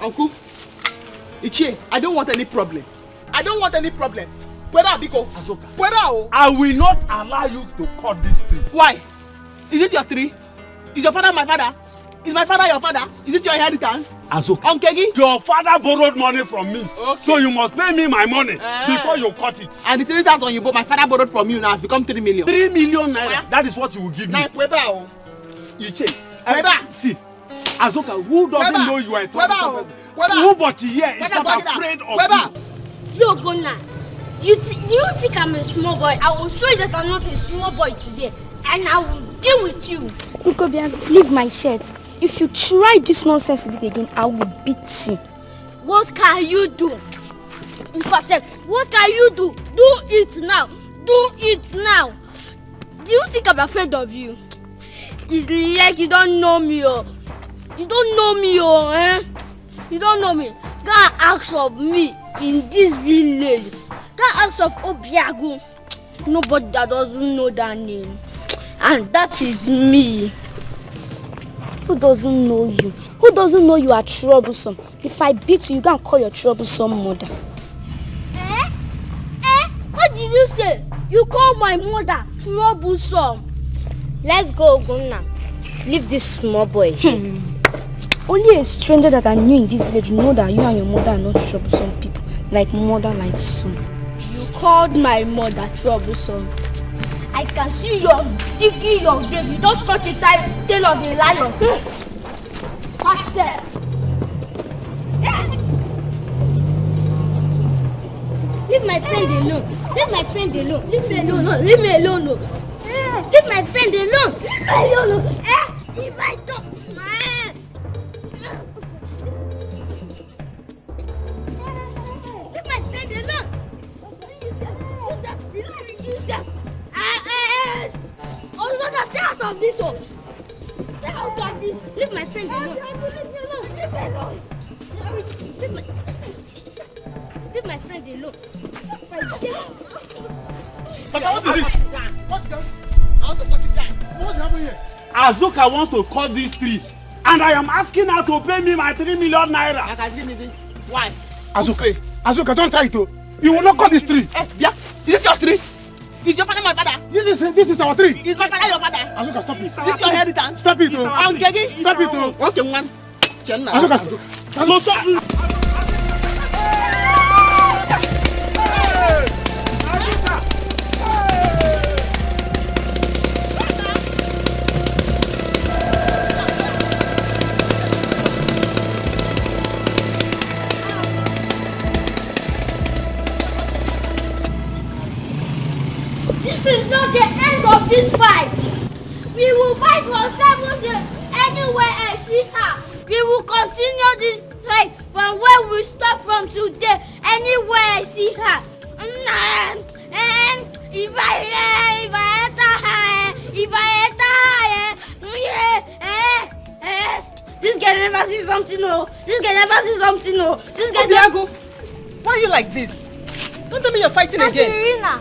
Uncle, Ichie, I don't want any problem. I don't want any problem. Whether Biko, Azoka, whether I will not allow you to cut this tree. Why? Is it your tree? Is your father my father? Is my father your father? Is it your inheritance? Azoka, Unkegi? your father borrowed money from me. Okay. So you must pay me my money before you cut it. And the 3,000 you bought, my father borrowed from you now has become 3 million. 3 million naira. That is what you will give me. Iche. See, Azoka, who doesn't know you are a troublesome person? Nobody here is not afraid of you. Yo, Gona, do you think I'm a small boy? I will show you that I'm not a small boy today. And I will deal with you. Look, leave my shirt. If you try this nonsense with it again, I will beat you. What can you do? In fact, what can you do? Do it now. Do it now. Do you think I'm afraid of you? It's like you don't know me, oh. You don't know me, oh, eh? You don't know me. Go and ask of me in this village. Go and ask of Obiagu. Nobody that doesn't know that name. And that is me. Who doesn't know you? Who doesn't know you are troublesome? If I beat you, you can call your troublesome mother. What did you say? You call my mother troublesome. Let's go, Guna. Leave this small boy. Only a stranger that I knew in this village know that you and your mother are not troublesome people. Like mother, like son. You called my mother troublesome. I can see your digging your grave. You don't touch the tail of the lion. Master. Leave my friend alone. Leave my friend alone. Leave me alone. No. Leave me alone. No. Leave my friend alone. Leave me alone. No. If I don't. Leave my friend alone. Oh, no, stay out of this one. Stay out of this. Leave my friend alone. Leave me alone. Leave me alone. Leave my friend alone. But what is it? What's going on? I want to cut it down. What's happening here? Azoka wants to cut this tree. And I am asking her to pay me my 3 million naira. Why? Azoka, don't try to. You will not cut this tree. Yeah. Is it your tree? Is your father my father? This is our tree. Is my father your father? Azoka, stop it. Is this your inheritance? Stop it. Unkegi? Stop it. Okay, man. Azoka, stop. This is not the end of this fight. We will fight for 7 days anywhere I see her. We will continue this fight from where we stop from today anywhere I see her. And if I this guy never see something, no. This guy never see something, no. This guy Obiago, why are you like this? Don't tell me you're fighting again. Irina,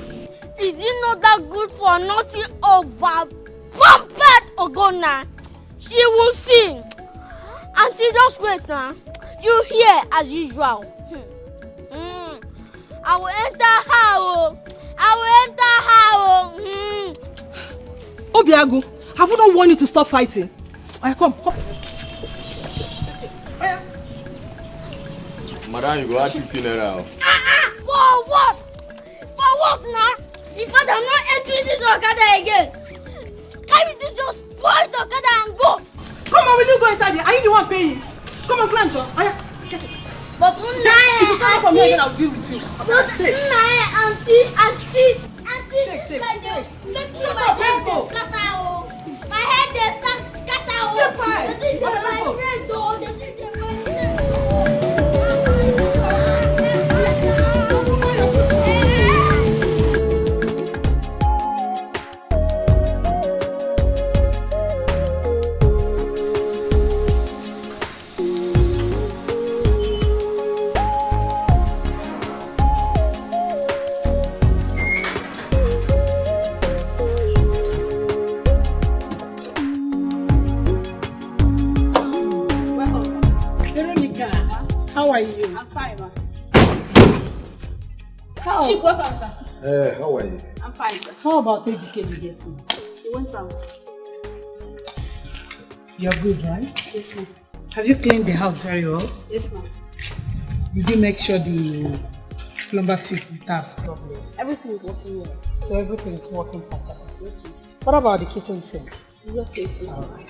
is it not that good for nothing over pumped Ogona? She will sing. Auntie, just wait now. You hear as usual. I will enter her. I will enter her. Obiago, have we not warned you to stop fighting? Alright, come. Madam, you go add 15 naira. For what? For what now? In fact, I'm not entering this Okada again. Carry this your spoiled Okada and go. Come on, will you go inside here? Are you the one paying? Come on, climb, John. Get it. But If you come from here, then I'll deal with you. auntie, Take. make Shut sure up, my head let's go. is scatter. My head is scatter. Get by. This is Let's my go. friend, though. This is my friend. How are you? I'm fine, ma. How? Chief, welcome, sir. How are you? I'm fine, sir. How about Dikeh getting? He went out. You're good, right? Yes, ma'am. Have you cleaned the house very well? Yes, ma'am. Did you make sure the plumber fixed the taps properly? Everything is working well. So everything is working perfectly. Yes, ma'am. What about the kitchen sink? It's okay too. All right.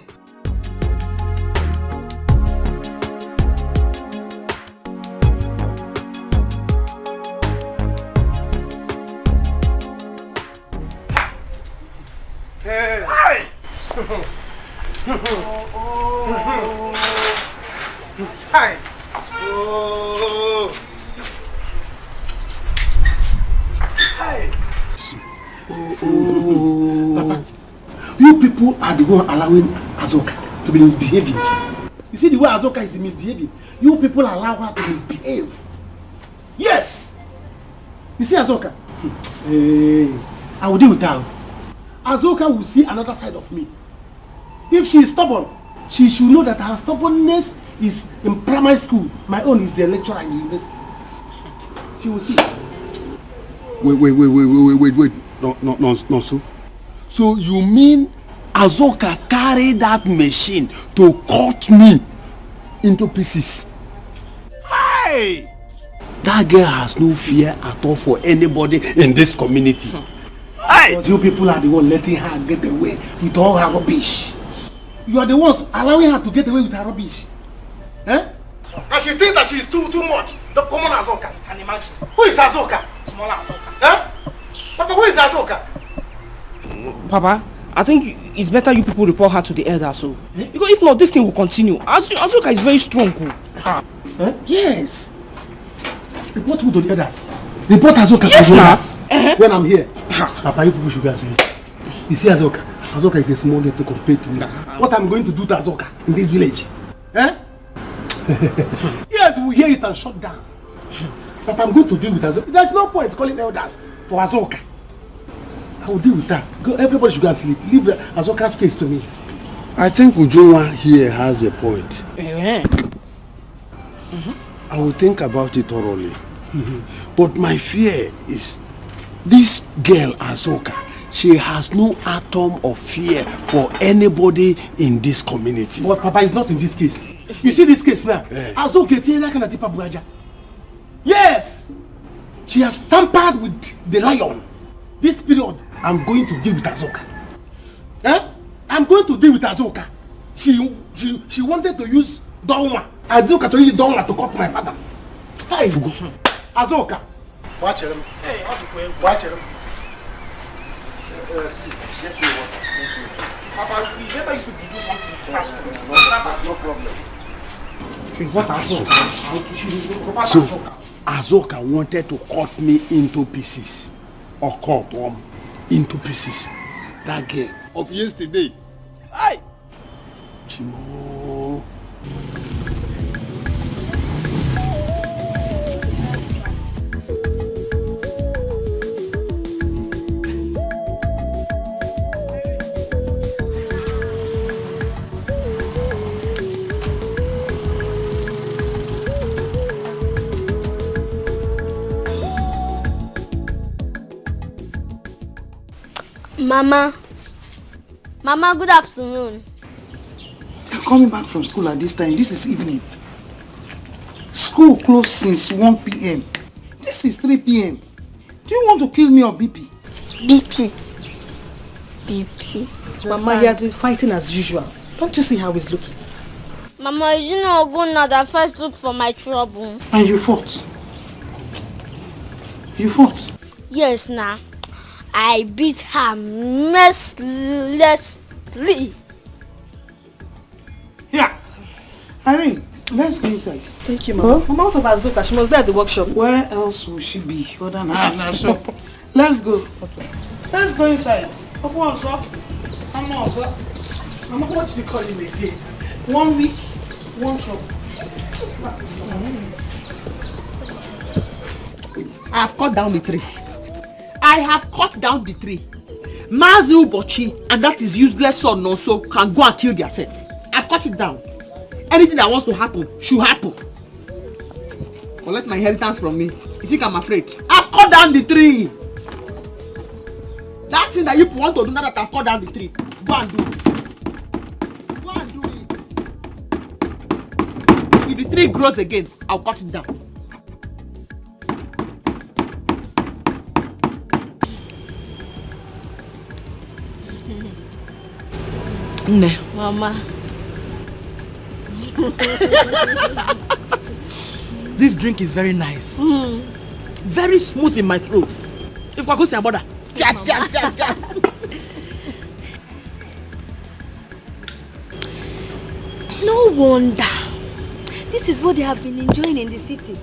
Hey! Hi! Oh! Hi! Papa, you people are the one allowing Azoka to be misbehaving. You see the way Azoka is misbehaving? You people allow her to misbehave. Yes! You see Azoka? Hey, I will deal with her. Azoka will see another side of me. If she is stubborn, she should know that her stubbornness is in primary school. My own is a lecturer in university. She will see. Wait. No, so you mean Azoka carried that machine to cut me into pieces? Hey! That girl has no fear at all for anybody in this community. Hey! Because you people are the one letting her get away with all her rubbish. You are the ones allowing her to get away with her rubbish. Eh? And she thinks that she is too much. The common Azoka. Can you imagine? Who is Azoka? Smaller Azoka. Eh? Papa, who is Azoka? Papa, I think it's better you people report her to the elders, so. Because if not, this thing will continue. Azoka is very strong. Eh? Yes. Report who to the others? Report Azoka yes, to the now. others. When I'm here. Papa, you people should go see. You see Azoka? Azoka is a small girl to compare to me. What I'm going to do to Azoka in this village? Eh? Yes, we hear it and shut down. But I'm going to deal with Azoka. There's no point calling elders for Azoka. I will deal with that. Go, everybody should go and sleep. Leave Azoka's case to me. I think Ujunwa here has a point. I will think about it thoroughly. But my fear is this girl Azoka, she has no atom of fear for anybody in this community. But Papa is not in this case. You see this case now? Azoka, yes! She has tampered with the lion. This period, I'm going to deal with Azoka. Eh? I'm going to deal with Azoka. She wanted to use Donwa. Azoka to use Donwa to cut my father. Hey, Azoka. Watch him. Hey, watch him. Papa, we better you to do something fast. No problem. What Azoka? So, Azoka wanted to cut me into pieces. Or cut into pieces. That girl of yesterday. Aye! Chimo. Mama, good afternoon. You're coming back from school at this time. This is evening. School closed since 1 p.m. This is 3 p.m. Do you want to kill me or BP? BP. Mama, he has been fighting as usual. Don't you see how he's looking? Mama, you know Oguna that first look for my trouble. And you fought. You fought. Yes, nah. I beat her mercilessly. Yeah. Irene, let's go inside. Thank you, Mama. Mama, out of Azoka, she must be at the workshop. Where else will she be other than her shop? Let's go. Okay. Let's go inside. Come on, sir. Come on, sir. Mama, what did you call him again? 1 week, 1 trouble. I have cut down the tree. I have cut down the tree. Mazu Bochi and that is useless son also can go and kill themselves. I've cut it down. Anything that wants to happen should happen. collect my inheritance from me. You think I'm afraid? I've cut down the tree. That thing that you want to do now that I've cut down the tree, go and do it. Go and do it. If the tree grows again, I'll cut it down. Nne. Mama. This drink is very nice. Very smooth in my throat. If I go see a brother. No wonder. This is what they have been enjoying in the city.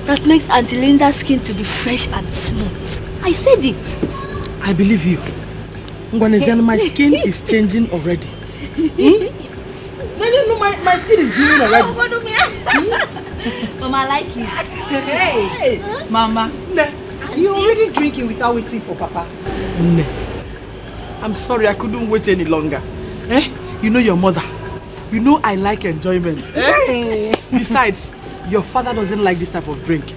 That makes Auntie Linda's skin to be fresh and smooth. I said it. I believe you. My skin is changing already. No, my skin is glowing already. Mama, I like it. Hey, Mama. You're already drinking without waiting for Papa. I'm sorry, I couldn't wait any longer. You know your mother. You know I like enjoyment. Besides, your father doesn't like this type of drink.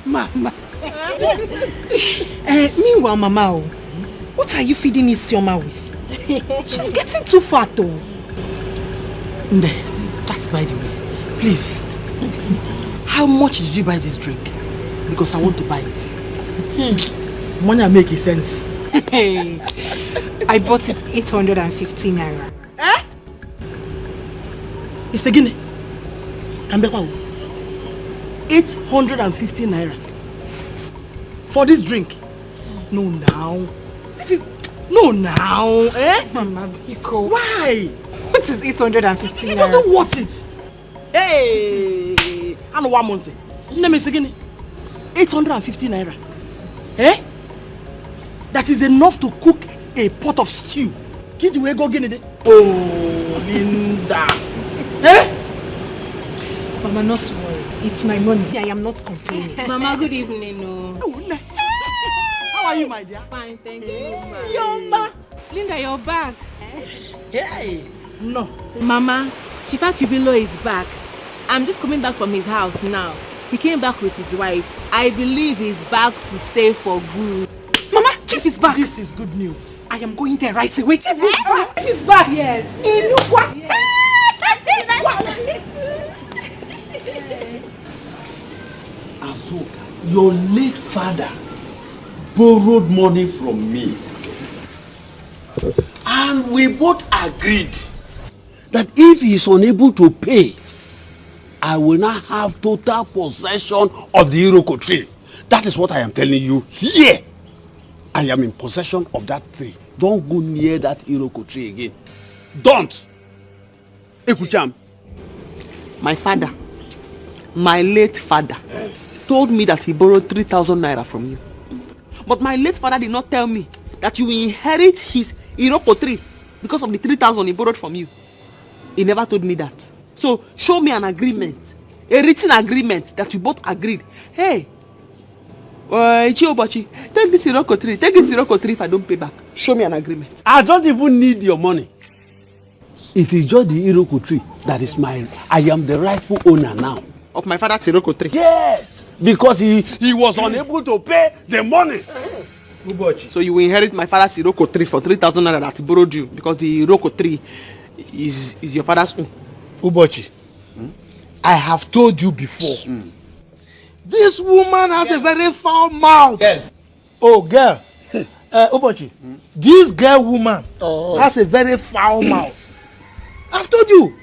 Mama. Meanwhile, Mama, what are you feeding Isioma with? She's getting too fat though. That's by the way. Please, how much did you buy this drink? Because I want to buy it. Money make sense. I bought it 850 naira. It's a guinea. 850 naira. For this drink? No now. Mama, Biko. Why? What is 850 naira? It doesn't worth it. Hey! I know one month. Name is again. 850 naira. That is enough to cook a pot of stew. Kid, we go get it. Oh, Linda. Mama, not to worry. It's my money. I am not complaining. Mama, good evening. No. How are you, my dear? Fine, thank you. Isioma. Linda, you're back. Hey. No. Mama, Chief Akubilo is back. I'm just coming back from his house now. He came back with his wife. I believe he's back to stay for good. Mama, Chief is back. This is good news. I am going there right away. Chief is back. Chief is back. Yes. Azuka, your late father borrowed money from me. And we both agreed that if he is unable to pay, I will not have total possession of the Iroko tree. That is what I am telling you here. I am in possession of that tree. Don't go near that Iroko tree again. Don't. Ekucham. My father, my late father, told me that he borrowed 3,000 naira from you. But my late father did not tell me that you will inherit his Iroko tree because of the 3,000 he borrowed from you. He never told me that. So show me an agreement, a written agreement that you both agreed. Hey, Ichiobachi, take this Iroko tree. Take this Iroko tree if I don't pay back. Show me an agreement. I don't even need your money. It is just the Iroko tree that is mine. I am the rightful owner now. Of my father's Iroko tree? Yes, because he was unable to pay the money. So you will inherit my father's Iroko tree for 3,000 naira that he borrowed you because the Iroko tree is your father's own. Ubochi, I have told you before. This woman has a very foul mouth. Girl. Oh, girl. Ubochi, this girl woman has a very foul mouth. I've told you.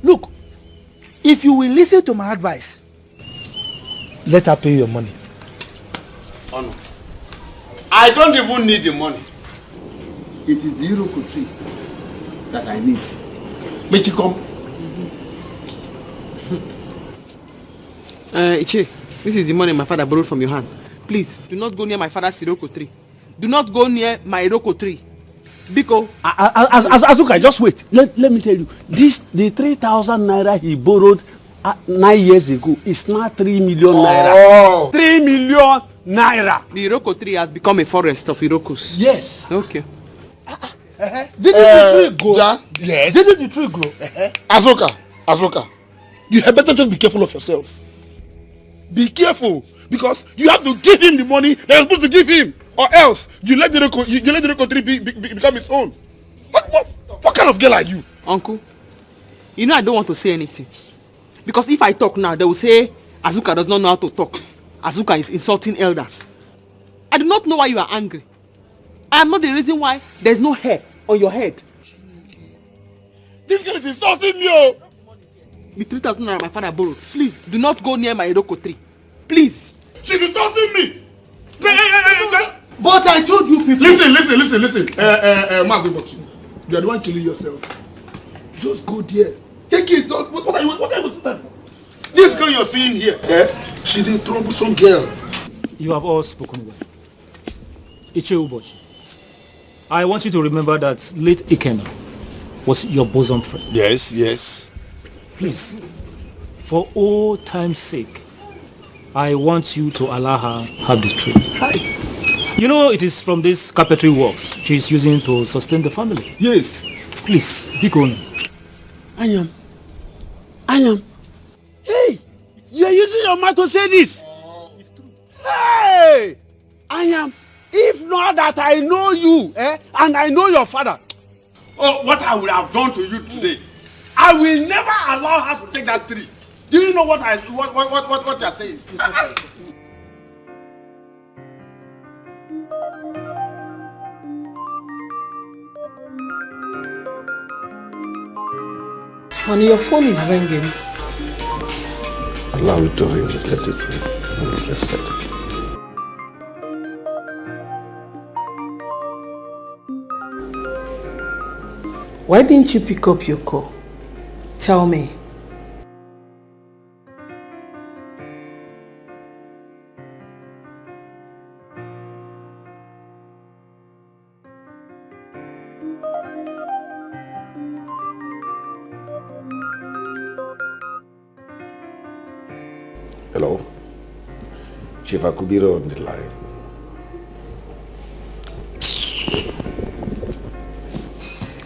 Look, if you will listen to my advice, let her pay your money. Oh no. I don't even need the money. It is the Iroko tree that I need. May you come? Ichi, this is the money my father borrowed from your hand. Please, do not go near my father's Iroko tree. Do not go near my Iroko tree. Biko. Azuka, just wait. Let me tell you. The 3,000 naira he borrowed 9 years ago is now 3 million naira. Oh. 3 million naira. The Iroko tree has become a forest of Irokos. Yes. Okay. Didn't the tree grow? Ja? Yes. Didn't the tree grow? Azuka, You had better just be careful of yourself. Be careful, because you have to give him the money that you're supposed to give him, or else you let the country become its own. What kind of girl are you? Uncle, you know I don't want to say anything. Because if I talk now, they will say Azuka does not know how to talk. Azuka is insulting elders. I do not know why you are angry. I am not the reason why there is no hair on your head. This girl is insulting me, oh! The 3,000 naira my father borrowed. Please, do not go near my Iroko tree. Please. She's insulting me! But I told you people... Listen. Mazubochi, you are the one killing yourself. Just go there. Take it. What are you sitting for? This girl you're seeing here, she's a troublesome girl. You have all spoken well. Iche Ubochi, I want you to remember that late Ikena was your bosom friend. Yes. Please, for old time's sake, I want you to allow her have the truth. Hi. You know, it is from this carpentry works she's using to sustain the family. Yes. Please, be going. I am. Hey, you are using your mouth to say this. It's true. Hey, I am. If not that I know you, and I know your father, what I would have done to you today, I will never allow her to take that tree. Do you know what you are saying? Honey, your phone is ringing. Allow it to ring. Let it ring. I'm interested. Why didn't you pick up your call? Tell me. Hello. Chief Akubiro on the line.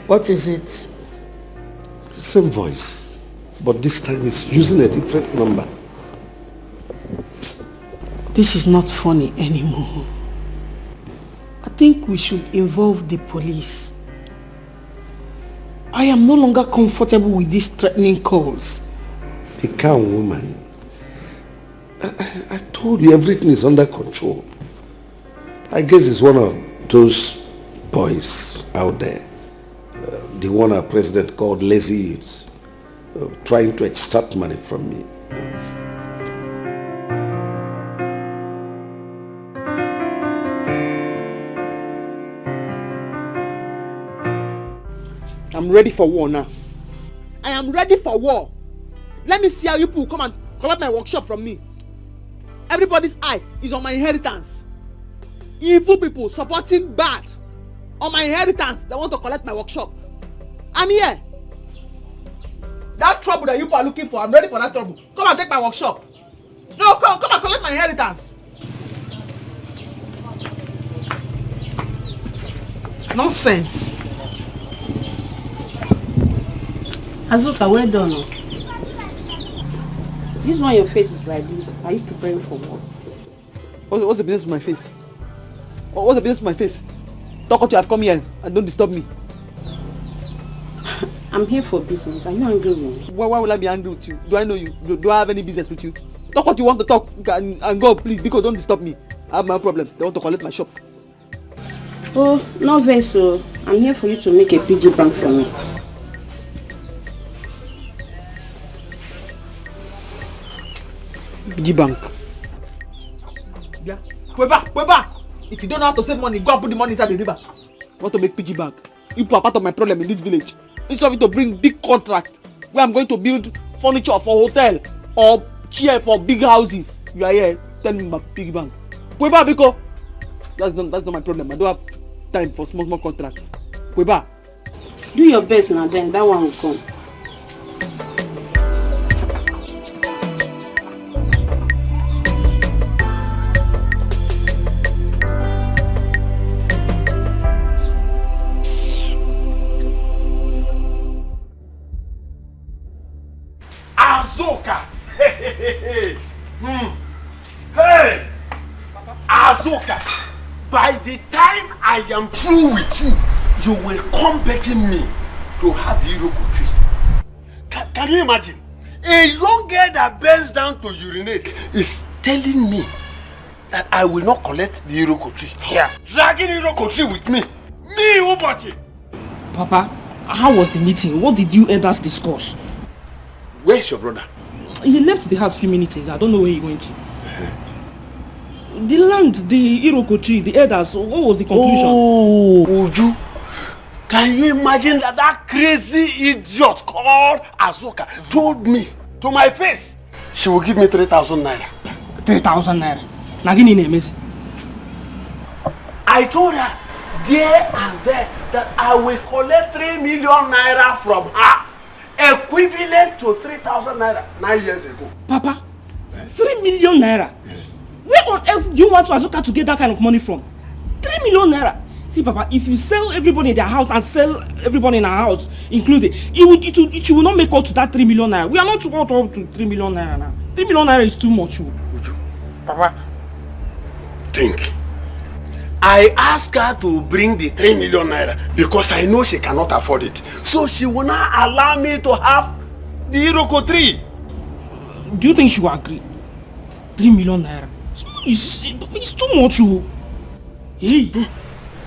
What is it? Same voice, but this time it's using a different number. This is not funny anymore. I think we should involve the police. I am no longer comfortable with these threatening calls. Be calm, woman. I told you everything is under control. I guess it's one of those boys out there. The one our president called lazy youths, trying to extract money from me. I'm ready for war now. I am ready for war. Let me see how you people come and collect my workshop from me. Everybody's eye is on my inheritance. Evil people supporting bad on my inheritance. They want to collect my workshop. I'm here. That trouble that you people are looking for, I'm ready for that trouble. Come and take my workshop. No, come and collect my inheritance. Nonsense. Azuka, well done. This one your face is like this. Are you preparing for war? What's the business with my face? What's the business with my face? Talk what you have come here and don't disturb me. I'm here for business. Are you angry with me? Why will I be angry with you? Do I know you? Do I have any business with you? Talk what you want to talk and go, please, because don't disturb me. I have my own problems. They want to collect my shop. Oh, no vex, so I'm here for you to make a PG bank for me. PG bank. Yeah. Weba. If you don't know how to save money, go and put the money inside the river. Want to make PG bank? You are part of my problem in this village. Instead of you to bring big contract where I'm going to build furniture for hotel or chair for big houses, you are here telling me about piggy bank. Weba, Biko. That's not my problem. I don't have time for small contracts. Weba. Do your best now, then that one will come. Hey! Azoka, by the time I am through with you, you will come begging me to have the Iroko tree. Can you imagine? A young girl that bends down to urinate is telling me that I will not collect the Iroko tree. Here, dragging Iroko tree with me. Me, Ubochi. Papa, how was the meeting? What did you elders discuss? Where's your brother? He left the house a few minutes ago. I don't know where he went. The land, the Iroko tree, the elders, what was the conclusion? Oh, Uju. Can you imagine that crazy idiot called Azoka told me to my face she will give me 3,000 naira. 3,000 naira? Nagini Nemes. I told her there and there that I will collect 3 million naira from her, equivalent to 3,000 naira 9 years ago. Papa, 3 million naira? Where on earth do you want Azoka to get that kind of money from? 3 million naira? See, Papa, if you sell everybody in their house and sell everybody in our house included, it will not make up to that 3 million naira. We are not up to 3 million naira now. 3 million naira is too much. Papa, think. I asked her to bring the 3 million naira because I know she cannot afford it. So she will not allow me to have the Iroko tree. Do you think she will agree? 3 million naira? It's too much. Hey.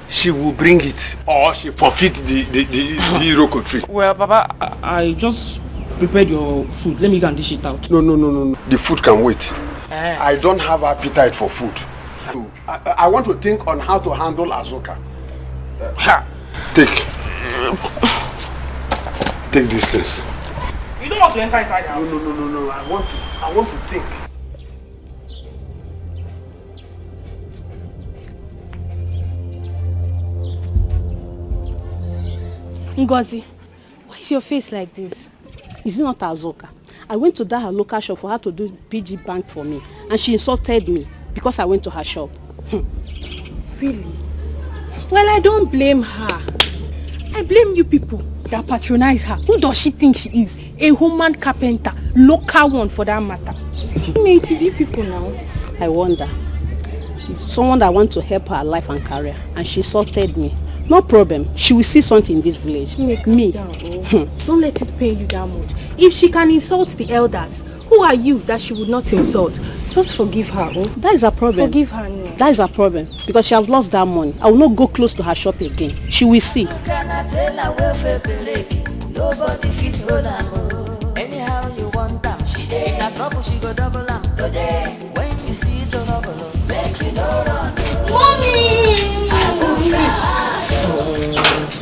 She will bring it or she forfeit the Iroko tree. Well, Papa, I just prepared your food. Let me go and dish it out. No. The food can wait. I don't have appetite for food. I want to think on how to handle Azoka. Take this things. You don't want to enter inside the house? No. I want to think. Ngozi, why is your face like this? Is it not Azoka? I went to that her local shop for her to do PG bank for me, and she insulted me because I went to her shop. Really? Well, I don't blame her. I blame you people that patronize her. Who does she think she is? A human carpenter, local one for that matter. It is you people now. I wonder. It's someone that wants to help her life and career, and she insulted me. No problem. She will see something in this village. Me. Don't let it pain you that much. If she can insult the elders, who are you that she would not insult? Just forgive her. Oh? That is a problem. Forgive her. No. That is a problem. Because she has lost that money. I will not go close to her shop again. She will see. Nobody fits hold am. Anyhow you want them. She dey in a trouble, she go double am. Today, when you see the trouble, make you no run. Mommy!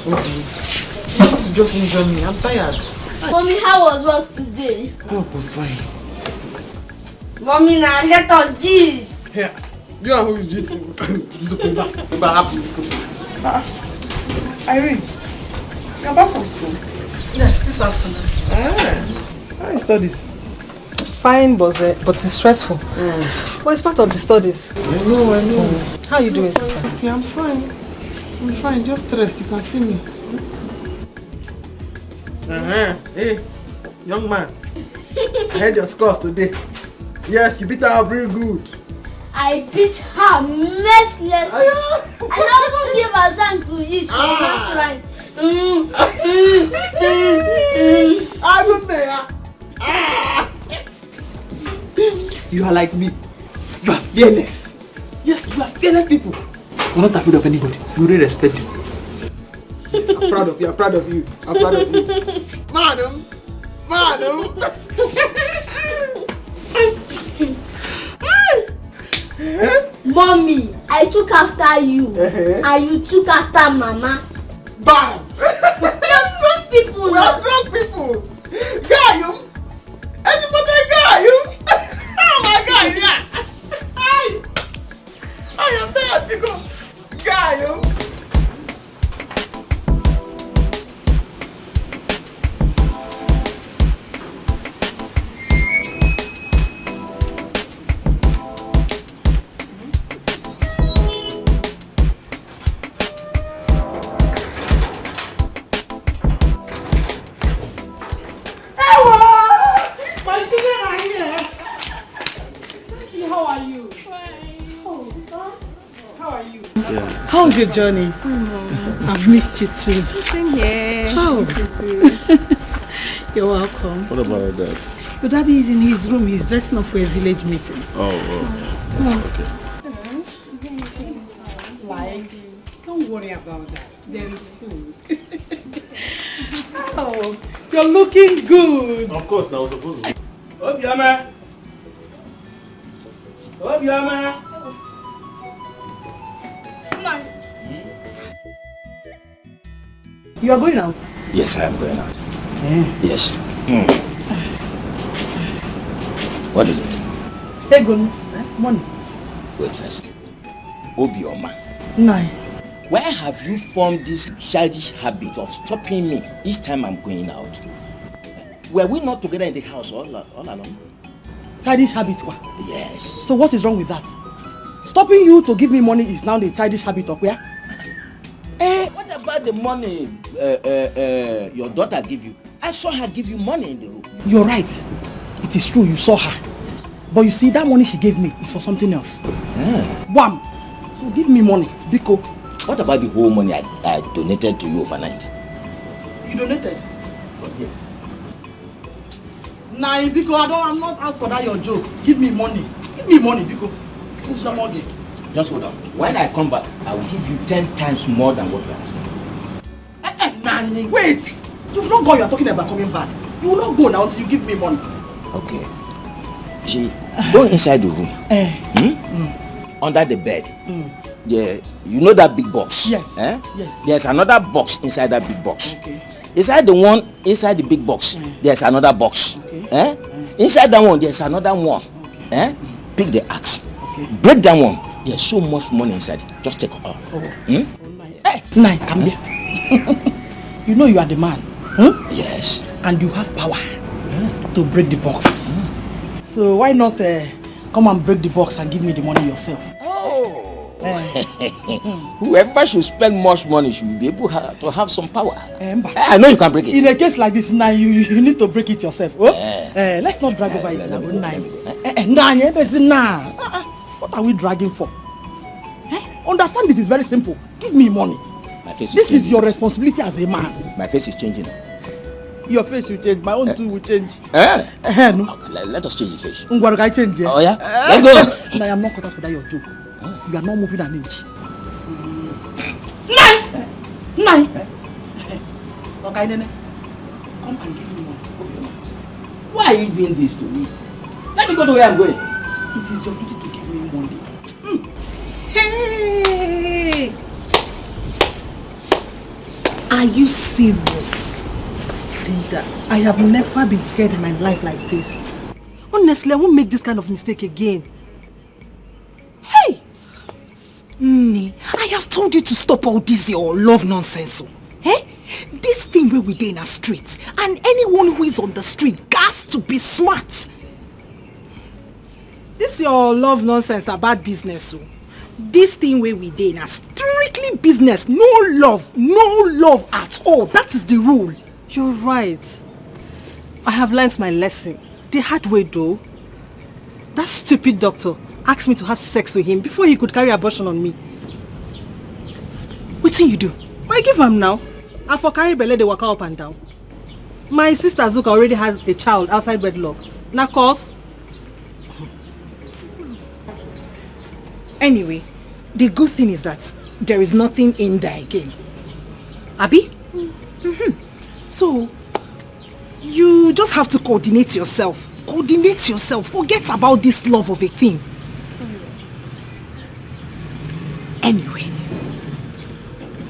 Want to just enjoy me? I'm tired. Mommy, how was work today? Work was fine. Mommy, now let us gist. Here, you are who is gisting. Irene, you're back from school? Yes, this afternoon. How is studies? Fine, but it's stressful. But it's part of the studies. I know. How are you doing, sister? Yeah, I'm fine. Just stressed. You can see me. Hey, young man. I heard your scores today. Yes, you beat her up real good. I beat her mercilessly. I don't give her time to eat. She's not crying. I don't know. You are like me. You are fearless. Yes, you are fearless people. You're not afraid of anybody. You really respect them. I'm proud of you. I'm proud of you. Madam. Mommy, I took after you. And you took after Mama. Bam! We are strong people. We are strong people. Gayum! Anybody Gayum? Oh my God, yeah! I am there to go. Gayum! your journey? I've missed you too. Same here. Oh. You're welcome. What about your dad? Your daddy is in his room. He's dressing up for a village meeting. Okay. Like, don't worry about that. There is food. Oh, you're looking good. Of course, that was supposed to be. Obiama! You are going out? Yes, I am going out. Yes. What is it? Hey, good. Money. Wait first. Obioma. Nine. Where have you formed this childish habit of stopping me each time I'm going out? Were we not together in the house all along? Childish habit? Yes. So what is wrong with that? Stopping you to give me money is now the childish habit of where? What about the money your daughter gave you? I saw her give you money in the room. You're right. It is true, you saw her. But you see, that money she gave me is for something else. Wham! So give me money, Biko. What about the whole money I donated to you overnight? You donated? From here. Nah, Biko, I'm not out for that your joke. Give me money. Give me money, Biko. Who's the money? Just hold on. When I come back, I will give you 10 times more than what you are asking. Nani, wait! You've not gone, you're talking about coming back. You will not go now until you give me money. Okay. See, go inside the room. Under the bed. Yeah, you know that big box? Yes. Yes. There's another box inside that big box. Okay. Inside the big box, there's another box. Okay. Inside that one, there's another one. Okay. Pick the axe. Okay. Break that one. There's so much money inside. Just take all. Hey, Nai, come here. You know you are the man. Yes. And you have power to break the box. So why not come and break the box and give me the money yourself? Whoever should spend much money should be able to have some power. I know you can break it. In a case like this, now you need to break it yourself. Let's not drag over it. What are we dragging for? Understand it is very simple. Give me money. This is your responsibility as a man. My face is changing. Your face will change. My own too will change. No. Okay, let us change the face. Oh yeah? Let's go. No, I am not caught up for that your joke. You are not moving an inch. Nine. Okay, Nene. Come and give me money. Why are you doing this to me? Let me go to where I'm going. It is your duty to give me money. Hey! Are you serious? Linda, I have never been scared in my life like this. Honestly, I won't make this kind of mistake again. Hey! Nne, I have told you to stop all this your love nonsense. This thing where we dey in a street, and anyone who is on the street has to be smart. This your love nonsense, that bad business. This thing where we dey in a strictly business, no love at all. That is the rule. You're right. I have learnt my lesson. The hard way though. That stupid doctor asked me to have sex with him before he could carry abortion on me. What do you do? I give him now. And for carry belle, they walk up and down. My sister Zuka already has a child outside wedlock. Now cause. Anyway, the good thing is that there is nothing in there again. Abi? So, you just have to coordinate yourself. Coordinate yourself. Forget about this love of a thing. Anyway,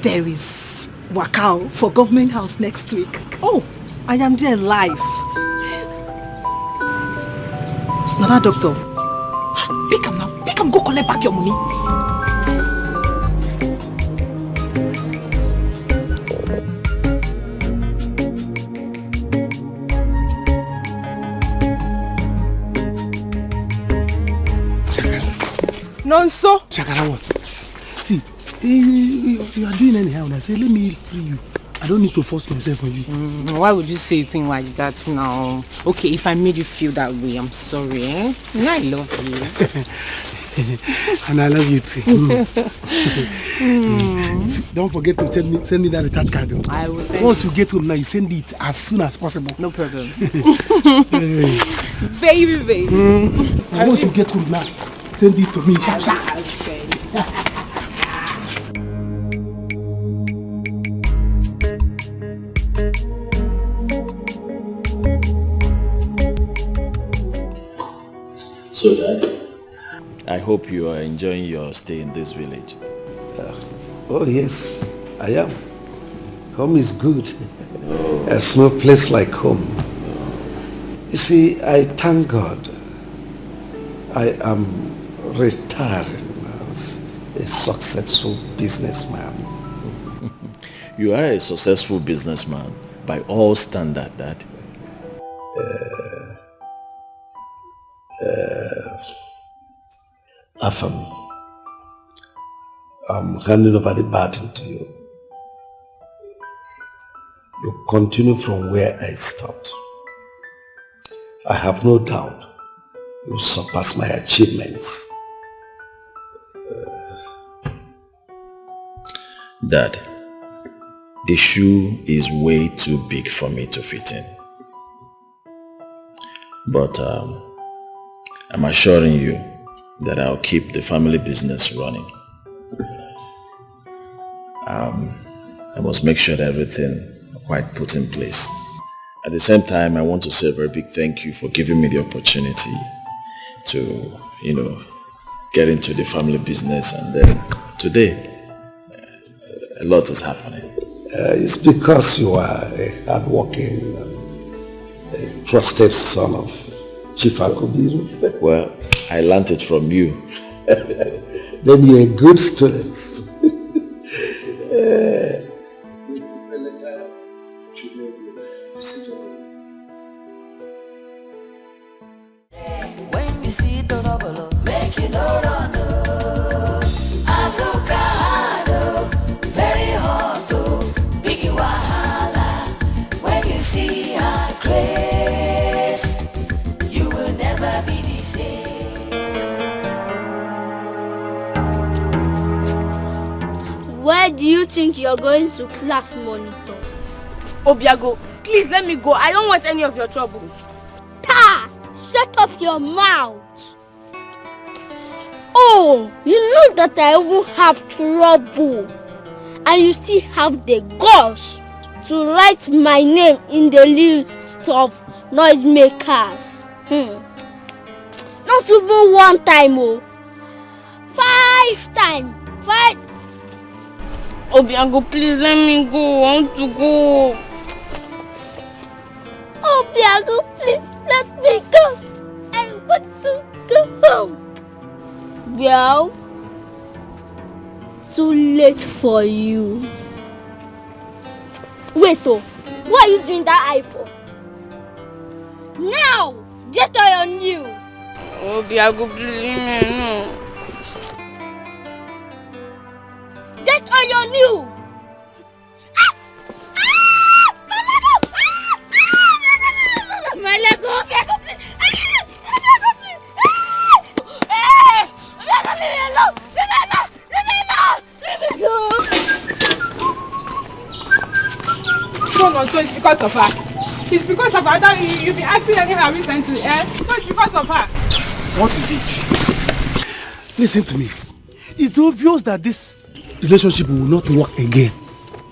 there is Wakao for government house next week. Oh, I am there live. Nana doctor. Pick him now. Pick him. Go collect back your money. Nonso. Shakara, what? See, you are doing anyhow, and I say, let me free you. I don't need to force myself on you. Why would you say a thing like that now? Okay, if I made you feel that way, I'm sorry. I love you. And I love you too. Don't forget to send me that recharge card. Though. I will send Once you get home now, you send it as soon as possible. No problem. Baby. Once you get home now, send it to me. Sharp, sharp. So, Dad, I hope you are enjoying your stay in this village. Oh yes, I am. Home is good. There's no place like home. You see, I thank God I am retiring as a successful businessman. You are a successful businessman by all standards, Dad. Afam, I'm handing over the baton to you. You continue from where I stopped. I have no doubt you surpass my achievements. Dad, the shoe is way too big for me to fit in. But I'm assuring you that I'll keep the family business running. I must make sure that everything quite put in place. At the same time, I want to say a very big thank you for giving me the opportunity to, get into the family business, and then today, a lot is happening. It's because you are a hard-working, a trusted son of Chief Akubiru. Well, I learned it from you. Then you're a good student. When you see the rubble, make you know run. Azucarado, very hot, big wahala. When you see her grace, you will never be the same. Where do you think you're going to class, monitor? Obiago, please let me go. I don't want any of your troubles. Ta! Shut up your mouth. Oh, you know that I even have trouble. And you still have the guts to write my name in the list of noisemakers. Not even one time, oh. 5 times. 5. Obiago, please let me go. I want to go. Obiago, please let me go. I want to go home. Well, too late for you. Wait, what are you doing that eye for? Now, get on your new. Obiago, please, no. Get on your new. My leg, Obiago, please. Obiago, please. Obiago, leave me alone. Leave me alone. So it's because of her. It's because of her that you've been acting anyhow recently, eh? So it's because of her. What is it? Listen to me. It's obvious that this relationship will not work again.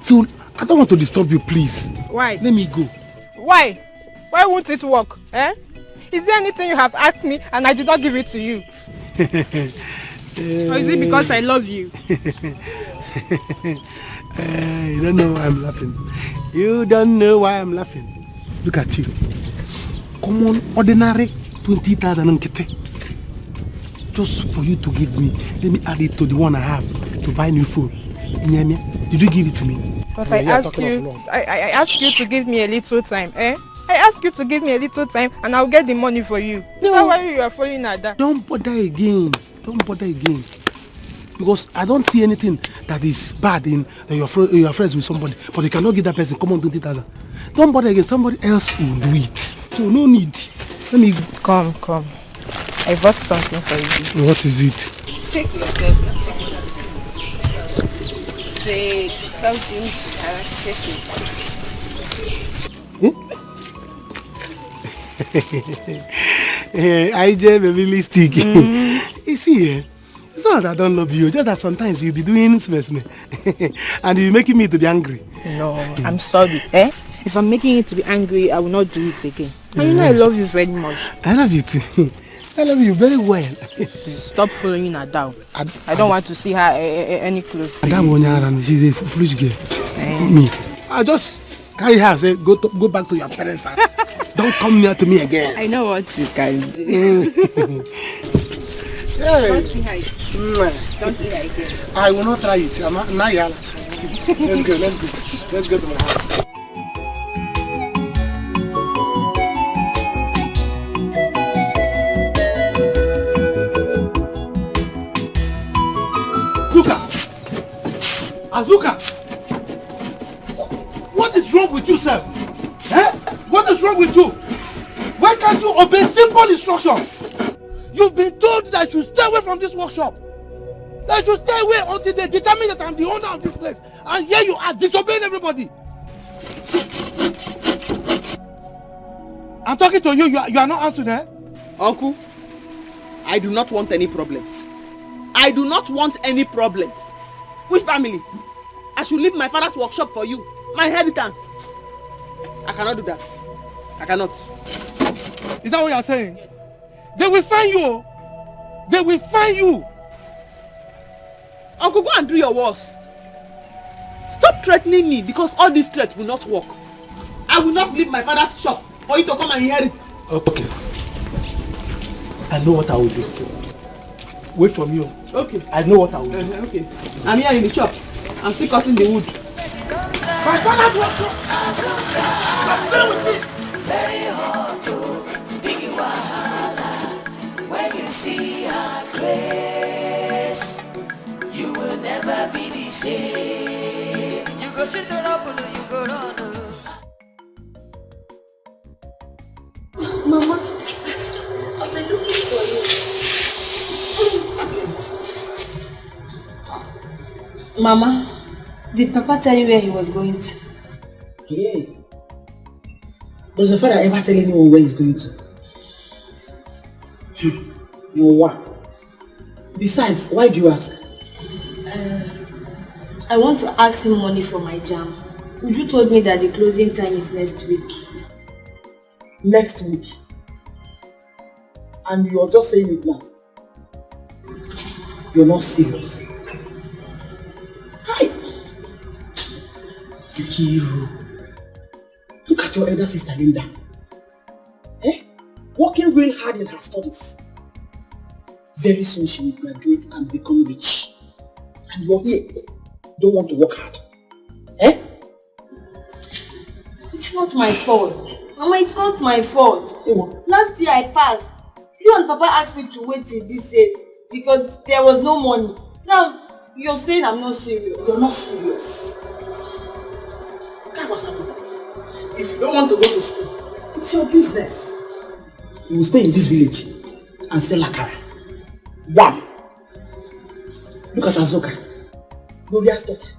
So I don't want to disturb you, please. Why? Let me go. Why? Why won't it work? Eh? Is there anything you have asked me and I did not give it to you? Or is it because I love you? You don't know why I'm laughing. You don't know why I'm laughing. Look at you. Common, ordinary 20,000 nkete. Just for you to give me. Let me add it to the one I have to buy new phone. Did you give it to me? But I asked you to give me a little time, eh? I asked you to give me a little time and I'll get the money for you. No. Is that why you are following at that? Don't bother again. Don't bother again. Because I don't see anything that is bad in that you are friends with somebody, but you cannot give that person common 20,000. Don't bother again. Somebody else will do it. So no need. Let me come. I bought something for you. What is it? Shake yourself. Shake yourself. Say, stop doing shake it. IJ baby lipstick. You see, it's not that I don't love you, just that sometimes you'll be doing smell. And you're making me to be angry. No, I'm sorry. If I'm making you to be angry, I will not do it again. And you know I love you very much. I love you too. I love you very well. Stop following her down. I don't want to see her any close. She's a foolish girl. Me. I just carry her and say, go back to your parents' house. Don't come near to me again. I know what you can do. Hey. Don't see her. Don't see her again. I will not try it. Let's go. Let's go to my house. Azuka! What is wrong with you, sir? What is wrong with you? Why can't you obey simple instruction? You've been told that I should stay away from this workshop. That I should stay away until they determine that I'm the owner of this place. And here you are disobeying everybody. I'm talking to you. You are not answering, eh? Uncle, I do not want any problems. I do not want any problems. Which family? I should leave my father's workshop for you. My inheritance. I cannot do that. I cannot. Is that what you are saying? Yes. They will find you. They will find you. Uncle, go and do your worst. Stop threatening me because all these threats will not work. I will not leave my father's shop for you to come and inherit. Okay. I know what I will do. Wait for me. Okay. I know what I will do. Okay. I'm here in the shop. I'm still cutting the wood. My father's workshop. Stay with me. Very hard to big wahala. When you see her grace, you will never be the same. You go sit around, you go run. Mama, I've been looking for you. Mama, did Papa tell you where he was going to? Yeah. Does the father ever tell anyone where he's going to? No, what? Besides, why do you ask? I want to ask him money for my jam. Uju told me that the closing time is next week. Next week? And you're just saying it now? You're not serious. Hi! Kikiru. Look at your elder sister Linda. Working real hard in her studies. Very soon she will graduate and become rich. And you're here. Don't want to work hard. It's not my fault. Mama, it's not my fault. Last year I passed. You and Papa asked me to wait till this year because there was no money. Now, you're saying I'm not serious. You're not serious. If you don't want to go to school, it's your business. You will stay in this village and sell akara. One. Look at Azoka, Gloria's daughter.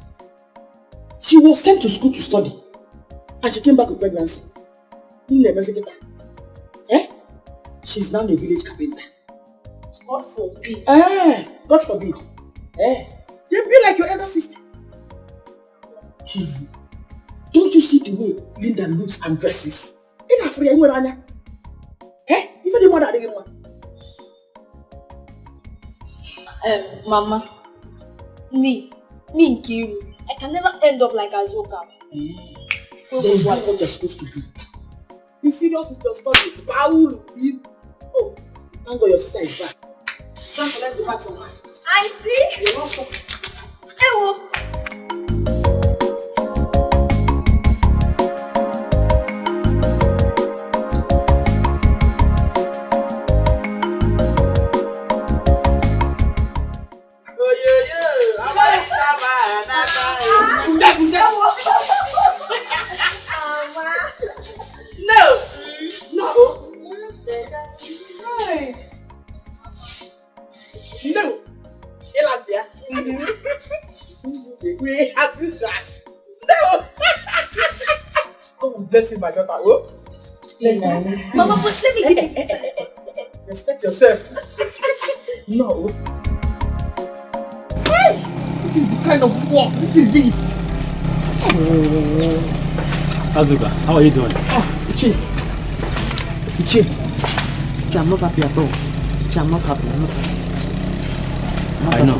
She was sent to school to study and she came back with pregnancy. She's now a village carpenter. God forbid. God forbid. Then be like your elder sister. Kivu. Don't you see the way Linda looks and dresses? Mama, me Nkiru, I can never end up like Azoka. Then you know what you're supposed to do. Be serious with your studies. Oh, thank God your sister is back. Can't collect the back from her. Auntie! You're not so. Ewo! mess with my daughter. Oh? Mama, but let me get it. Respect yourself. No. Hey! This is the kind of work. This is it. Azuka, how are you doing? Ichi, I'm not happy at all. Ichi, I'm not happy. I'm not happy. I know.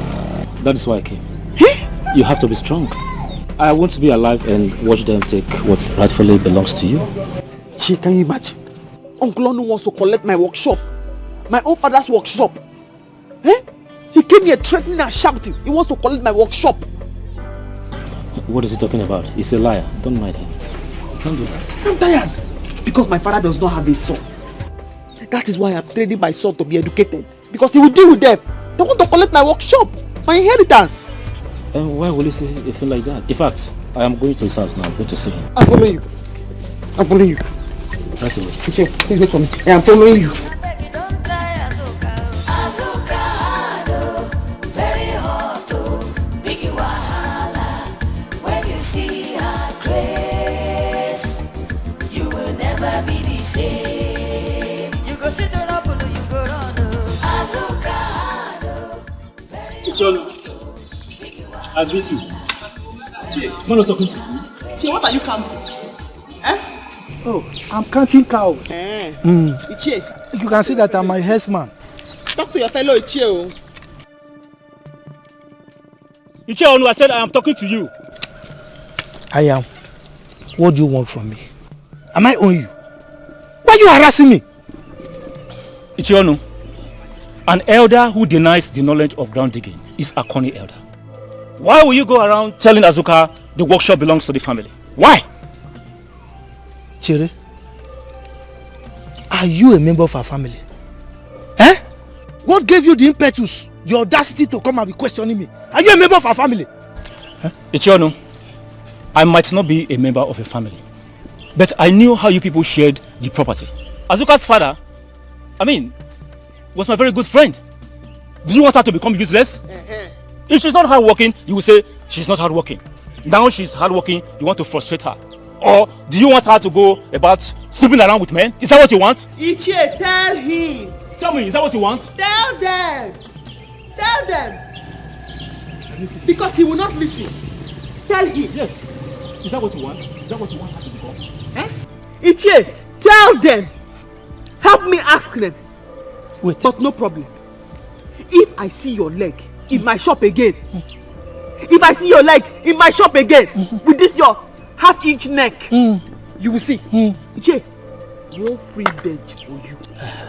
That is why I came. You have to be strong. I want to be alive and watch them take what rightfully belongs to you. Ichi, can you imagine? Uncle Onu wants to collect my workshop. My own father's workshop. Eh? He came here threatening and shouting. He wants to collect my workshop. What is he talking about? He's a liar. Don't mind him. You can't do that. I'm tired. Because my father does not have a son. That is why I'm training my son to be educated. Because he will deal with them. They want to collect my workshop. My inheritance. And why will he say a thing like that? In fact, I am going to his house now. I'm going to see him. I'm following you. I'm following you. Right away. Okay, please wait for me. I am following you. I miss you. Cheers. I'm not talking to you. Che, what are you counting? Eh? Oh, I'm counting cows. Ichie. You can see that I'm my herdsman. Talk to your fellow Ichie. Ichie Onu, I said I am talking to you. I am. What do you want from me? Am I on you? Why are you harassing me? Ichie Onu, an elder who denies the knowledge of ground digging is a corny elder. Why will you go around telling Azuka the workshop belongs to the family? Why? Chere, are you a member of our family? Eh? What gave you the impetus, the audacity to come and be questioning me? Are you a member of our family? Huh? Ichie Onu, I might not be a member of a family, but I knew how you people shared the property. Azuka's father, was my very good friend. Do you want her to become useless? If she's not hardworking, you will say she's not hardworking. Now she's hardworking, you want to frustrate her. Or do you want her to go about sleeping around with men? Is that what you want? Ichie, tell him. Tell me, is that what you want? Tell them. Tell them. Because he will not listen. Tell him. Yes. Is that what you want? Is that what you want her to become? Eh? Ichie, tell them. Help me ask them. Wait. But no problem. If I see your leg in my shop again, if I see your leg in my shop again, with this your half-inch neck, you will see. Ichie, one free bench for you.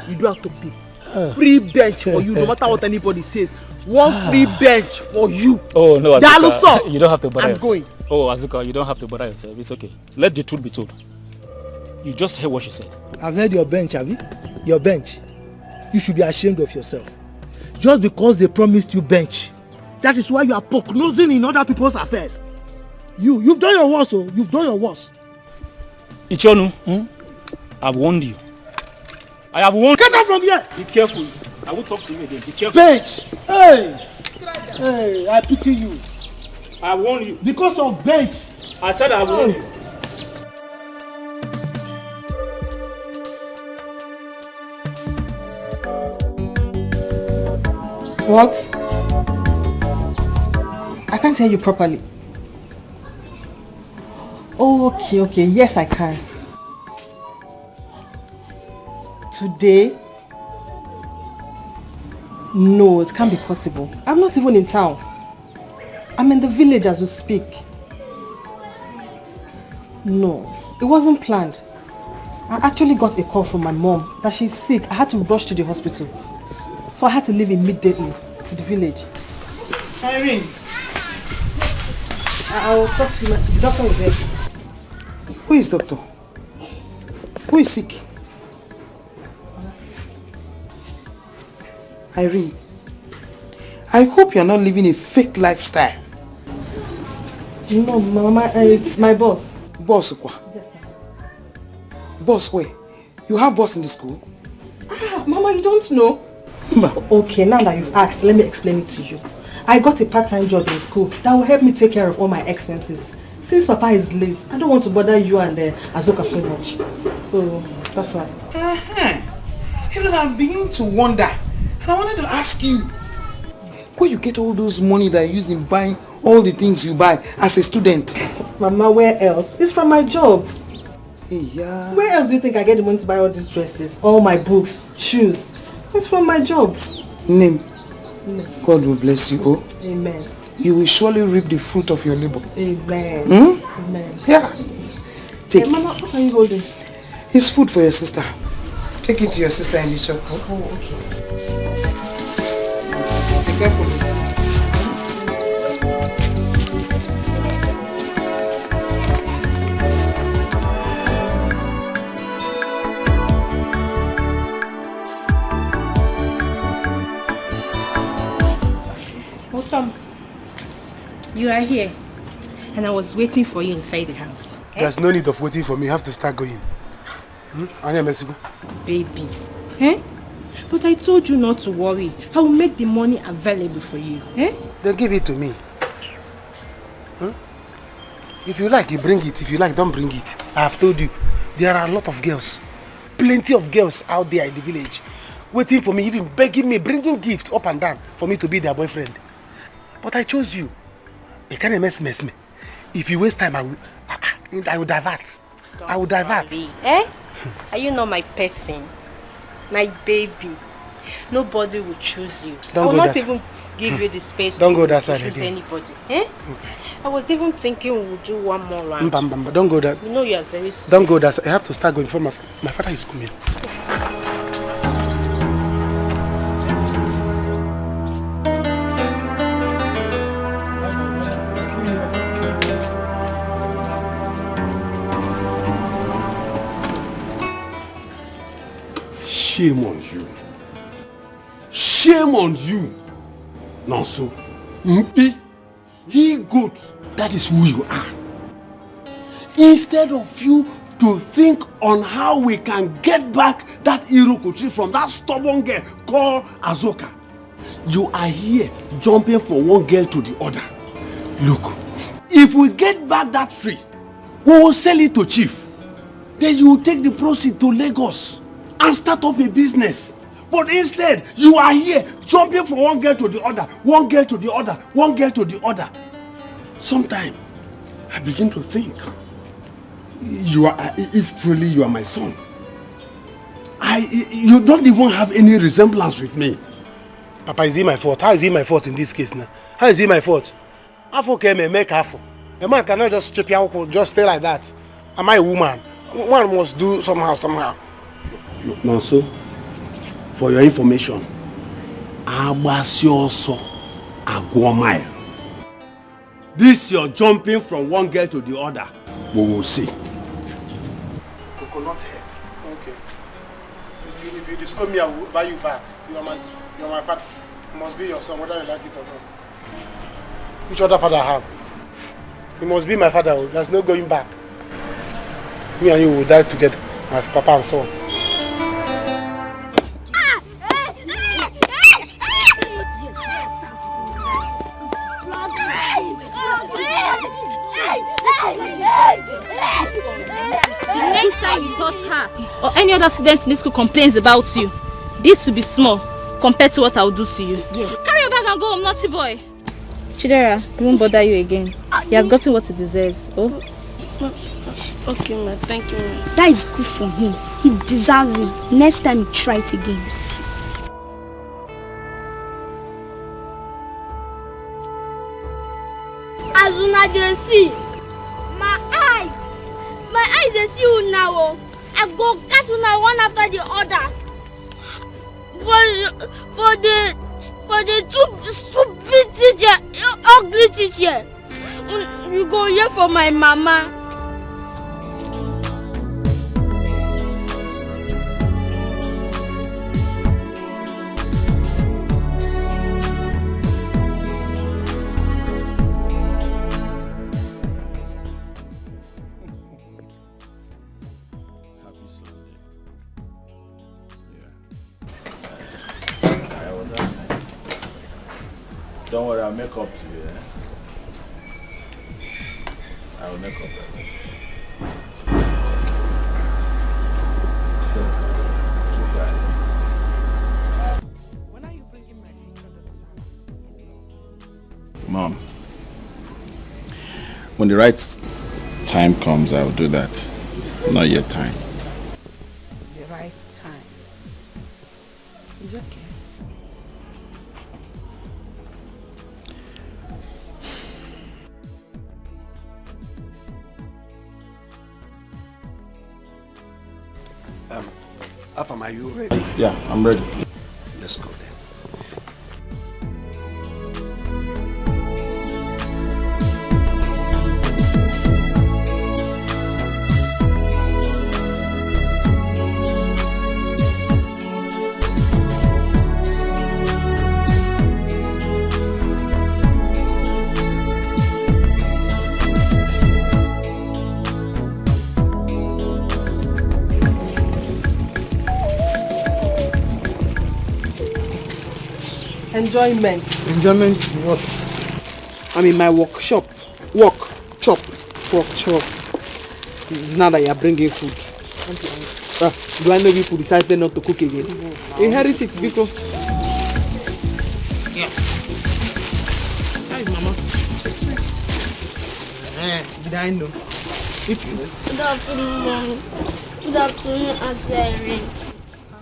You don't have to pay. Free bench for you, no matter what anybody says. One free bench for you. Oh no, Azuka, you don't have to bother I'm yourself. going. Oh Azuka, you don't have to bother yourself. It's okay. Let the truth be told. You just heard what she said. I've heard your bench, have you? Your bench. You should be ashamed of yourself. Just because they promised you bench. That is why you are poke-nosing in other people's affairs. You've done your worst, oh. You've done your worst. Ichie Onu, I've warned you. I have warned you. Get out from here! Be careful. I won't talk to you again. Be careful. Bench! Hey, I pity you. I warn you. Because of bench. I said I warn you. What? I can't hear you properly. Oh, okay. Yes, I can. Today? No, it can't be possible. I'm not even in town. I'm in the village as we speak. No, it wasn't planned. I actually got a call from my mom that she's sick. I had to rush to the hospital. So I had to leave immediately to the village. Irene. I will talk to you. The doctor is there. Who is doctor? Who is sick? Irene, I hope you are not living a fake lifestyle. No, Mama, it's my boss. Boss, what? Yes, ma'am. Boss, where? You have boss in the school? Mama, you don't know? Okay, now that you've asked, let me explain it to you. I got a part-time job in school that will help me take care of all my expenses. since Papa is late, I don't want to bother you and Azoka so much. So that's why. You know, I'm beginning to wonder. And I wanted to ask you, where you get all those money that you use in buying all the things you buy as a student? Mama, where else? It's from my job. Hey, yeah. Where else do you think I get the money to buy all these dresses, all my books, shoes? It's from my job. Name. God will bless you, oh. Amen. You will surely reap the fruit of your labor. Amen. Amen. Yeah. Take it. Mama, what are you holding? It's food for your sister. Take it to your sister in the shop. Oh, okay. Be careful. Tom, you are here, and I was waiting for you inside the house. There's no need of waiting for me. You have to start going. Baby, eh? But I told you not to worry. I will make the money available for you. Eh? Then give it to me. If you like, you bring it. If you like, don't bring it. I have told you, there are a lot of girls. Plenty of girls out there in the village waiting for me, even begging me, bringing gifts up and down for me to be their boyfriend. But I chose you. You can't mess me. If you waste time, I will divert. I will divert. Eh? Are you not my person? My baby? Nobody will choose you. I will not even give you the space don't to go that side choose again. anybody. Eh? I was even thinking we would do one more round. Don't go that. You know you are very sweet. Don't go that side. I have to start going before my father is coming. Shame on you. Shame on you. Nonso. He good. That is who you are. Instead of you to think on how we can get back that Irokotri from that stubborn girl called Azoka, you are here jumping from one girl to the other. Look, if we get back that tree, we will sell it to chief. Then you will take the proceeds to Lagos and start up a business. But instead, you are here jumping from one girl to the other, one girl to the other, one girl to the other. Sometimes I begin to think, if truly you are my son, you don't even have any resemblance with me. Papa, is it my fault? How is it my fault in this case now? How is it my fault? Afo came and make Afo. A man cannot just strip your just stay like that. Am I a woman? One must do somehow. No, so for your information, Abasioso Agwomai. This you're jumping from one girl to the other. We will see. Coconut head. Okay. If you disturb me, I will buy you back. You are my father. You must be your son, whether you like it or not. Which other father I have? You must be my father. There's no going back. Me and you will die together as papa and son. The next time you touch her or any other student in this school complains about you, this will be small compared to what I will do to you. Yes. Carry your bag and go home, naughty boy. Chidera, he won't bother you again. He has gotten what he deserves. Oh. Okay, ma. Thank you, ma. That is good for him. He deserves it. Next time he try it again. As una dey see, my eyes dey see you now. I go catch una one after the other. For the stupid teacher, ugly teacher. You go here for my mama. Don't worry, I'll make up to you. I will make up. When are you bringing my future daughter? Mom, when the right time comes, I will do that. Not yet time. The right time. It's okay. Afam, are you ready? Yeah, I'm ready. Let's go then. Enjoyment. Enjoyment what? I'm in my workshop. Work, chop, work, chop. It's now that you're bringing food. Do I know people decided not to cook again? Inherit it, because. Yeah. Hi, Mama. Did I know? If you know. Good afternoon, Mom. Good afternoon, Auntie Irene.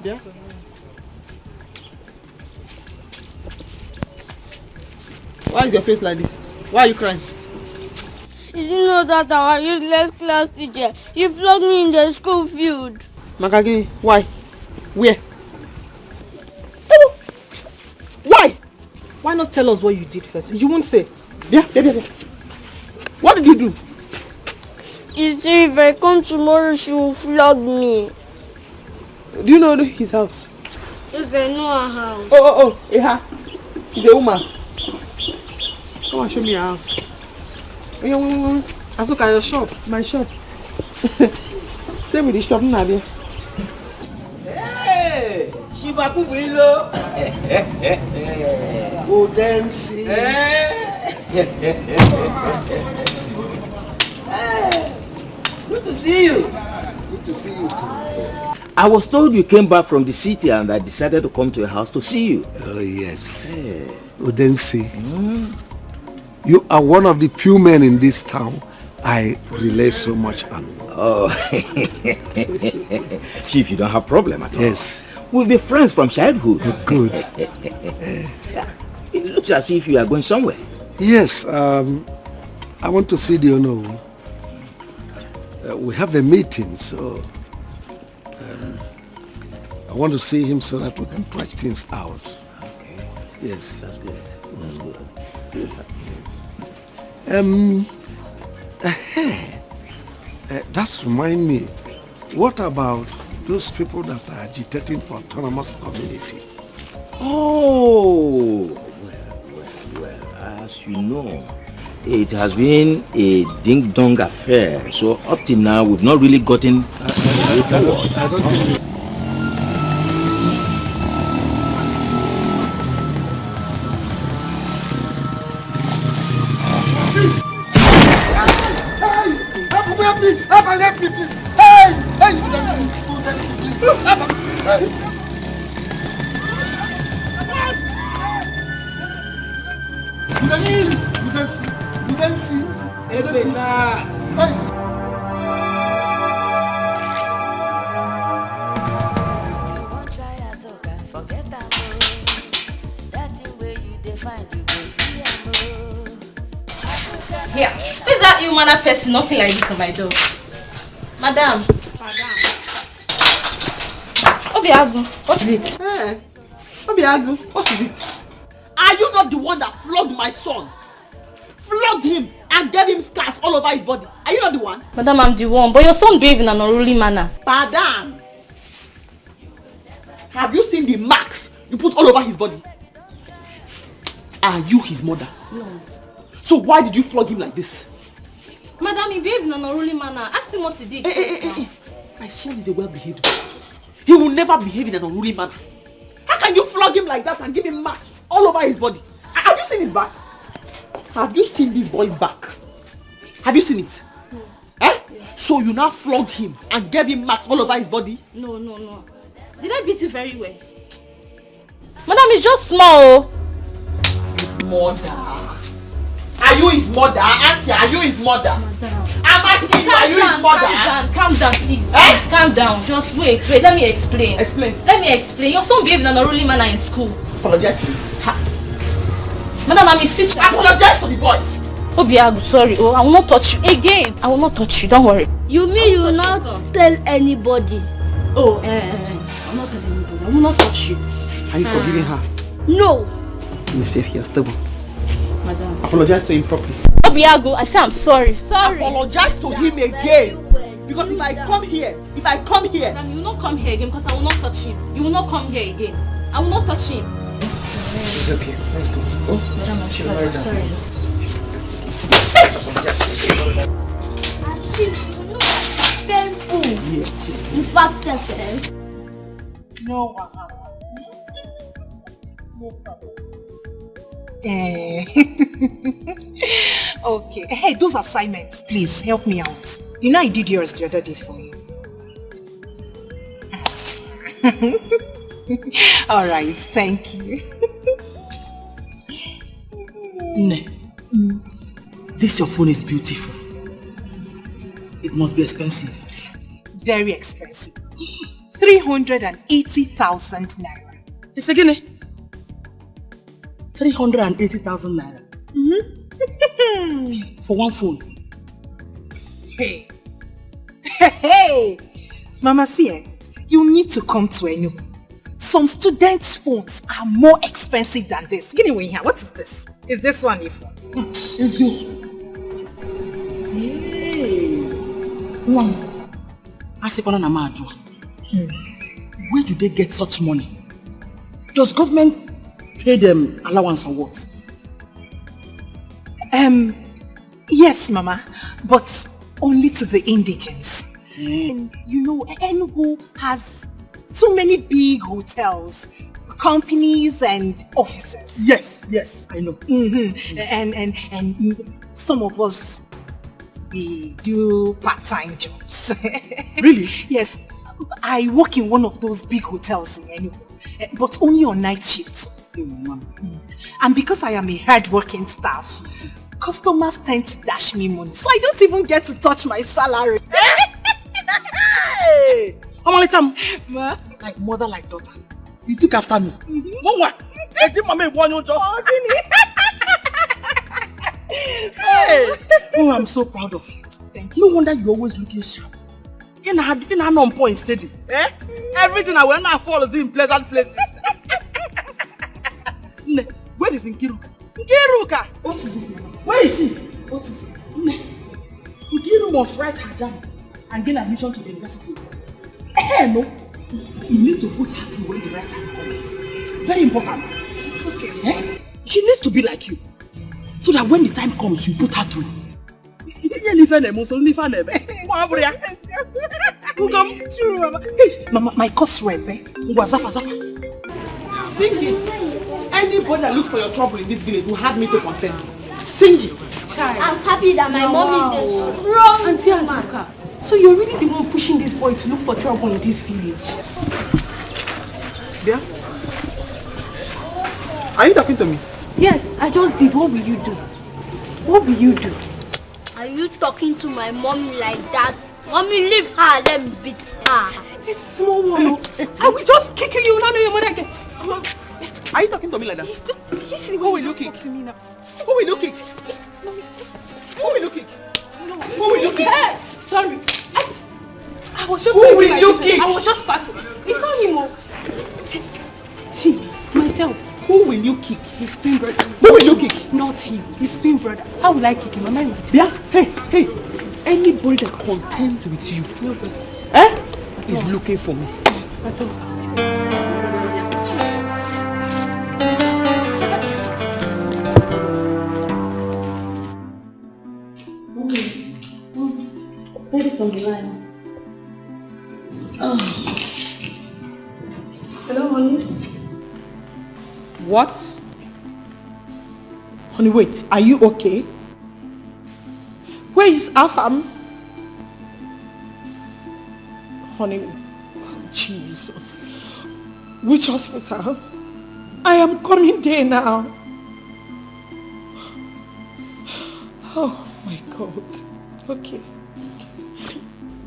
Yeah? Why is your face like this? Why are you crying? Did you know that our useless class teacher, he flogged me in the school field? Makagi, why? Where? Why? Why not tell us what you did first? You won't say. Yeah. What did you do? You see, if I come tomorrow, she will flog me. Do you know his house? Yes, I know her house. Oh, yeah. He's a woman. Come on, show me your house. Azuka, your shop. My shop. Stay with the shop, Nadia. Hey, Shiva Kubilo. Go dancing. Good to see you. Good to see you too. I was told you came back from the city and I decided to come to your house to see you. Oh, yes. Odense. You are one of the few men in this town I rely so much on. Oh, Chief, you don't have problem at all. Yes. We'll be friends from childhood. Good. It looks as if you are going somewhere. Yes, I want to see the owner. We have a meeting, so I want to see him so that we can try things out. Okay. Yes. That's good. That's good. That's remind me. What about those people that are agitating for autonomous community? Oh, well, as you know, it has been a ding-dong affair. So up till now, we've not really gotten forward. I don't think Help me, please. Hey, you don't see, please. Hey. You don't see. Hey. Here, who's that ill-mannered person knocking like this on my door? Madam. Obiagu, what is it? Hey, Obiagu, what is it? Are you not the one that flogged my son? Flogged him and gave him scars all over his body. Are you not the one? Madam, I'm the one, but your son behaved in an unruly manner. Madam, have you seen the marks you put all over his body? Are you his mother? No. So why did you flog him like this? Madam, he behaved in an unruly manner. Ask him what he did. Hey. My son is a well-behaved boy. He will never behave in an unruly manner. How can you flog him like that and give him marks all over his body? Have you seen his back? Have you seen this boy's back? Have you seen it? So you now flogged him and gave him marks all over his body? No. Did I beat you very well? Madam, it's just small. Mother. Are you his mother? Auntie, are you his mother? Madam. I'm asking you, are you his mother? Calm down, please. Please, calm down. Just wait. Let me explain. Let me explain. Your son behaved in an unruly manner in school. Apologize to me. Madam, I'm his teacher. Apologize to the boy. Obiagu, sorry. Oh, I will not touch you again. I will not touch you. Don't worry. You mean you will not tell anybody? Oh, I will not tell anybody. I will not touch you. Are you forgiving her? No. Be safe here, stable. Madam. Apologize to him properly. Obiagu, I say I'm sorry. Sorry. Apologize to him again. Because if I come here. Madam, you will not come here again because I will not touch him. You will not come here again. I will not touch him. It's okay. Let's go. Oh, Madam, I'm sorry. Sorry. Painful. Yes. In fact, No problem. Okay. Hey, those assignments, please help me out. You know I did yours the other day for you. All right, thank you. Ne, this your phone is beautiful. It must be expensive. Very expensive. 380,000 naira. It's again. 380,000 naira. For one phone. Hey. Hey. Mama, see, you need to come to Enugu. Some students' phones are more expensive than this. Give me one here. What is this? Is this one your phone? It's good. Hey. One. Where do they get such money? Does government pay them allowance or what? Yes, Mama, but only to the indigents. And you know, Enugu has so many big hotels, companies and offices. Yes, I know. And some of us, we do part-time jobs. Really? Yes. I work in one of those big hotels in Enugu, but only on night shifts. And because I am a hard-working staff, customers tend to dash me money, so I don't even get to touch my salary. Hey! Like mother, like daughter. You took after me. Mama, hey! Oh, I'm so proud of you. Thank you. No wonder you're always looking sharp. In an on point steady. Everything I will now follow is in pleasant places. Where is Nkiruka? Nkiruka! What is it? Where is she? What is it? Nkiru must write her jam and gain admission to the university. No. You need to put her through when the right time comes. Very important. It's okay. She needs to be like you. So that when the time comes, you put her through. True, Mama. Hey, Mama, my course rep, Zafa. Sing it. Anybody that looks for your trouble in this village will have me to contend with. Sing it. I'm happy that my mom is a strong Auntie Azuka, so you're really the one pushing this boy to look for trouble in this village? Yeah? Are you talking to me? Yes, I just did. What will you do? What will you do? Are you talking to my mommy like that? Mommy, leave her, let me beat her. This small one, I will just kick you. You don't know your mother again. Are you talking to me like that? Who will you kick? To me now. Who will you kick? Who will you kick? No. Who will you kick? Hey, sorry. I was just Who will like you this. kick? I was just passing. It's not him. T, myself. Who will you kick? His twin brother. Who will you kick? Not him. His twin brother. How will I kick him? Am I right? Yeah? Hey. Anybody that contends with you is looking for me. Say this on the line. Hello, honey. What? Honey, wait. Are you okay? Where is Afam? Honey, Jesus. Which hospital? I am coming there now. Oh my God. Okay.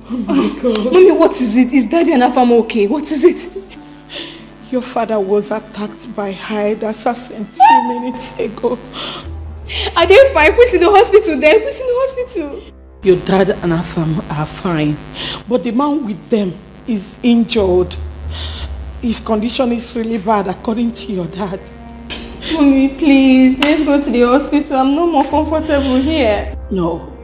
Oh my God. Mommy, what is it? Is Daddy and Afam okay? What is it? Your father was attacked by hired assassins a few minutes ago. Are they fine? Who's in the hospital there? Who's in the hospital? Your dad and Afam are fine, but the man with them is injured. His condition is really bad according to your dad. Mommy, please, let's go to the hospital. I'm no more comfortable here. No.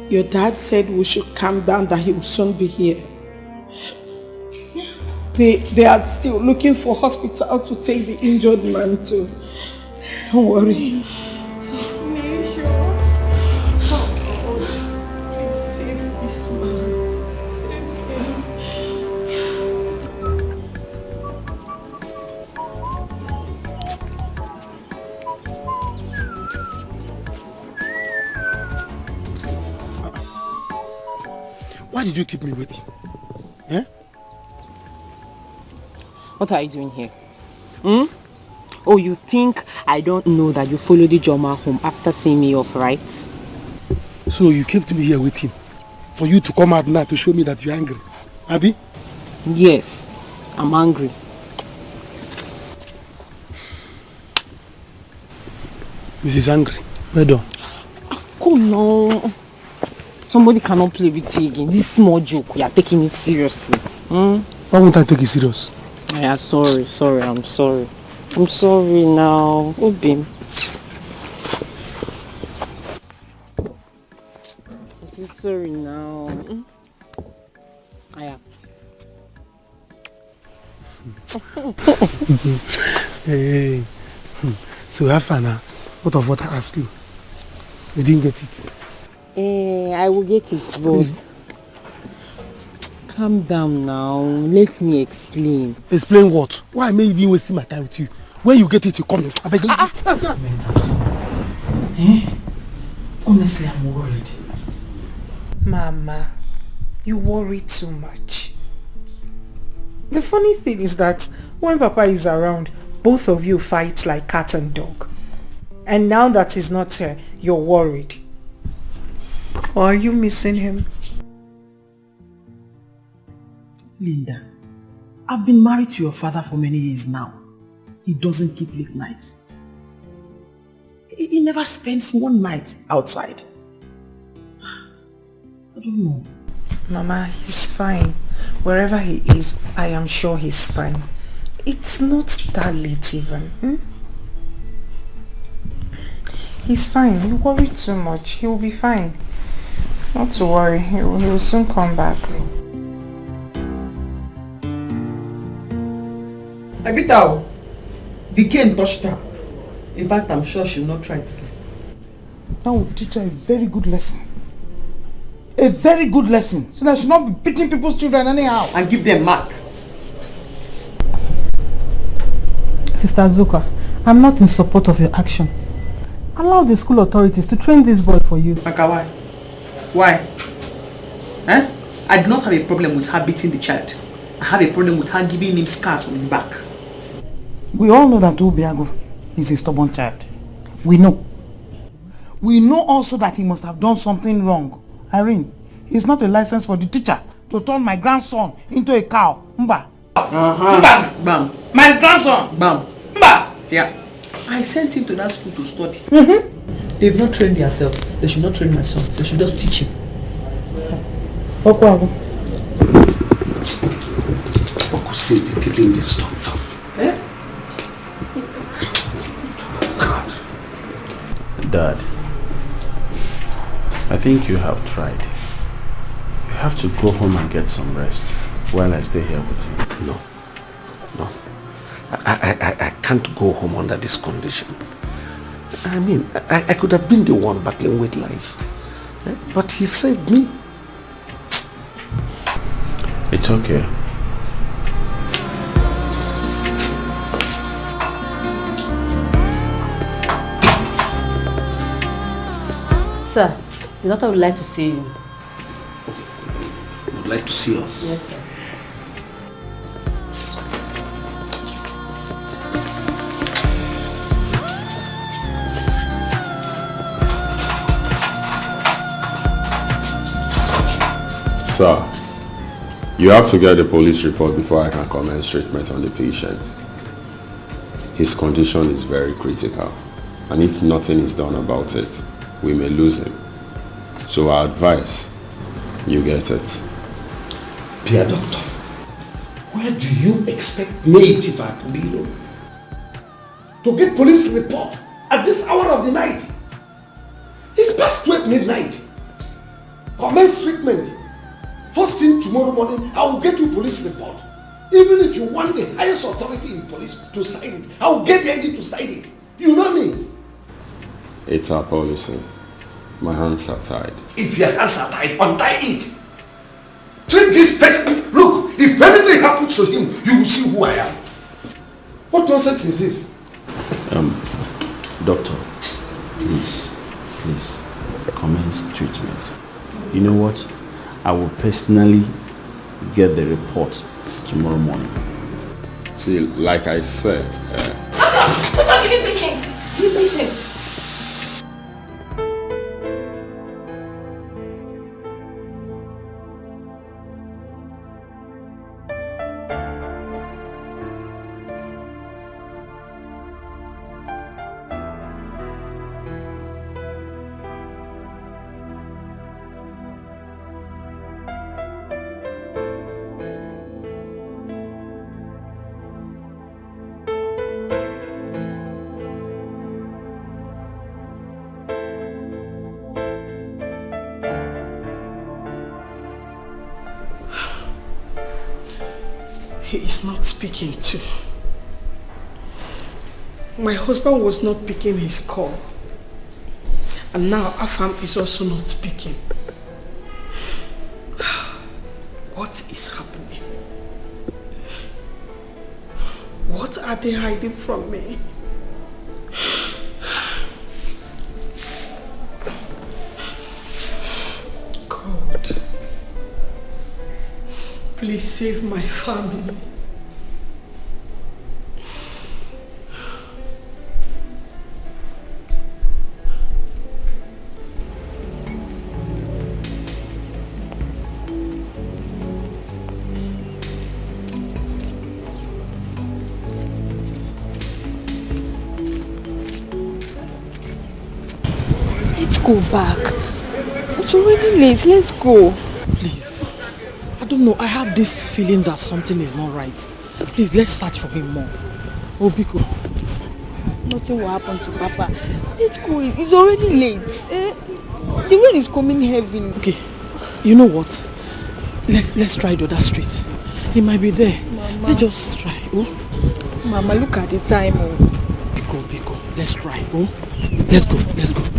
Your dad said we should calm down, that he will soon be here. They are still looking for hospital to take the injured man to. Don't worry. Why did you keep me waiting? Eh? What are you doing here? Oh, you think I don't know that you followed the Joma home after seeing me off, right? So you kept me here waiting for you to come out now to show me that you're angry, Abby? Yes, I'm angry. Mrs. Angry, well done. Oh no. Somebody cannot play with you again. This small joke, you are taking it seriously. Why won't I take it serious? Yeah, sorry, I'm sorry. I'm sorry now. Obi. I say sorry now. Yeah. Hey. So have fun now. What of what I asked you? You didn't get it. I will get it, but calm down now. Let me explain. Explain what? Why am I even wasting my time with you? When you get it, you come here. I beg you. Honestly, I'm worried. Mama, you worry too much. The funny thing is that when Papa is around, both of you fight like cat and dog. And now that he's not here, you're worried. Or are you missing him? Linda, I've been married to your father for many years now. He doesn't keep late nights. He never spends one night outside. I don't know. Mama, he's fine. Wherever he is, I am sure he's fine. It's not that late even. He's fine. You worry too much. He will be fine. Not to worry. He will soon come back. Abitao, Dikeh touched her. In fact, I'm sure she will not try it again. That will teach her a very good lesson. A very good lesson. So that she will not be beating people's children anyhow. And give them mark. Sister Zuka, I'm not in support of your action. Allow the school authorities to train this boy for you. Maka, why? Why? I do not have a problem with her beating the child. I have a problem with her giving him scars on his back. We all know that Obiago is a stubborn child. We know. We know also that he must have done something wrong. Irene, he's not a license for the teacher to turn my grandson into a cow. Mba. Mba. Bam. My grandson. Bam. Mba. Yeah. I sent him to that school to study. They've not trained themselves. They should not train my son. They should just teach him. What could say be keeping this tonto? God. Dad, I think you have tried. You have to go home and get some rest while I stay here with you. No. I can't go home under this condition. I mean, I could have been the one battling with life. But he saved me. It's okay. Sir, the doctor would like to see you. Would like to see us? Yes, sir. Sir, you have to get the police report before I can commence treatment on the patient. His condition is very critical, and if nothing is done about it, we may lose him. So I advise you get it. Dear doctor, where do you expect me, Chief Akubilo, to get police report at this hour of the night? It's past 12 midnight. Commence treatment. First thing tomorrow morning, I will get you police report. Even if you want the highest authority in police to sign it, I will get the agent to sign it. You know me? It's our policy. My hands are tied. If your hands are tied, untie it. Treat this patient. Look, if anything happens to him, you will see who I am. What nonsense is this? Doctor, please, commence treatment. You know what? I will personally get the report tomorrow morning. See, like I said... Doctor, give me patient. Give me patient. He is not speaking too. My husband was not picking his call. And now Afam is also not speaking. What is happening? What are they hiding from me? God, please save my family. Let's go back. It's already late. Let's go. Please. I don't know. I have this feeling that something is not right. Please, let's search for him more. Oh, Biko. Nothing will happen to Papa. Let's go. It's already late. The rain is coming heavy. Okay. You know what? Let's try the other street. He might be there. Mama. Let's just try. Oh? Mama, look at the time. Oh. Biko. Let's try. Oh? Let's go.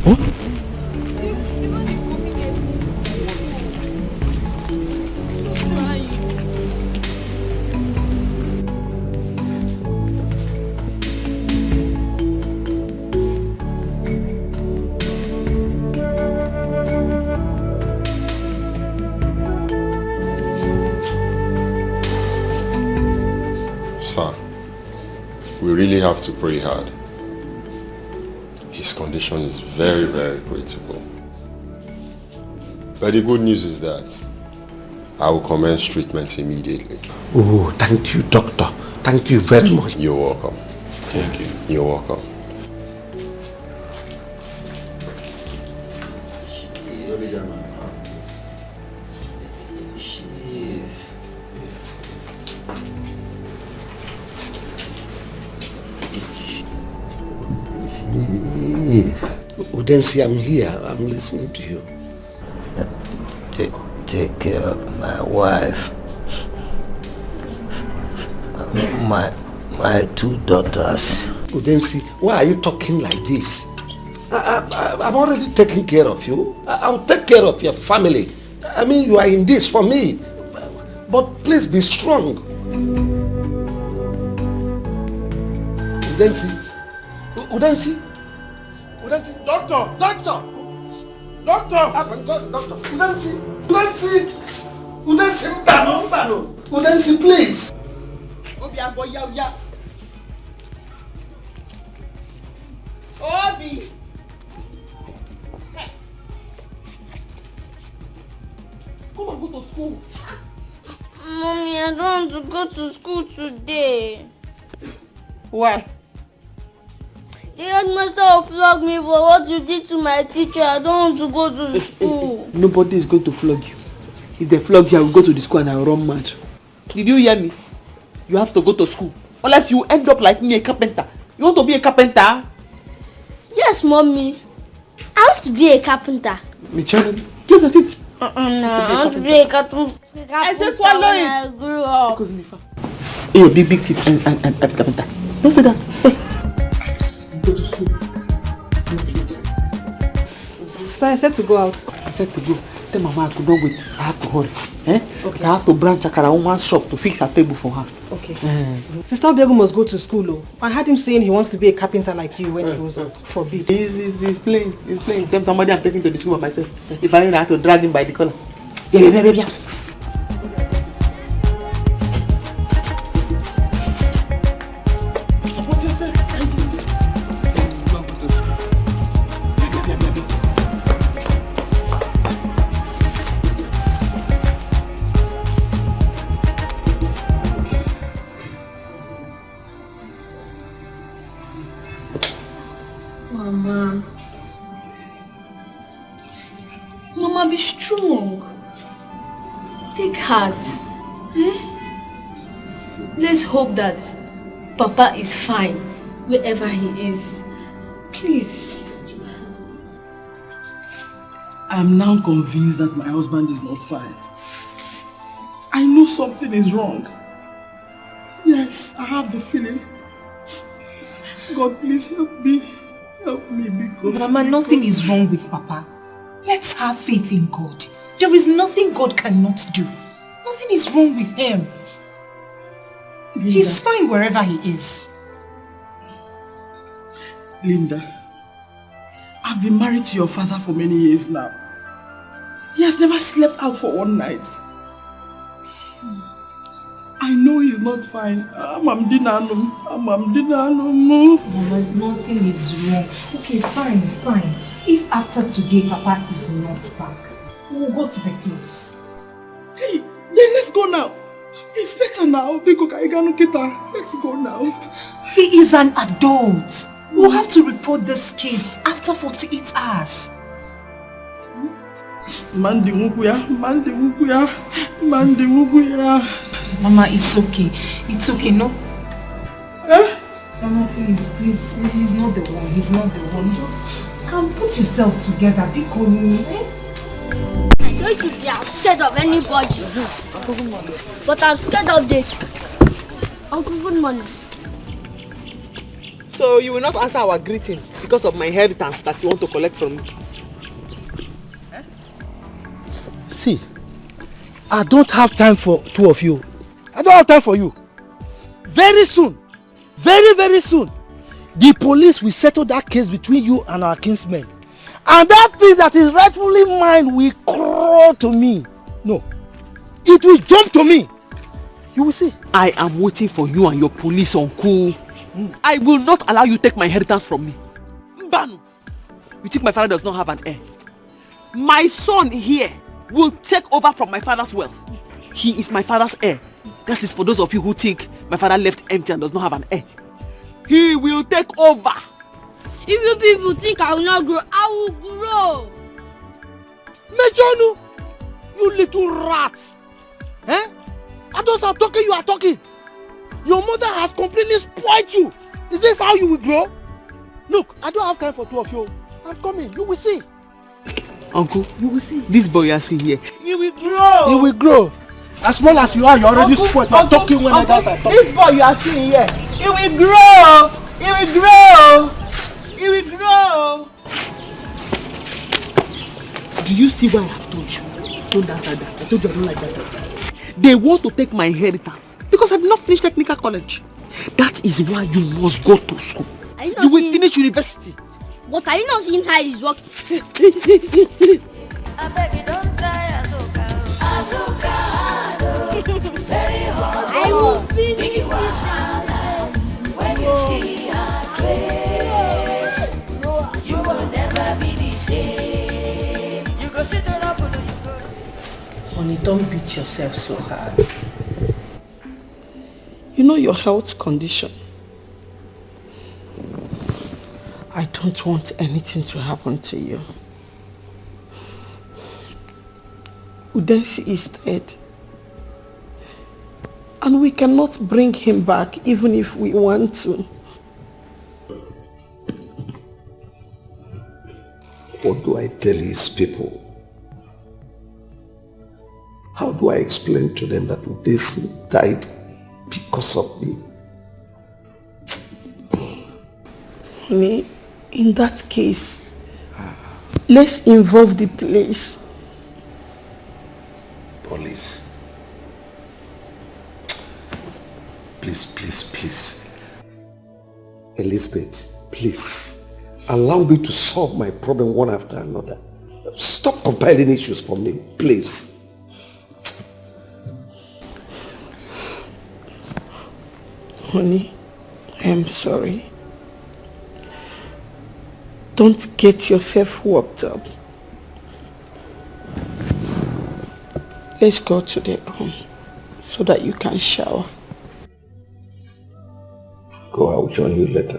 Oh? Sir, we really have to pray hard. His condition is very, very critical. But the good news is that I will commence treatment immediately. Oh, thank you, doctor. Thank you very much. You're welcome. Thank you. You're welcome. Udensi, I'm here. I'm listening to you. Take care of my wife, my two daughters. Udensi, why are you talking like this? I'm already taking care of you. I'll take care of your family. I mean, you are in this for me. But please be strong. Udensi. Doctor! Udensi, please. Obi! Come on, go to school. Mommy, I don't want to go to school today. Why? The headmaster will flog me for what you did to my teacher. I don't want to go to school. Nobody is going to flog you. If they flog you, I will go to the school and I will run mad. Did you hear me? You have to go to school. Unless you end up like me, a carpenter. You want to be a carpenter? Yes, Mommy. I want to be a carpenter. Michelle, please let it. No, I want to be a carpenter. I said swallow it. I grew up. Because Nifa. Hey, your big teeth and carpenter. Don't say that. Hey. Go to school. Sister, I said to go out. I said to go. Tell Mama I could not wait. I have to hurry. Okay. I have to branch Akara woman's shop to fix her table for her. Okay. Sister Obiagu must go to school. Oh. I heard him saying he wants to be a carpenter like you when he was for business. He's playing. He's playing. James, somebody I'm taking to the school by myself. If I have to drag him by the collar. Yeah. Support yourself. Mama, be strong. Take heart. Let's hope that Papa is fine wherever he is. Please. I am now convinced that my husband is not fine. I know something is wrong. Yes, I have the feeling. God, please help me. Help me, because... Mama, nothing is wrong with Papa. Let's have faith in God. There is nothing God cannot do. Nothing is wrong with him. Linda. He's fine wherever he is. Linda, I've been married to your father for many years now. He has never slept out for one night. I know he's not fine. Mama, nothing is wrong. Okay, fine. If after today Papa is not back, we'll go to the place. Hey, then let's go now. It's better now. Let's go now. He is an adult. We'll have to report this case after 48 hours. Mandi wukuya. Mama, it's okay. It's okay, no? Mama, please, he's not the one. Just come put yourself together, be cool, I don't should be scared of anybody. But I'm scared of this. Uncle, good morning. So you will not answer our greetings because of my inheritance that you want to collect from me? See, I don't have time for two of you. I don't have time for you. Very soon, very soon, the police will settle that case between you and our kinsmen. And that thing that is rightfully mine will crawl to me. No, it will jump to me. You will see. I am waiting for you and your police uncle. I will not allow you to take my inheritance from me. Mbanu, you think my father does not have an heir? My son here will take over from my father's wealth. He is my father's heir. That is for those of you who think my father left empty and does not have an heir. He will take over. If you people think I will not grow, I will grow. Mejonu, you little rat. Adults are talking, you are talking. Your mother has completely spoiled you. Is this how you will grow? Look, I don't have time for two of you. I'm coming, you will see. Uncle, you will see. This boy you are seeing here, he will grow. He will grow. As small as you are, you're already spoiled. You're talking when others are talking. This boy you are seeing here, he will grow. He will grow. He will grow. Do you see why I have told you? Don't dance like that. I told you I don't like that. They want to take my inheritance because I did not finish technical college. That is why you must go to school. You will finish university. But are you not seeing how he's working? I beg you, don't try Azuka. Very hard. I will finish Big wahala. When you see her grace, you will never be the same. You go sit on up. Honey, don't beat yourself so hard. You know your health condition. I don't want anything to happen to you. Udensi is dead. And we cannot bring him back even if we want to. What do I tell his people? How do I explain to them that Udensi died because of me? Honey, in that case, let's involve the police. Police? Please. Elizabeth, please. Allow me to solve my problem one after another. Stop compiling issues for me, please. Honey, I am sorry. Don't get yourself worked up. Let's go to the room so that you can shower. Go, I will join you later.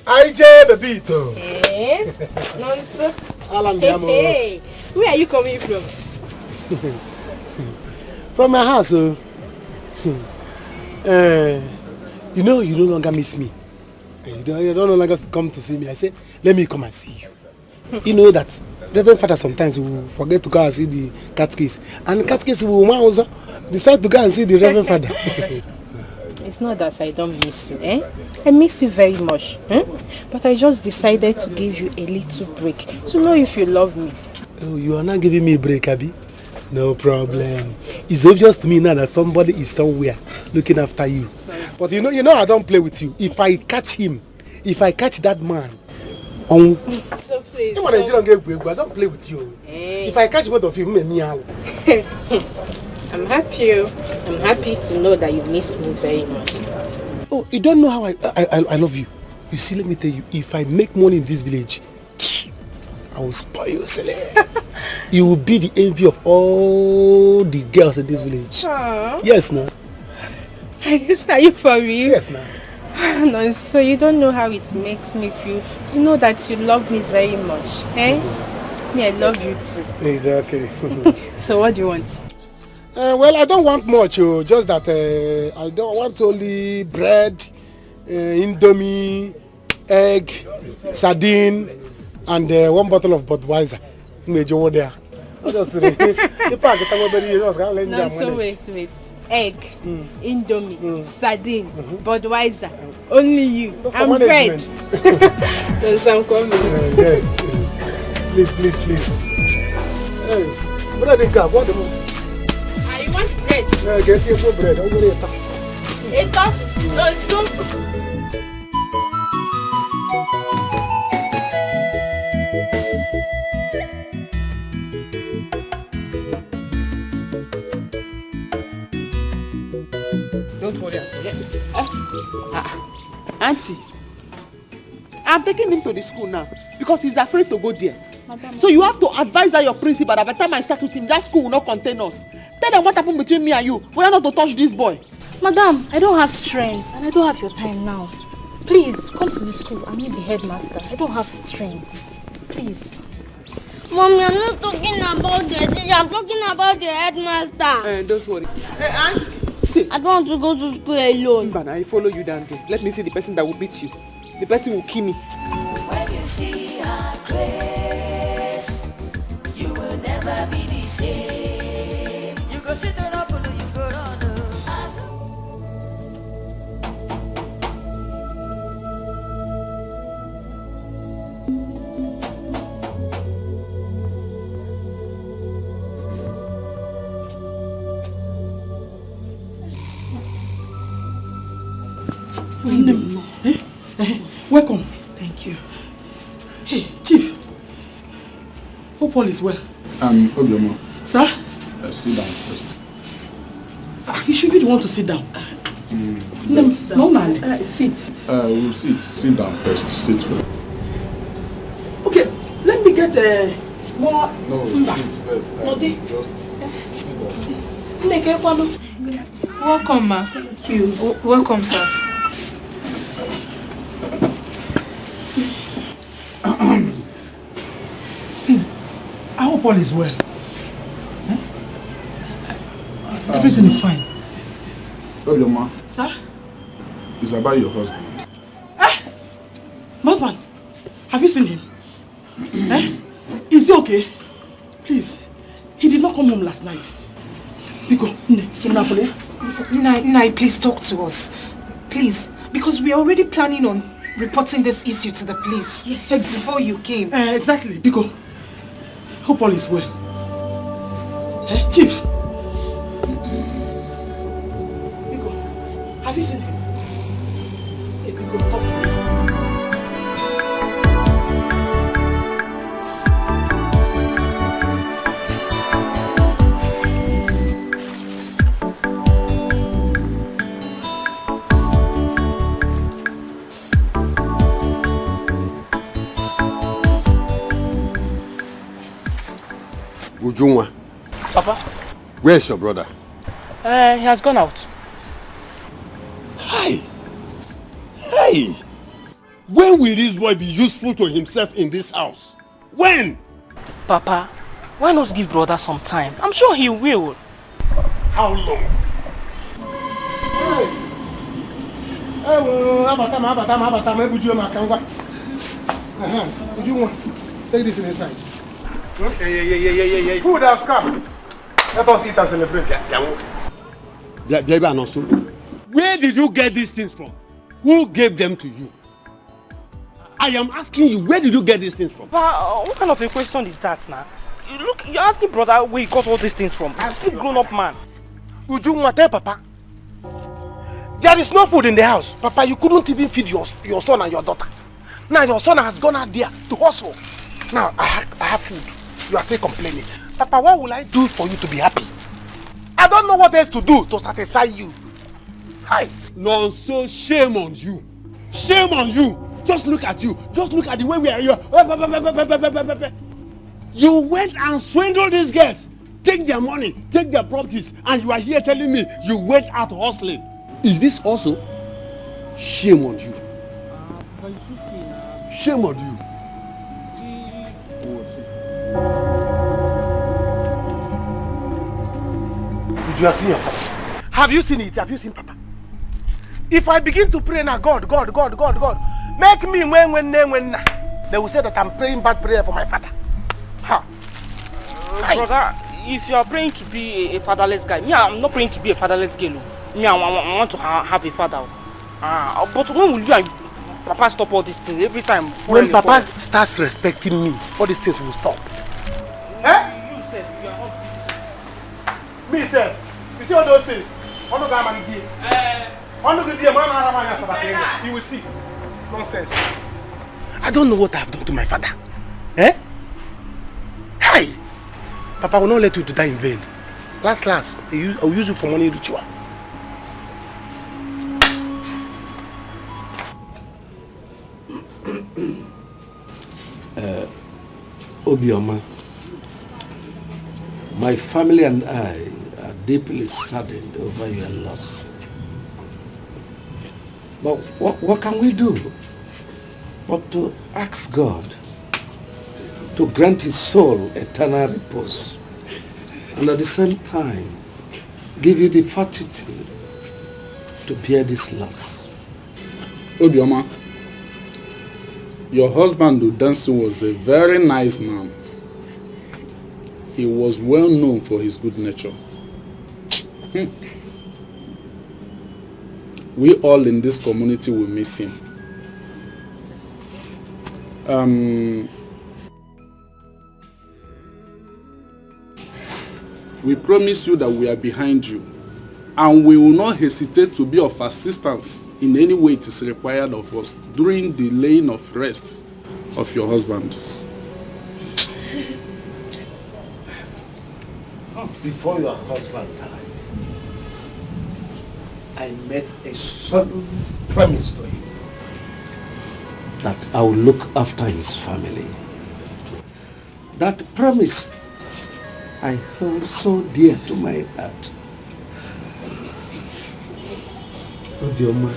IJ Bebito. Eh? Nonso. Alam Hey, where are you coming from? From my house, you know you no longer miss me. You don't no longer come to see me. I say, let me come and see you. You know that Reverend Father sometimes will forget to go and see the catechist. And the catechist will also decide to go and see the Reverend Father. It's not that I don't miss you, eh? I miss you very much, eh? But I just decided to give you a little break to know if you love me. Oh, you are not giving me a break, Abby? No problem. It's obvious to me now that somebody is somewhere looking after you. But you know I don't play with you. If I catch him, if I catch that man, so please. I don't play with you. Hey. If I catch both of you, I'm happy to know that you miss me very much. Oh, you don't know how I love you. You see, let me tell you, if I make money in this village, I will spoil you, Sele. You will be the envy of all the girls in this village. Aww. Yes, no? Are you for real? Yes, no. No, so you don't know how it makes me feel to know that you love me very much, eh? Me, I love you too. Exactly. So what do you want? Well, I don't want much, just that I don't want only bread, indomie, egg, sardine, and one bottle of Budweiser. No, so wait. Egg, indomie, sardine, Budweiser, only you, and bread. There's some coming. Yes. Please. Hey, what are they got? What the more? I want bread. Get you for bread. I'm going to eat no soup. Don't worry. Auntie, I'm taking him to the school now because he's afraid to go there. Madam, so you have to advise your principal that by the time I start with him, that school will not contain us. Tell them what happened between me and you. We are not to touch this boy. Madam, I don't have strength and I don't have your time now. Please, come to the school. I need the headmaster. I don't have strength. Please. Mommy, I'm not talking about the teacher. I'm talking about the headmaster. Don't worry. Hey, Auntie. I don't want to go to school alone. But I follow you down there. Let me see the person that will beat you. The person will kill me. When you see her grace, you will never be the same. You go sit on up, you go run. Welcome. Thank you. Hey, Chief. Hope all is well. Obioma. Sir? Sit down first. You should be the one to sit down. No, man. Sit. We'll sit. Sit down first. Sit first. Okay, let me get more. No, sit first. Just sit down first. Welcome, ma. Thank you. Welcome, sirs. Please, I hope all is well. Everything is fine. Obioma. Sir? It's about your husband. Husband, have you seen him? Is he okay? Please, he did not come home last night. Biko, Nai, please talk to us. Please, because we are already planning on reporting this issue to the police. Yes. Before you came. Exactly, Biko. Hope all is well. Chief. Biko, have you seen him? Biko, talk to me. Ujunwa. Papa? Where's your brother? He has gone out. Hey! Hey! When will this boy be useful to himself in this house? When? Papa, why not give brother some time? I'm sure he will. How long? Take this inside. Who would have come? Let us eat and celebrate. Where did you get these things from? Who gave them to you? I am asking you, where did you get these things from? Papa, what kind of a question is that now? Look, you're asking brother where he got all these things from. I'm still grown up man. Would you want to tell Papa? There is no food in the house. Papa, you couldn't even feed your son and your daughter. Now your son has gone out there to hustle. Now I have food. You are still complaining. Papa, what will I do for you to be happy? I don't know what else to do to satisfy you. Hi. No, so shame on you. Shame on you. Just look at you. Just look at the way we are here. You went and swindled these girls. Take their money, take their properties, and you are here telling me you went out hustling. Is this also? Shame on you. Shame on you. Did you have seen your Papa? Have you seen it? Have you seen Papa? If I begin to pray now, God, make me when, they will say that I'm praying bad prayer for my father. Ha. Brother, if you are praying to be a fatherless guy, me, I'm not praying to be a fatherless girl. Me, I want to have a father. But when will you and Papa stop all these things every time? When Papa starts respecting me, all these things will stop. Me, sir. You see all those things? You will see. Nonsense. I don't know what I've done to my father. Hey! Papa will not let you to die in vain. Last, I'll use you for money ritual. Obioma, my family and I are deeply saddened over your loss. But what can we do but to ask God to grant his soul eternal repose and at the same time give you the fortitude to bear this loss? Obioma, your husband Udensi was a very nice man. He was well known for his good nature. We all in this community will miss him. We promise you that we are behind you, and we will not hesitate to be of assistance in any way it is required of us during the laying of rest of your husband. Before your husband died, I made a solemn promise to him that I will look after his family. That promise I hold so dear to my heart. Obioma,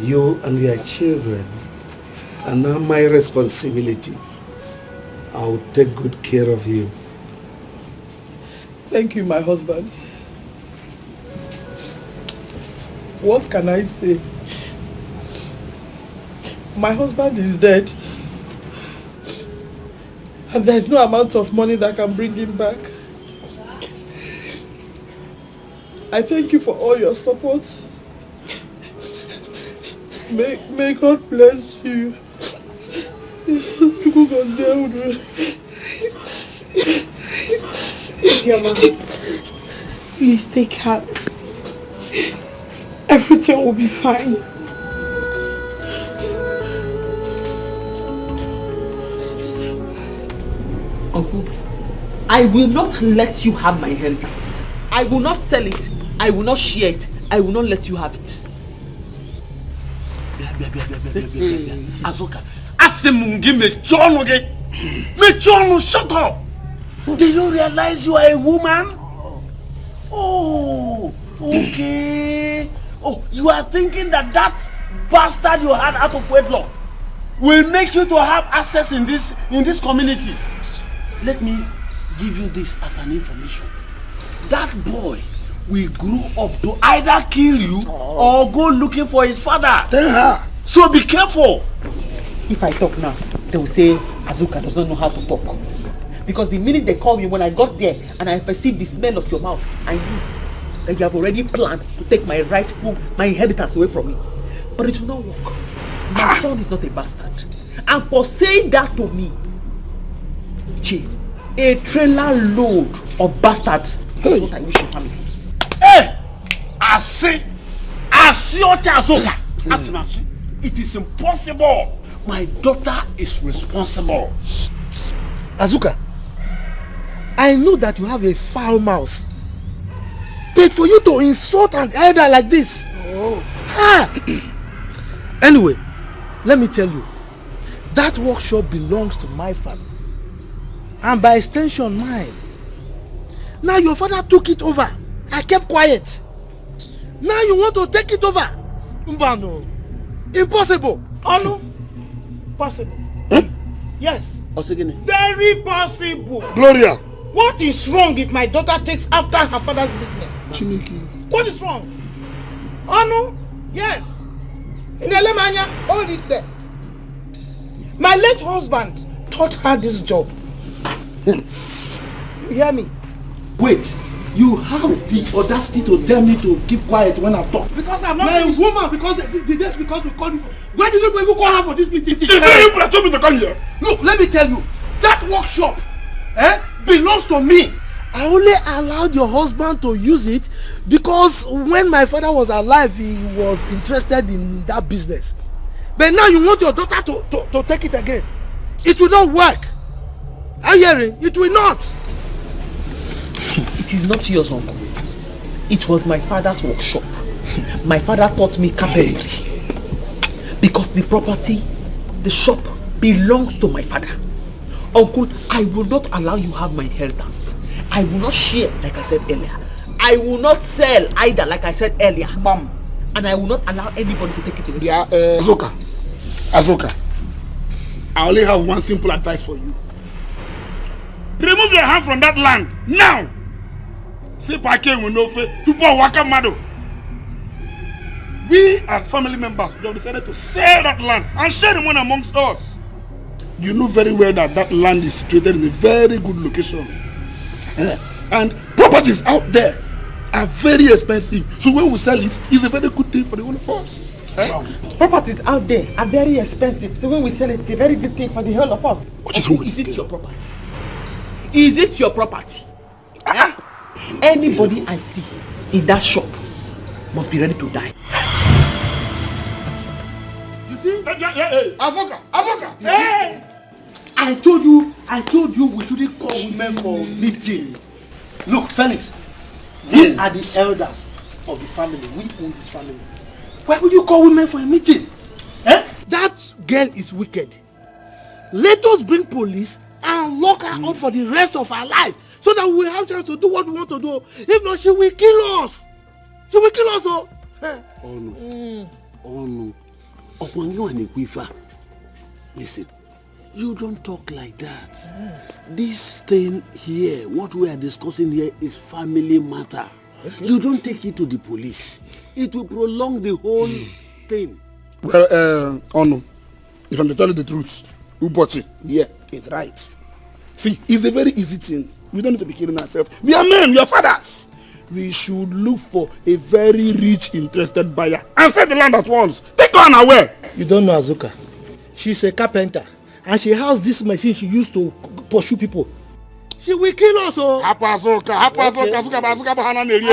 you and your children are now my responsibility. I will take good care of you. Thank you, my husband. What can I say? My husband is dead. And there is no amount of money that can bring him back. I thank you for all your support. May God bless you. Please take heart. Everything will be fine. Uncle, I will not let you have my inheritance. I will not sell it. I will not share it. I will not let you have it. Azoka, Asemungi Mechono, shut up! Do you realize you are a woman? Oh, okay. Oh, you are thinking that bastard you had out of wedlock will make you to have access in this community. Let me give you this as an information. That boy will grow up to either kill you or go looking for his father. So be careful. If I talk now, they will say Azuka does not know how to talk. Because the minute they call me, when I got there and I perceived the smell of your mouth, I knew that you have already planned to take my inheritance away from me. But it will not work. My son is not a bastard. And for saying that to me, a trailer load of bastards is what I wish your family. Hey! Azoka. It is impossible. My daughter is responsible. Azuka, I know that you have a foul mouth. But for you to insult an elder like this. Anyway, let me tell you. That workshop belongs to my family. And by extension, mine. Now your father took it over. I kept quiet. Now you want to take it over. Mbano. Impossible. Oh no. Possible. Yes. Very possible. Gloria. What is wrong if my daughter takes after her father's business? Chiniki. What is wrong? Oh no. Yes. In Alemania, hold it there. My late husband taught her this job. You hear me? Wait, you have the audacity to tell me to keep quiet when I talk. Because I'm not a woman, because we called you for. Why did you even call her for this meeting? Is it you that told me to come here? Look, let me tell you, that workshop belongs to me. I only allowed your husband to use it because when my father was alive, he was interested in that business. But now you want your daughter to take it again. It will not work. Are you hearing? It will not. It is not yours, uncle. It was my father's workshop. My father taught me carpentry. Because the property, the shop, belongs to my father. Uncle, I will not allow you have my inheritance. I will not share, like I said earlier. I will not sell either, like I said earlier. Mom. And I will not allow anybody to take it away. Yeah, Azoka. I only have one simple advice for you. Remove your hand from that land now. We as family members have decided to sell that land and share the money amongst us. You know very well that land is situated in a very good location. And properties out there are very expensive. So when we sell it, it's a very good thing for the whole of us. Properties out there are very expensive. So when we sell it, it's a very good thing for the whole of us. What is wrong with this? Is it your property? Is it your property? Anybody I see in that shop must be ready to die. You see? Azoka! Hey! I told you we shouldn't call women for meeting. Look, Felix, we are the elders. of the family. We own this family. Why would you call women for a meeting? Eh? That girl is wicked. Let us bring police and lock her up for the rest of her life so that we will have a chance to do what we want to do. If not, she will kill us. She will kill us. Oh, oh no. Oh no. Upon you and Ikwifa. Listen, you don't talk like that. This thing here, what we are discussing here is family matter. Okay. You don't take it to the police. It will prolong the whole thing. Well, oh no. If I'm to tell you the truth, Ubochi, yeah, it's right. See, it's a very easy thing. We don't need to be killing ourselves. We are men, we are fathers. We should look for a very rich, interested buyer and sell the land at once. Take her away. You don't know Azuka. She's a carpenter and she has this machine she used to pursue people. She will kill us. Oh. I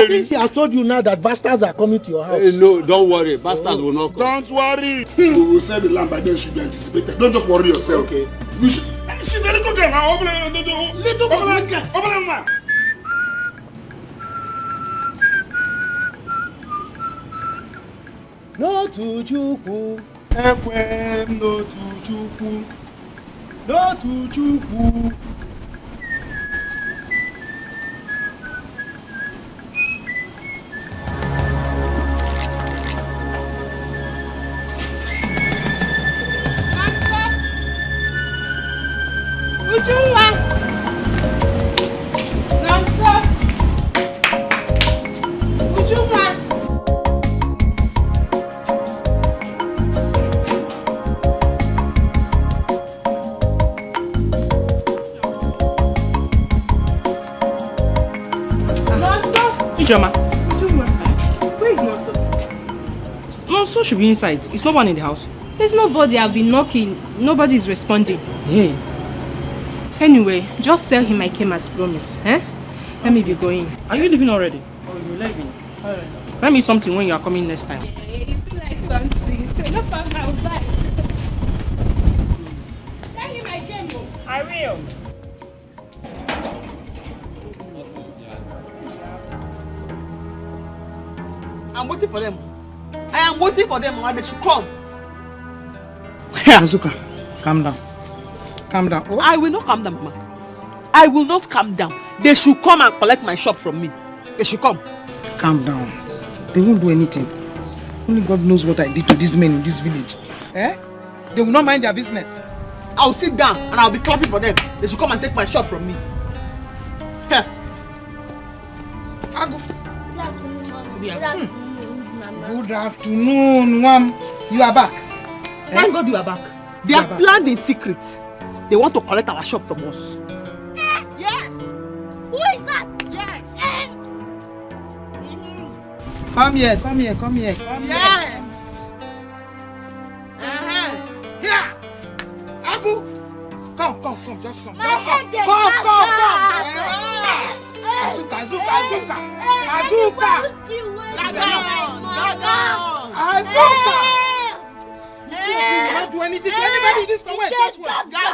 think she has told you now that bastards are coming to your house. Hey, no, don't worry. Bastards will not come. Don't worry. We will sell the land by then she be anticipated. Don't just worry yourself. Okay. She's a little girl now. Little girl. No to Chukwu, Ekwem, no to Chukwu, no to Chukwu. Ujunwa! Namso! Ujunwa! Ijoma. Where is Nonso? Nonso should be inside. Is no one in the house? There's nobody. I've been knocking. Nobody is responding. Hey. Anyway, just tell him I came as promised. Eh? Let me be going. Are you leaving already? Oh, you're leaving. Alright. Tell me something when you are coming next time. It's like something. No problem, I'll buy. Tell him I came. I will. I'm waiting for them. I am waiting for them and they should come. Azuka, calm down. Calm down. Oh. I will not calm down, Mama. I will not calm down. They should come and collect my shop from me. They should come. Calm down. They won't do anything. Only God knows what I did to these men in this village. Eh? They will not mind their business. I'll sit down and I'll be clapping for them. They should come and take my shop from me. Good afternoon, Mom. You are back. Thank God you are back. They are planned in secret. They want to collect our shop from us. Yes! Who is that? Yes! Come here, come here, come here. Come yes! Here! Agu! Come, just come. My Just head is come. Azuka! You not do anything to anybody in this way. Gaga,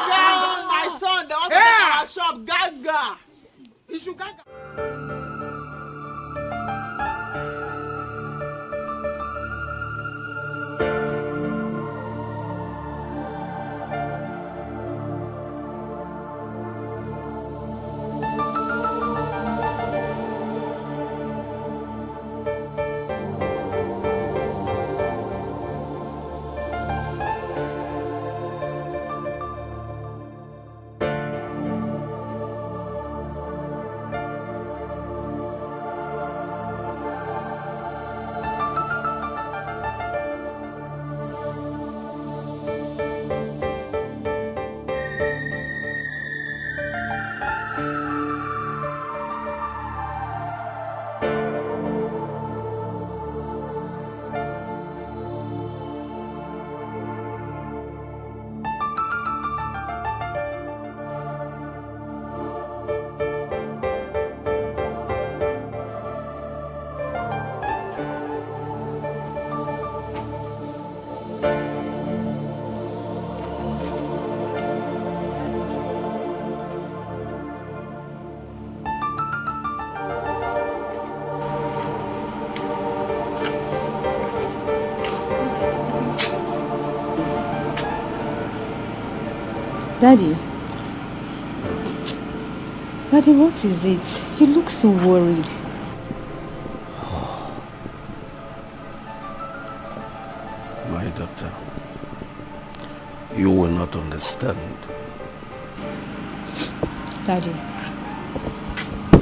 my son, they want to take our shop. Gaga! You should gaga. Daddy. Daddy, what is it? You look so worried. My daughter, you will not understand. Daddy,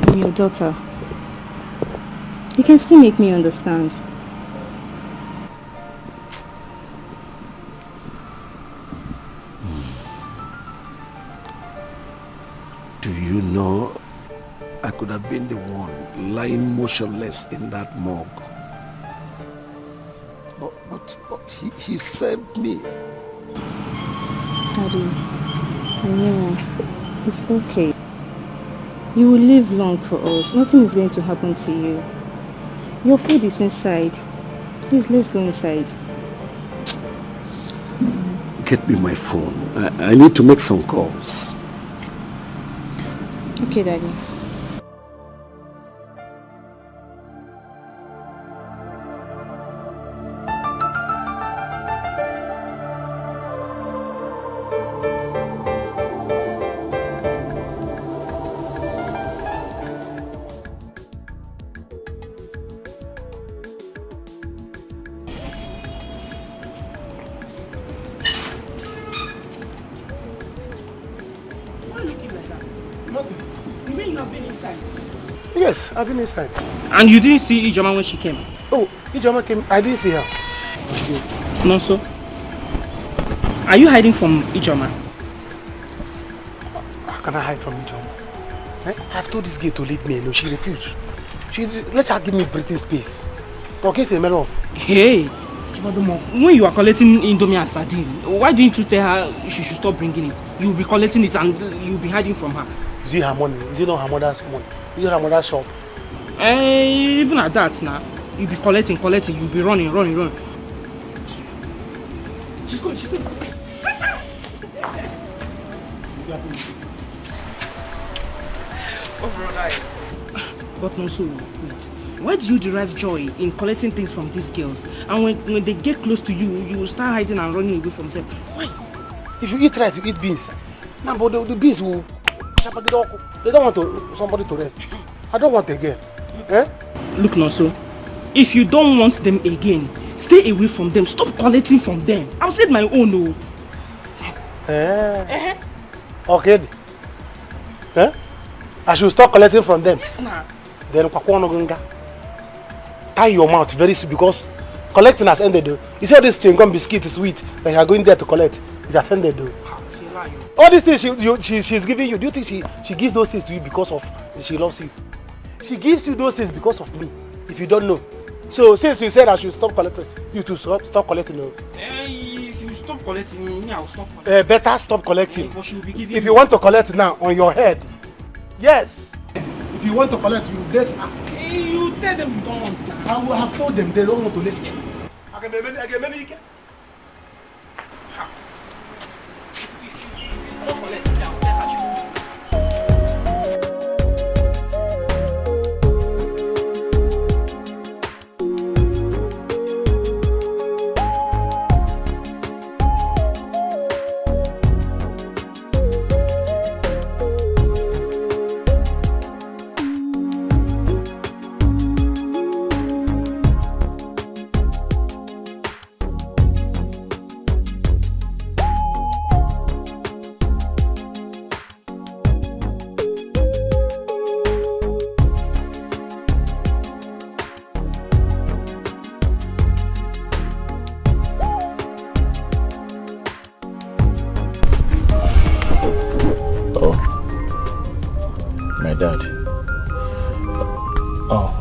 I'm your daughter. You can still make me understand. Do you know, I could have been the one lying motionless in that morgue. But he saved me. Daddy, no, it's okay. You will live long for us. Nothing is going to happen to you. Your food is inside. Please, let's go inside. Get me my phone. I need to make some calls. Okay, Daddy. Yes, I've been inside. And you didn't see Ijoma when she came? Oh, Ijoma came. I didn't see her. No, so? Are you hiding from Ijoma? How can I hide from Ijoma? I've told this girl to leave me alone. She refused. Let her give me breathing space. Okay, it's a matter of... Hey! When you are collecting Indomie and sardine, why didn't you tell her she should stop bringing it? You'll be collecting it and you'll be hiding from her. Is it her money? Is it not her mother's money? Is it her mother's shop? Even at that now, you'll be collecting, you'll be running. She's going. Oh, brother. But no, so wait. Why do you derive joy in collecting things from these girls? And when they get close to you, you will start hiding and running away from them. Why? If you eat rice, you eat beans. No, but the beans will... They don't want somebody to rest. I don't want again. Eh? Look, Nonso. If you don't want them again, stay away from them. Stop collecting from them. I've said my own, no. Okay. Eh? I should stop collecting from them. Yes, nah. Then tie your mouth very soon because collecting has ended though. You see all this chewing gum biscuit is sweet that you are going there to collect. It's has ended though. All these things she's giving you, do you think she gives those things to you because of she loves you? She gives you those things because of me, if you don't know. So since you said I should stop collecting, you too stop collecting. If you stop collecting, me I'll stop collecting. Better stop collecting. If you want to collect now on your head, yes. If you want to collect, you get her. You tell them you don't want that. I will have told them they don't want to listen.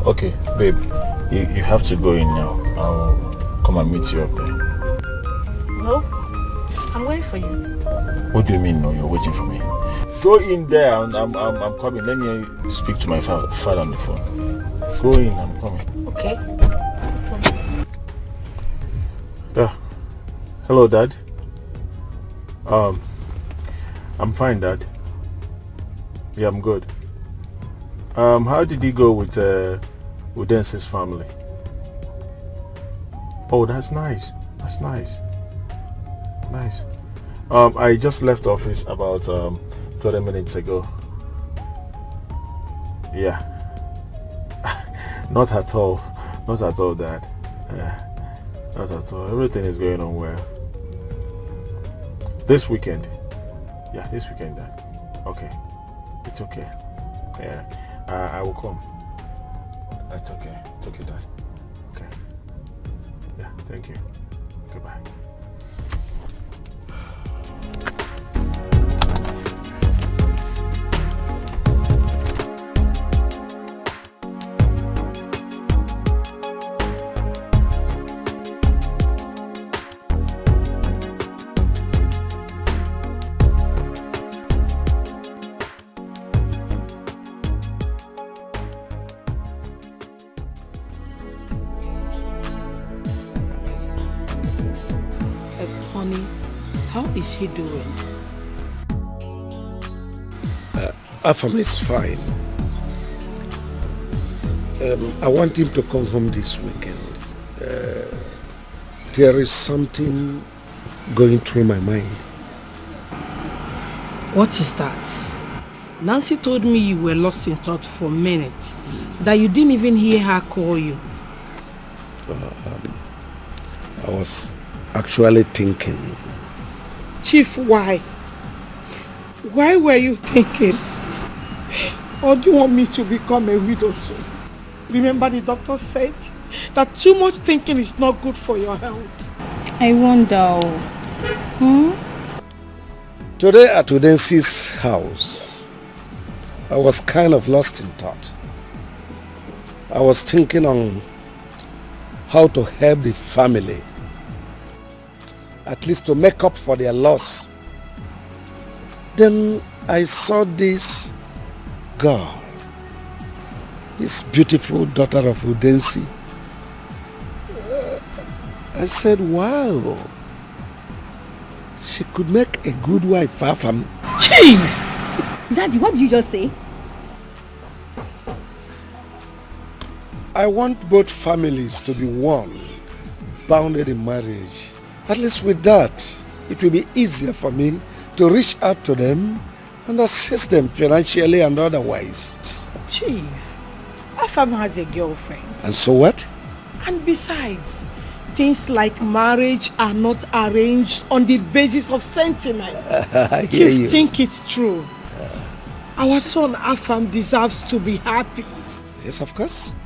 Okay, babe, you have to go in now. I'll come and meet you up there. No, I'm waiting for you. What do you mean, no? You're waiting for me? Go in there and I'm coming. Let me speak to my father on the phone. Go in, I'm coming. Okay. Yeah. Hello, Dad. I'm fine, Dad. Yeah, I'm good. How did you go with Udense's family? Oh, that's nice. That's nice. Nice. I just left office about 20 minutes ago. Yeah. Not at all, Dad. Not at all. Everything is going on well. This weekend. Yeah, this weekend, Dad. Okay. It's okay. Yeah. I will come. It's okay. It's okay, Dad. Okay. Yeah, thank you. Goodbye. Honey, how is he doing? Afam is fine. I want him to come home this weekend. There is something going through my mind. What is that? Nancy told me you were lost in thought for minutes, that you didn't even hear her call you. I was actually thinking. Chief, why? Why were you thinking? Or do you want me to become a widow soon? Remember the doctor said that too much thinking is not good for your health. I wonder. Today at Udensi's house, I was kind of lost in thought. I was thinking on how to help the family, at least to make up for their loss. Then I saw this girl, this beautiful daughter of Udensi. I said, wow, she could make a good wife for family. Chief! Daddy, what did you just say? I want both families to be one, bounded in marriage. At least with that, it will be easier for me to reach out to them and assist them financially and otherwise. Chief, Afam has a girlfriend. And so what? And besides, things like marriage are not arranged on the basis of sentiment. I hear Chief, you. think it's true. Our son Afam deserves to be happy. Yes, of course.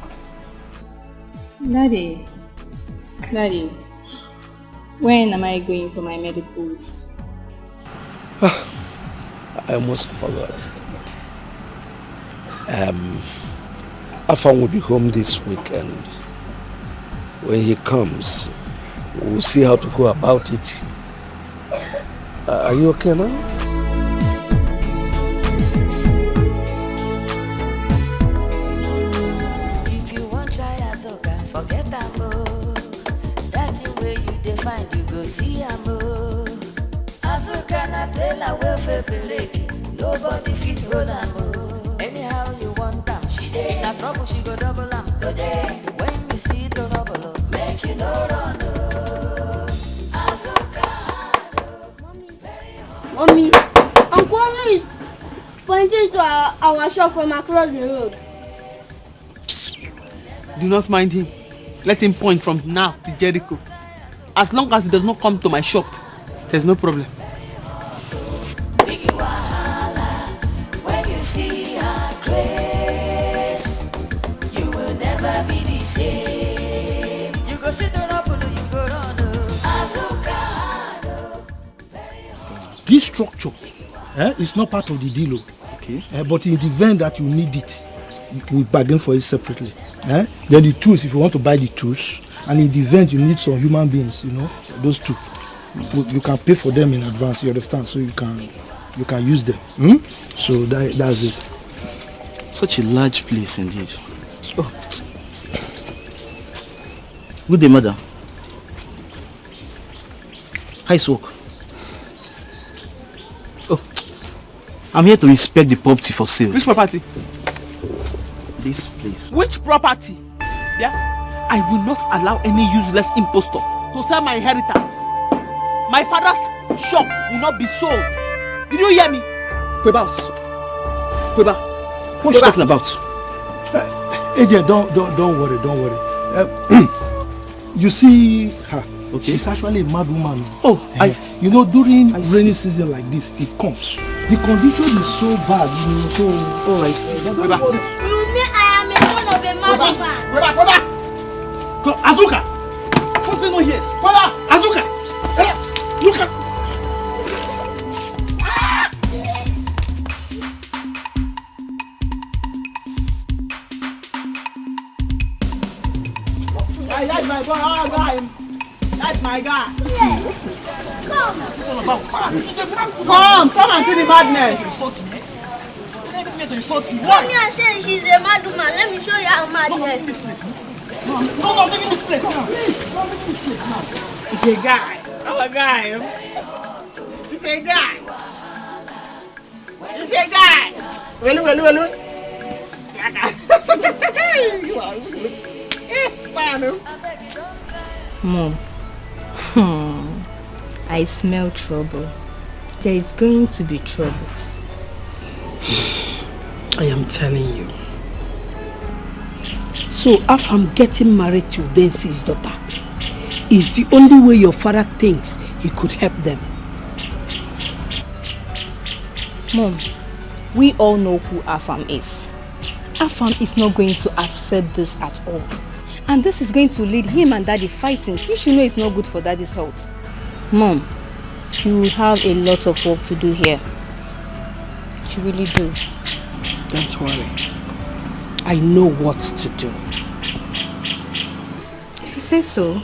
Daddy, when am I going for my medicals? I almost forgot. Afam will be home this weekend. When he comes, we'll see how to go about it. Are you okay now? If you want try Azoka, forget Amo. That thing where you define, you go see Amo. Azoka na tell well for break. Nobody fit hold Amo. Anyhow you want them, she dey. Na trouble she go double am today. When you see the double, make you no run. Azoka, Mommy, Uncle is pointing to our shop from across the road. Do not mind him. Let him point from now to Jericho. As long as he does not come to my shop, there's no problem. when you see her grace, you will never be the same. You go sit on up, you go run. Azoka. This structure is not part of the deal. Okay. But in the event that you need it, we bargain for it separately. Then the tools, if you want to buy the tools, and in the event you need some human beings, those two, you can pay for them in advance. You understand? So you can use them. So that's it. Such a large place indeed. Oh. Good day, madam. How is work? Oh, I'm here to inspect the property for sale. Which property? This place. Which property? Yeah? I will not allow any useless impostor to sell my inheritance. My father's shop will not be sold. Did you hear me? Kweba, what are you talking about? AJ, don't worry. You see her. Okay. She's actually a mad woman. Oh, you know, during rainy season like this, it comes. The condition is so bad, you know. So, oh, I see. You mean I am a son of a mad woman? Azuka! What's going on here? Azuka! Look at... That's my boy. Oh, guy. That's my guy. Yes. Come. It's all about fun. Come and see the madness. Insult me. Mommy and say she's a mad woman. Let me show you her madness. No, give me this place. Come on. It's a guy. Oh, a guy. It's a guy. It's a guy. Well. You are so... Mom, I smell trouble. There is going to be trouble. I am telling you. So, if I'm getting married to Densi's daughter, is the only way your father thinks he could help them. Mom, we all know who Afam is. Afam is not going to accept this at all. And this is going to lead him and Daddy fighting. You should know it's not good for Daddy's health. Mom, you will have a lot of work to do here. You really do. Don't worry. I know what to do. If you say so.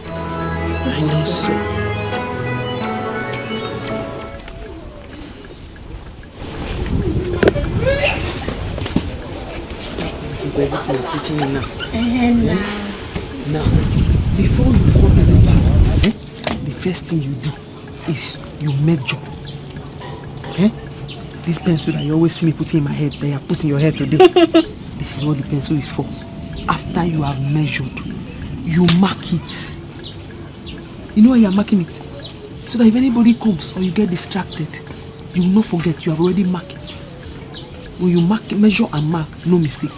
I know so. Listen to everything I'm teaching you now. Now, before you cut anything, the first thing you do is you measure. This pencil that you always see me putting in my head, that you are putting in your head today, this is what the pencil is for. After you have measured, you mark it. You know why you are marking it? So that if anybody comes or you get distracted, you will not forget you have already marked it. When you measure and mark, no mistake.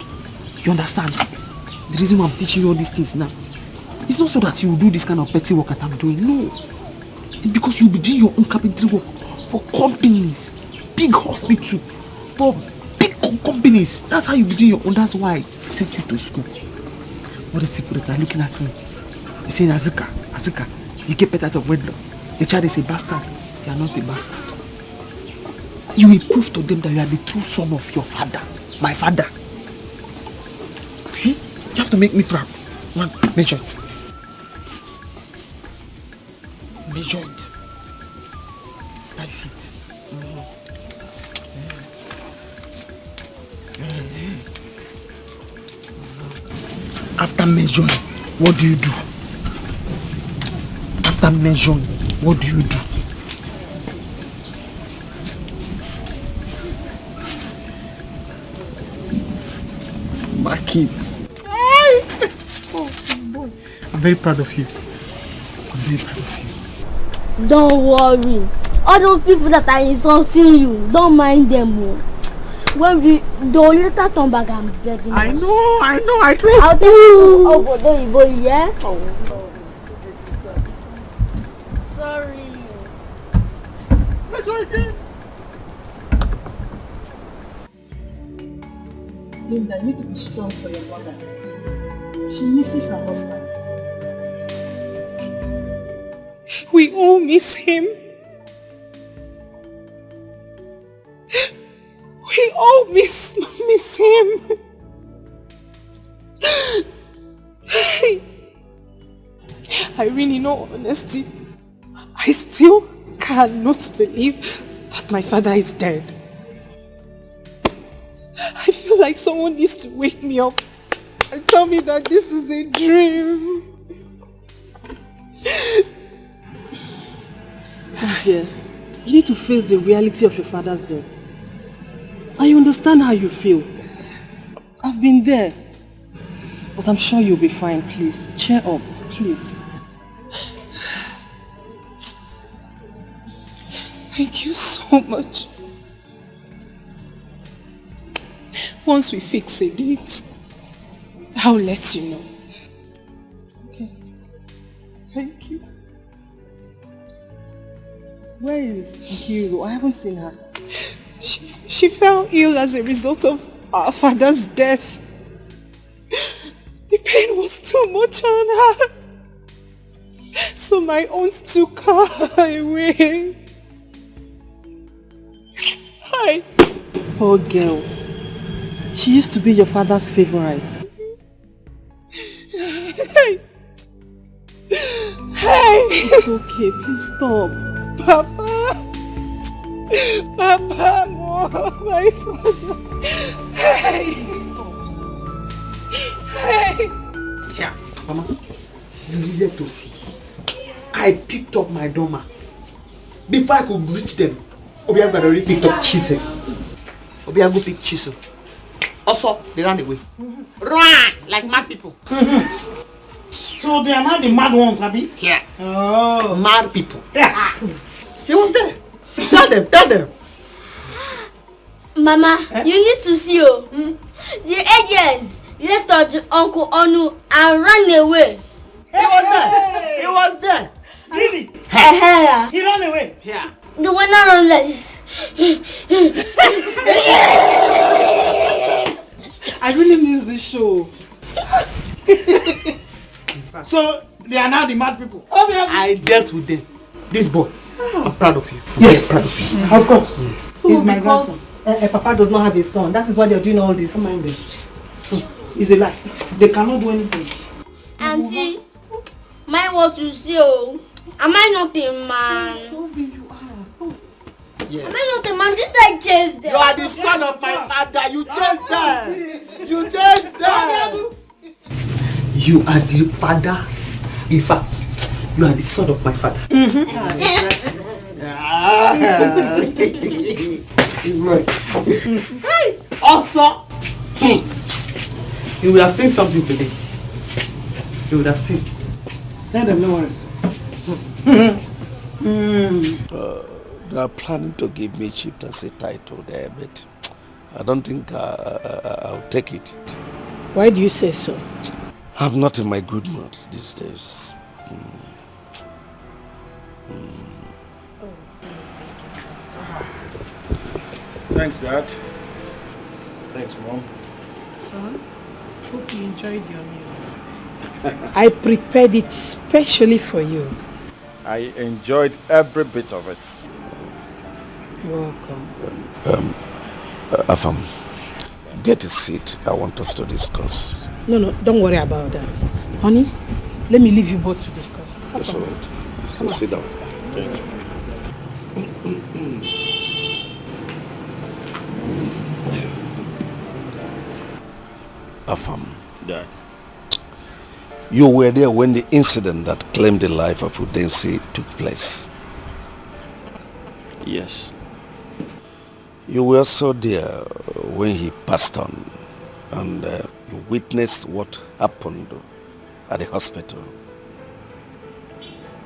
You understand? The reason why I'm teaching you all these things now, it's not so that you will do this kind of petty work that I'm doing. No. It's because you'll be doing your own carpentry work for companies, big hospitals, for big companies. That's how you be doing your own. That's why I sent you to school. What is people that are looking at me? They're saying, Azuka, you get better out of wedlock. The child is a bastard. You are not a bastard. You will prove to them that you are the true son of your father, my father. Okay? You have to make me proud. Man, measure it. Measure it. That is it. After measuring, what do you do? After measuring, what do you do? My kids. Oh, this boy. I'm very proud of you. I'm very proud of you. Don't worry. All those people that are insulting you, don't mind them. When they'll later turn back and get them. I know, I trust I'll tell you. Oh, boy, yeah? Oh, no. Sorry. Linda, you need to be strong for your mother. She misses her husband. We all miss him. We all miss him. Irene, in all honesty, I still cannot believe that my father is dead. I feel like someone needs to wake me up and tell me that this is a dream. Dear, you need to face the reality of your father's death. I understand how you feel. I've been there. But I'm sure you'll be fine, please. Cheer up, please. Thank you so much. Once we fix a date, I'll let you know. Okay. Thank you. Where is Hero? I haven't seen her. She fell ill as a result of our father's death. The pain was too much on her. So my aunt took her away. Hi. Poor girl. She used to be your father's favorite. Hey. Hey. It's okay. Please stop. Papa. Papa, Mom, my father. Hey. Hey. Yeah, Mama. You needed to see. I picked up my doma. Before I could reach them, Obiago had already picked up Chisel. Obiago picked Chisel. Also, they ran away. Run! Like mad people. So they are not the mad ones, Abi? Yeah. Oh. Mad people. He was there. Tell them. Mama, you need to see you. The agent left us Uncle Onu and ran away. He was there. Really? He ran away? Yeah. The one not on this. I really miss this show. So they are now the mad people. I dealt with them. This boy. I'm proud of you. Yes. Proud of you. Of course. Yes. So He's my because grandson. Papa does not have a son, that is why they're doing all this. Don't mind them. It's a lie. They cannot do anything. Auntie, mine want to see you. Am I not a man? Yes. Am I not a man? Did I chase them? You are the son of my father. You chased them. You chased them. You are the father. In fact, you are the son of my father. Also, you would have seen something today. You would have seen. Let them know. They are planning to give me chieftaincy title there, but I don't think I'll take it. Why do you say so? I'm not in my good mood these days. Thanks, Dad. Thanks, Mom. Son, hope you enjoyed your meal. I prepared it specially for you. I enjoyed every bit of it. You're welcome. Afam, get a seat. I want us to discuss. No, don't worry about that. Honey, let me leave you both to discuss. That's all right. Come So sit on. down. Thank you. Afam, Dad. you were there when the incident that claimed the life of Udensi took place. Yes. You were also there when he passed on, and you witnessed what happened at the hospital.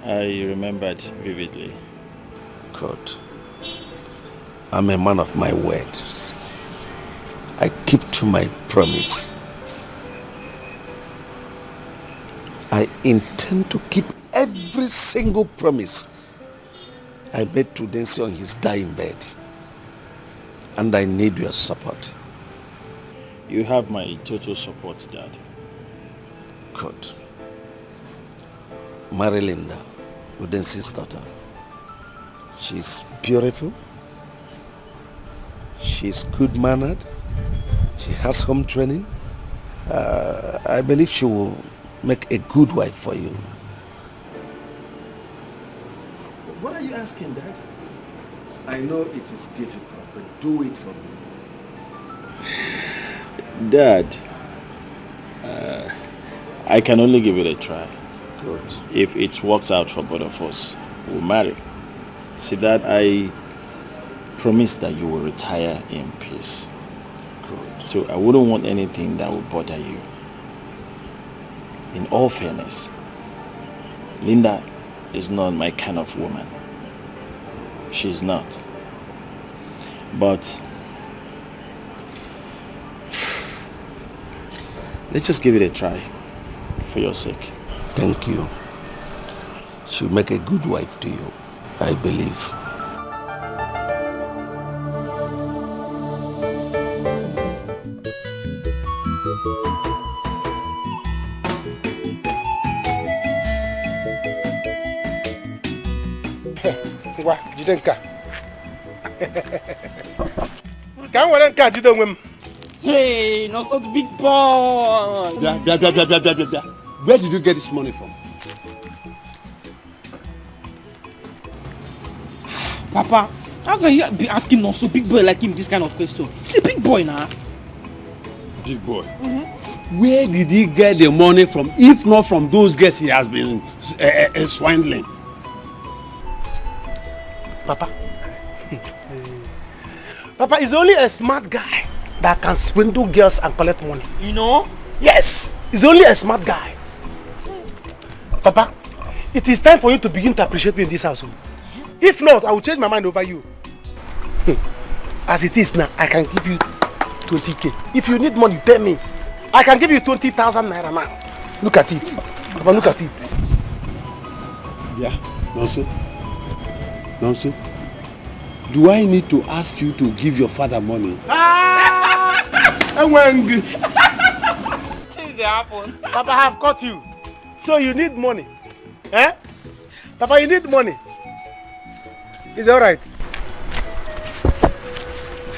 I remembered vividly. God, I'm a man of my words. I keep to my promise. I intend to keep every single promise I made to Udensi on his dying bed. And I need your support. You have my total support, Dad. Good. Marry Linda, Udensi's daughter. She's beautiful. She's good-mannered. She has home training. I believe she will make a good wife for you. What are you asking, Dad? I know it is difficult, but do it for me. Dad, I can only give it a try. Good. If it works out for both of us, we'll marry. See, Dad, I promise that you will retire in peace. Good. So I wouldn't want anything that would bother you. In all fairness, Linda is not my kind of woman. she's not. But let's just give it a try for your sake. Thank you. She'll make a good wife to you, I believe. Jidenka. Can we catch you doing? Hey, not so big boy. Yeah. Where did you get this money from? Papa, how can you be asking not so big boy like him this kind of question? He's a big boy now. Big boy. Where did he get the money from, if not from those guys he has been swindling? Papa is only a smart guy that can swindle girls and collect money. You know? Yes, he's only a smart guy. Papa, it is time for you to begin to appreciate me in this house. If not, I will change my mind over you. As it is now, I can give you 20k. If you need money, tell me. I can give you 20,000 naira now. Look at it. Papa, look at it. Yeah, Nonso. Do I need to ask you to give your father money? Papa, I have caught you. So you need money. Eh? Papa, you need money. Is that right?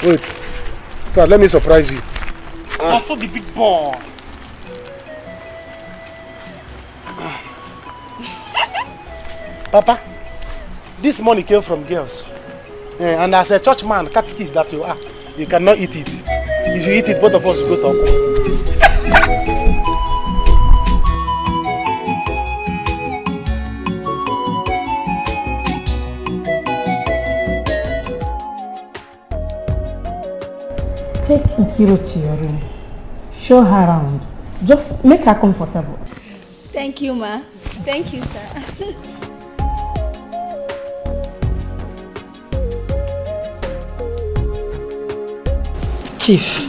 Wait. God, let me surprise you. Also the big boy. Papa, this money came from girls. And as a church man, catechist that you are, you cannot eat it. If you eat it, both of us will go to Take Ikiro to your room. Show her around. Just make her comfortable. Thank you, ma. Thank you, sir. Chief,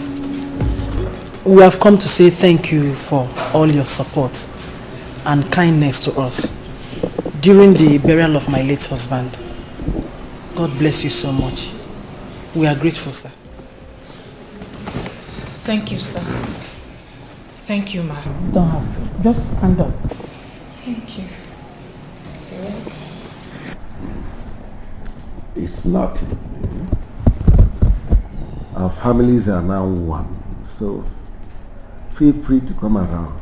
we have come to say thank you for all your support and kindness to us during the burial of my late husband. God bless you so much. We are grateful, sir. Thank you, sir. Thank you, ma. Don't have to. Just stand up. Thank you. It's nothing. Our families are now one, so feel free to come around.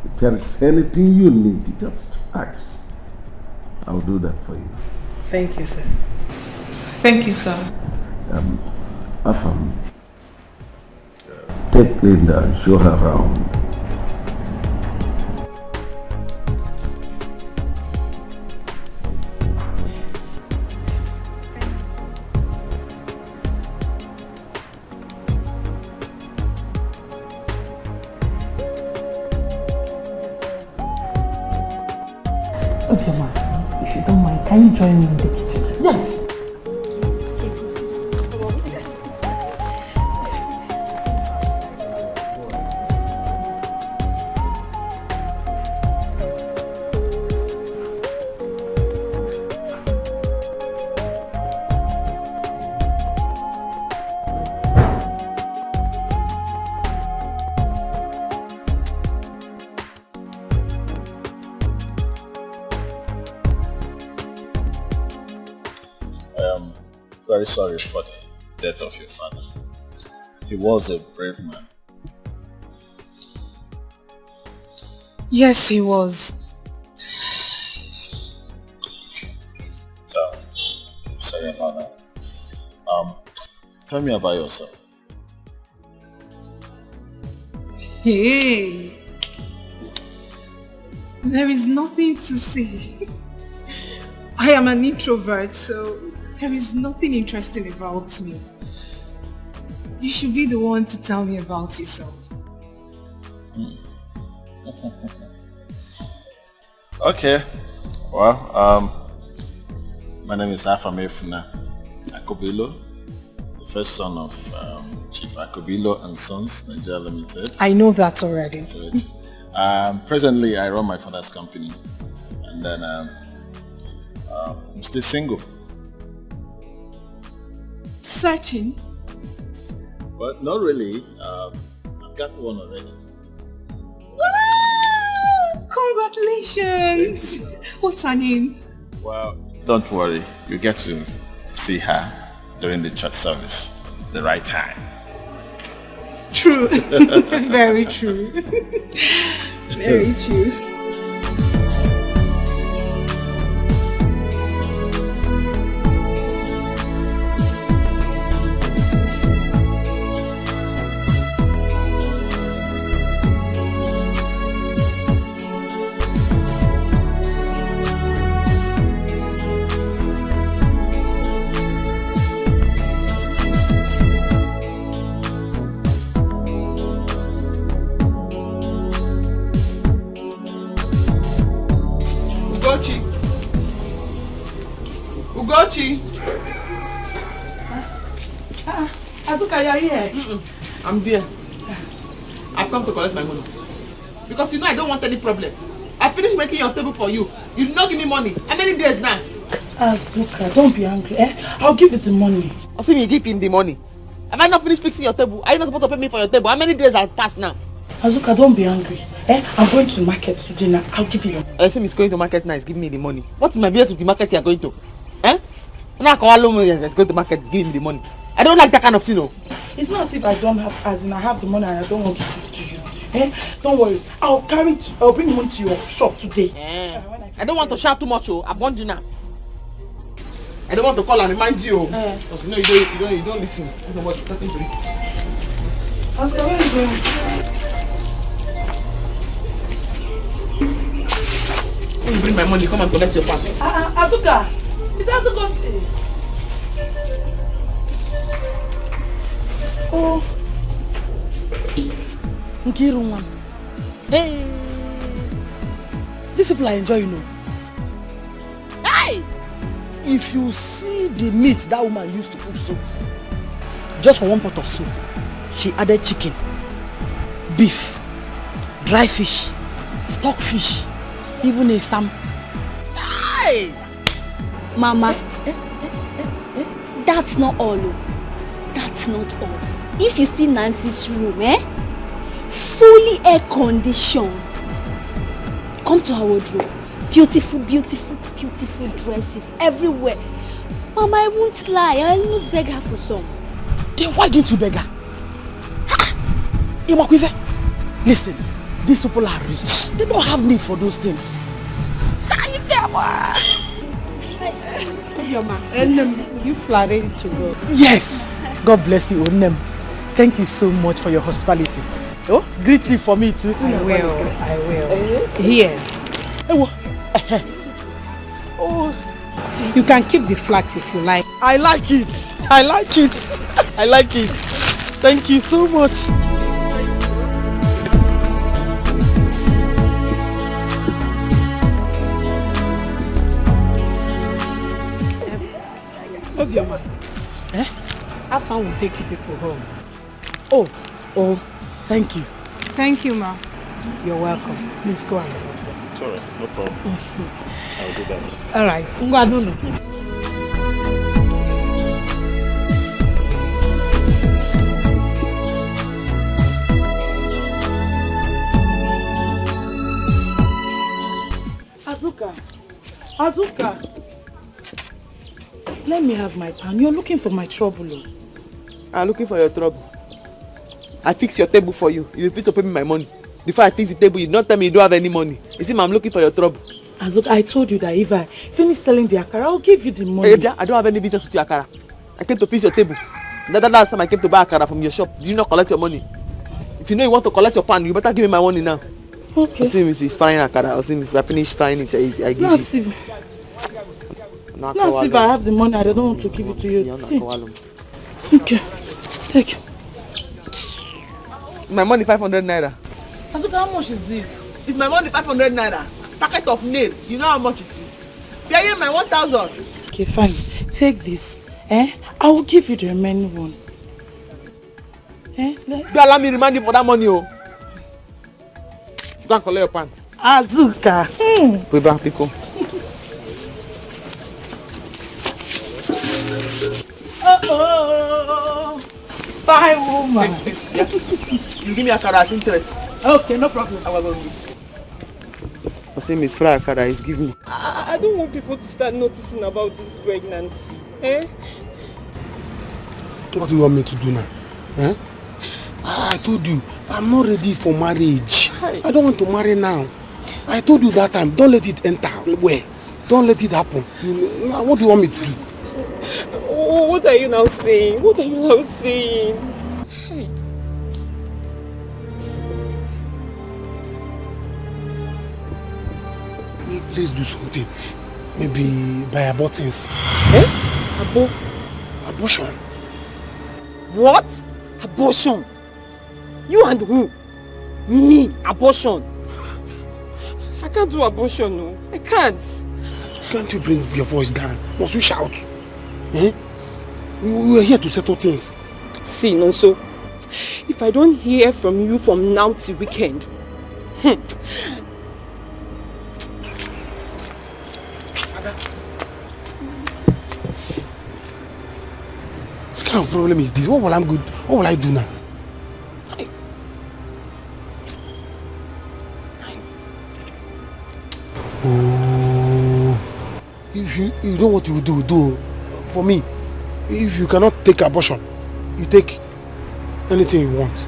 If there is anything you need, just ask. I'll do that for you. Thank you, sir. Thank you, sir. Afam, take Linda and show her around. Okay, ma. If you don't mind, can you join me in the kitchen? Yes. Very sorry for the death of your father. He was a brave man. Yes, he was. So, sorry about that. Tell me about yourself. Hey, there is nothing to say. I am an introvert, so there is nothing interesting about me. You should be the one to tell me about yourself. Okay. Well, My name is Afamefuna Akobilo, the first son of Chief Akobilo and Sons, Nigeria Limited. I know that already. Good. Presently, I run my father's company, and then I'm still single. Searching? But not really. I've got one already. Congratulations! What's her name? Well, don't worry. You get to see her during the church service, the right time. True. Very true. Very true. Ugochi! Azuka, you're here. I'm there. I've come to collect my money. Because you know I don't want any problem. I finished making your table for you. You did not give me money. How many days now? Azuka, don't be angry. I'll give you the money. I see me give him the money. Have I not finished fixing your table? Are you not supposed to pay me for your table? How many days have passed now? Azuka, don't be angry. I'm going to market today now. I'll give you your money. I see me going to market now. He's giving me the money. What is my business with the market you are going to? Now I call him and go to market. He's giving me the money. I don't like that kind of thing. No. It's not as if I don't have, as in I have the money and I don't want to give to you. Don't worry. I'll bring the money to your shop today. I don't want to shout too much. I've warned you now. I don't want to call and remind you. Because you know you don't listen. I don't know what you're talking to me. Azuka, where are you going? When you bring my money, come and collect your part. Azuka, it's Azuka. Oh. Nkirunwan. Hey. These people are enjoying, you know. Hey! If you see the meat that woman used to cook soup, just for one pot of soup, she added chicken, beef, dry fish, stockfish, even a sam. Hey! Mama, that's not all. That's not all. If you see Nancy's room, fully air conditioned. Come to her wardrobe. Beautiful, beautiful, beautiful dresses everywhere. Mama, I won't lie. I almost beg her for some. Then why didn't you beg her? Imakwive, listen, these people are rich. They don't have needs for those things. You flattered to go. Yes. God bless you, Onem. Thank you so much for your hospitality. Oh, greet you for me too. I will. Here. Oh. You can keep the flax if you like. I like it. I like it. I like it. Thank you so much. Obioma. How far will take you people home? Oh, thank you. Thank you, ma. You're welcome. Please go on. It's alright, no problem. I'll do that. Alright. Ngwadulu. Azuka. Let me have my pan. You're looking for my trouble. I'm looking for your trouble. I fix your table for you. You refuse to pay me my money. Before I fix the table, you don't tell me you don't have any money. You see, I'm looking for your trouble. Azuka, I told you that if I finish selling the akara, I'll give you the money. Hey, I don't have any business with your akara. I came to fix your table. That last time I came to buy akara from your shop, did you not collect your money? If you know you want to collect your pan, you better give me my money now. Okay. I'll see Mrs. frying akara. I'll see Mrs. If I finish frying it, I give it. It's not if I have the money, I don't want to give it to you. Okay. Take it. My money 500 naira. Azuka, how much is it? It's my money 500 naira. Packet of nail. You know how much it is. Pay my 1,000. Okay, fine. Take this. I will give you the remaining one. Don't allow me remind you for that money, oh. You can't collect your pan. Azuka. Put back, Pico. Oh, fine woman. Yeah. You give me a card as interest. Okay, no problem. I say Miss Fry card is give me. I don't want people to start noticing about this pregnancy. What do you want me to do now? I told you, I'm not ready for marriage. I don't want to marry now. I told you that time, don't let it enter. Where? Don't let it happen. What do you want me to do? What are you now saying? What are you now saying? Please do something. Maybe buy abortions. Abortion. What? Abortion? You and who? Me? Abortion? I can't do abortion, no. I can't. Can't you bring your voice down? Must you shout? We are here to settle things. See, Nonso, if I don't hear from you from now till weekend, What kind of problem is this? What will I do now? If you know what you do for me. If you cannot take abortion, you take anything you want.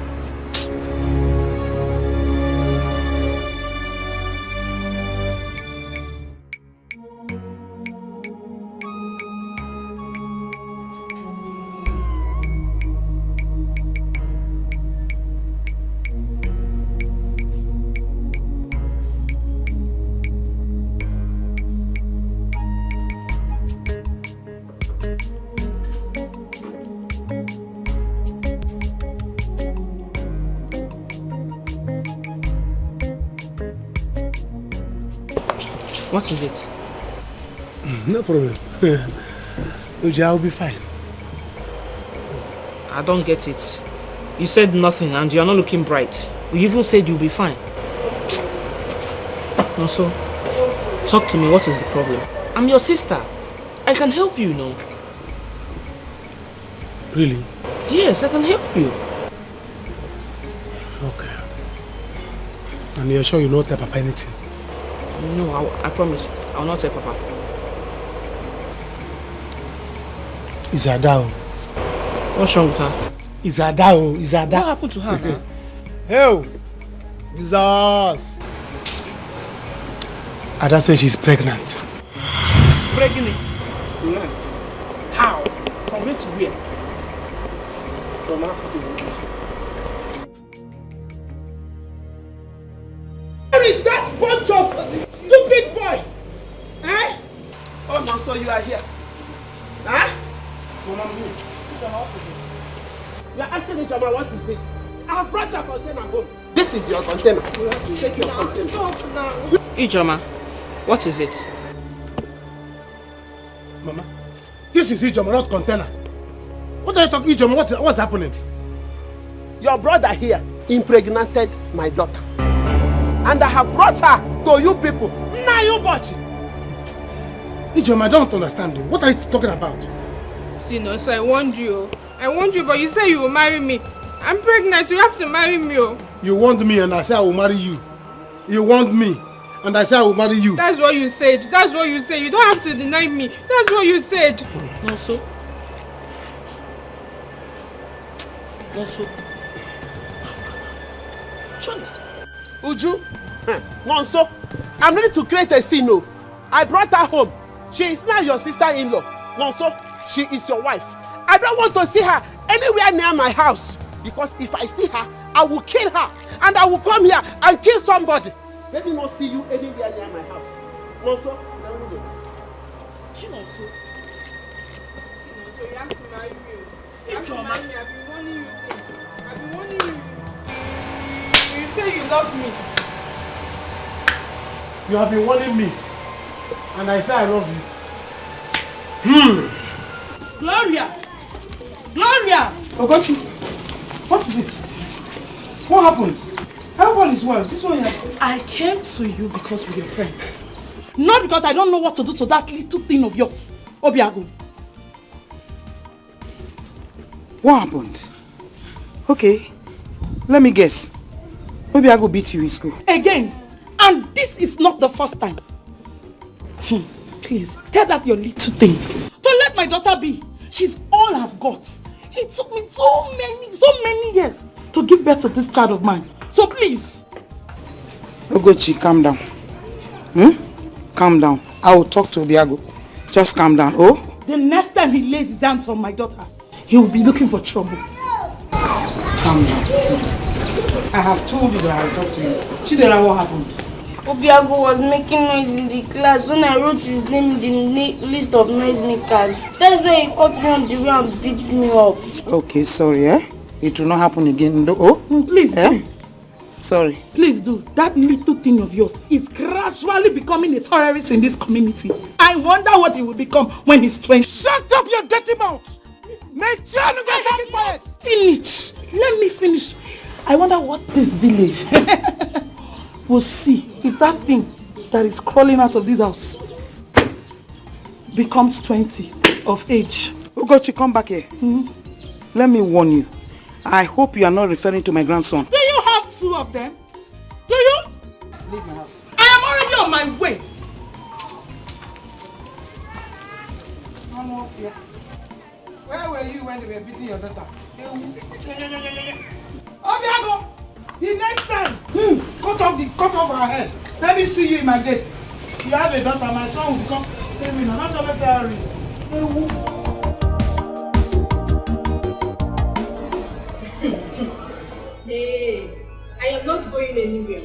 what is it? No problem. Uji, I'll be fine. I don't get it. You said nothing and you're not looking bright. You even said you'll be fine. Also, talk to me. What is the problem? I'm your sister. I can help you, no? Really? Yes, I can help you. Okay. And you're sure you don't tell Papa anything? No, I promise. I will not tell Papa. Izadao. What's wrong with her? Izadao. Izada. What happened to her now? Hey, Jesus. Ada says she's pregnant. Pregnant? How? From where to where? From Africa to English. Where is that bunch of stupid boy? Oh, no, so you are here. You are asking each other what is it? I have brought your container home. This is your container. You have to take your container. Ijoma, what is it? Mama, this is Ijoma, not container. What are you talking, Ijoma? What's happening? Your brother here impregnated my daughter. And I have brought her to you people. Now you watch it. Ijoma, I don't understand you. What are you talking about? See, no, so I warned you. But you say you will marry me. I'm pregnant, you have to marry me. You want me and I say I will marry you. You want me and I say I will marry you. That's what you said. You don't have to deny me. That's what you said. Also. Uju, Nonso, I'm ready to create a scene. No, I brought her home. She is now your sister-in-law. Nonso, she is your wife. I don't want to see her anywhere near my house. Because if I see her, I will kill her. And I will come here and kill somebody. Let me not see you anywhere near my house. Nonso, Chinonso, you have to marry me. You have to marry me. I've been warning you since. I've been warning you. You say you love me. You have been warning me. And I say I love you. Gloria! Gloria! Ogochi, what is it? What happened? Everyone is well. This one here. I came to you because we're friends. Not because I don't know what to do to that little thing of yours, Obiago. What happened? Okay, let me guess. Obiago beat you in school. Again, and this is not the first time. Please, tell that your little thing. Don't let my daughter be. She's all I've got. It took me so many years to give birth to this child of mine. So please. Ogochi, calm down. Calm down. I will talk to Obiago. Just calm down, oh? The next time he lays his hands on my daughter, he will be looking for trouble. Calm down, please. I have told you that I will talk to you. Chidera, what happened? Obiago was making noise in the class when I wrote his name in the list of noisemakers. That's why he caught me on the way and beat me up. Okay, sorry, eh? It will not happen again. Oh? Please do. Sorry. Please do. That little thing of yours is gradually becoming a terrorist in this community. I wonder what he will become when he's 20. Shut up your dirty mouth! Make sure you get it quiet! Finish. Let me finish. I wonder what this village will see if that thing that is crawling out of this house becomes 20 of age. Ugochi, come back here. Let me warn you. I hope you are not referring to my grandson. Do you have two of them? Do you? Leave my house. I am already on my way. Where were you when they were beating your daughter? Obiago! The next time, cut off her head. Let me see you in my gate. You have a daughter, my son will become criminal, not a terrorist. Hey, I am not going anywhere.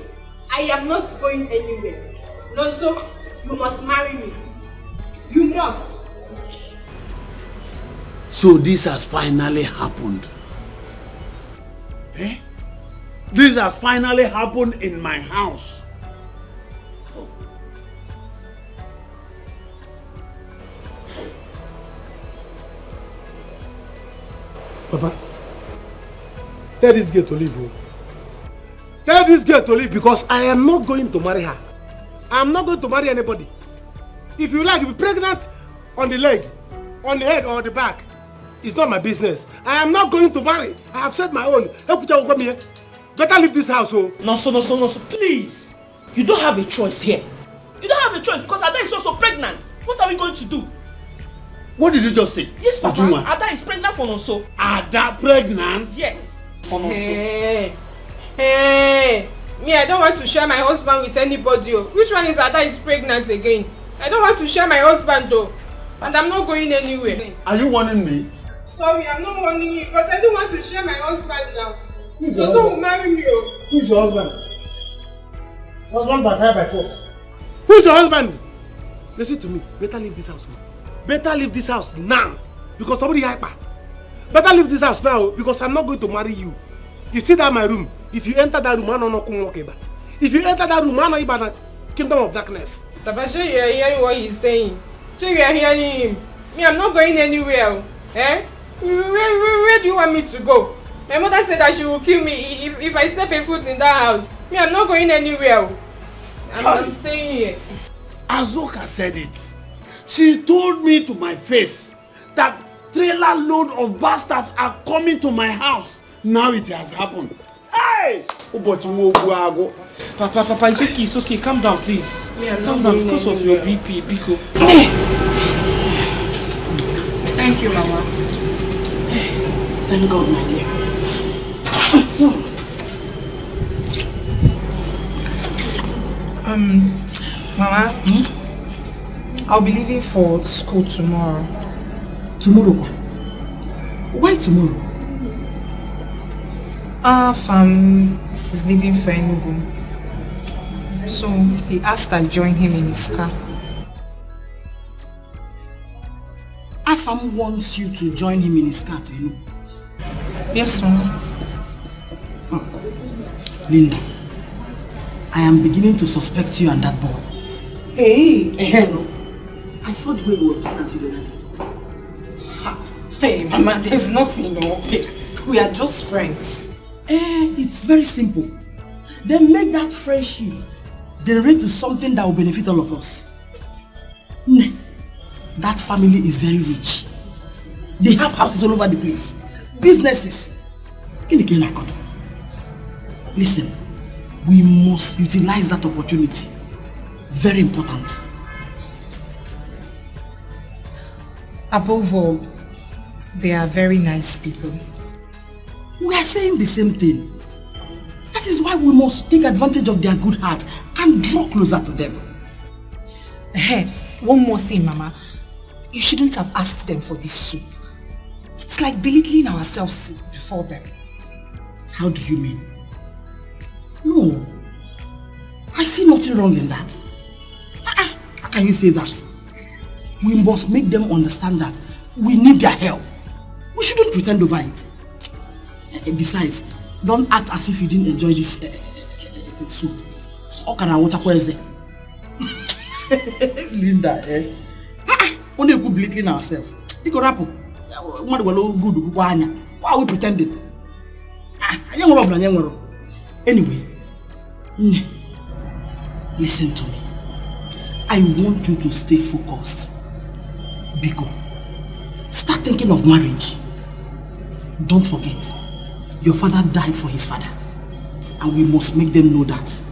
I am not going anywhere. No, so you must marry me. You must. So this has finally happened. Eh? This has finally happened in my house. Papa, tell this girl to leave. Tell this girl to leave because I am not going to marry her. I am not going to marry anybody. If you like, be pregnant on the leg, on the head or the back. It's not my business. I am not going to marry. I have said my own. Better leave this house, oh. No, please. You don't have a choice here. You don't have a choice because Ada is also pregnant. What are we going to do? What did you just say? Yes, Papa. Ada is pregnant for Nonso. Ada pregnant? Yes. For Nonso. Hey, me, I don't want to share my husband with anybody. Which one is Ada is pregnant again? I don't want to share my husband though. And I'm not going anywhere. Are you warning me? Sorry, I'm not warning you, but I don't want to share my husband now. Nonso will marry me. Who's your husband? Husband by fire by force. Who's your husband? Listen to me. Better leave this house. Better leave this house now. Because somebody hyper. Better leave this house now because I'm not going to marry you. You see that my room? If you enter that room, I don't know. If you enter that room, I know about the kingdom of darkness. Papa, sure you are hearing what he's saying. Sure you are hearing him. Me, I'm not going anywhere. Eh? Where do you want me to go? My mother said that she will kill me if I step a foot in that house. Me, I'm not going anywhere. I'm staying here. Azoka said it. She told me to my face that trailer load of bastards are coming to my house. Now it has happened. Hey! Papa, it's okay. Calm down, please. Yeah, calm down because of your BP, Biko. Thank you, Mama. Thank God, my dear. Mama, I'll be leaving for school tomorrow. Tomorrow? Why tomorrow? Fam is leaving for Enugu. So he asked I join him in his car. Afam wants you to join him in his car to Enugu. Yes, Mama. Linda, I am beginning to suspect you and that boy. Hey! No. I saw the way he was looking at you the other day. Hey, Mama, there's nothing, no. We are just friends. It's very simple. Then make that friendship generate to something that will benefit all of us. That family is very rich. They have houses all over the place. Businesses. Listen, we must utilize that opportunity. Very important. Above all, they are very nice people. We are saying the same thing. That is why we must take advantage of their good heart and draw closer to them. Hey, one more thing, Mama. You shouldn't have asked them for this soup. It's like belittling ourselves before them. How do you mean? No. I see nothing wrong in that. How can you say that? We must make them understand that we need their help. We shouldn't pretend over it. Besides, don't act as if you didn't enjoy this soup. How can I water there? Linda, only we belittling ourselves. Why are we pretending? Anyway, listen to me. I want you to stay focused. Biko, start thinking of marriage. Don't forget, your father died for his father. And we must make them know that.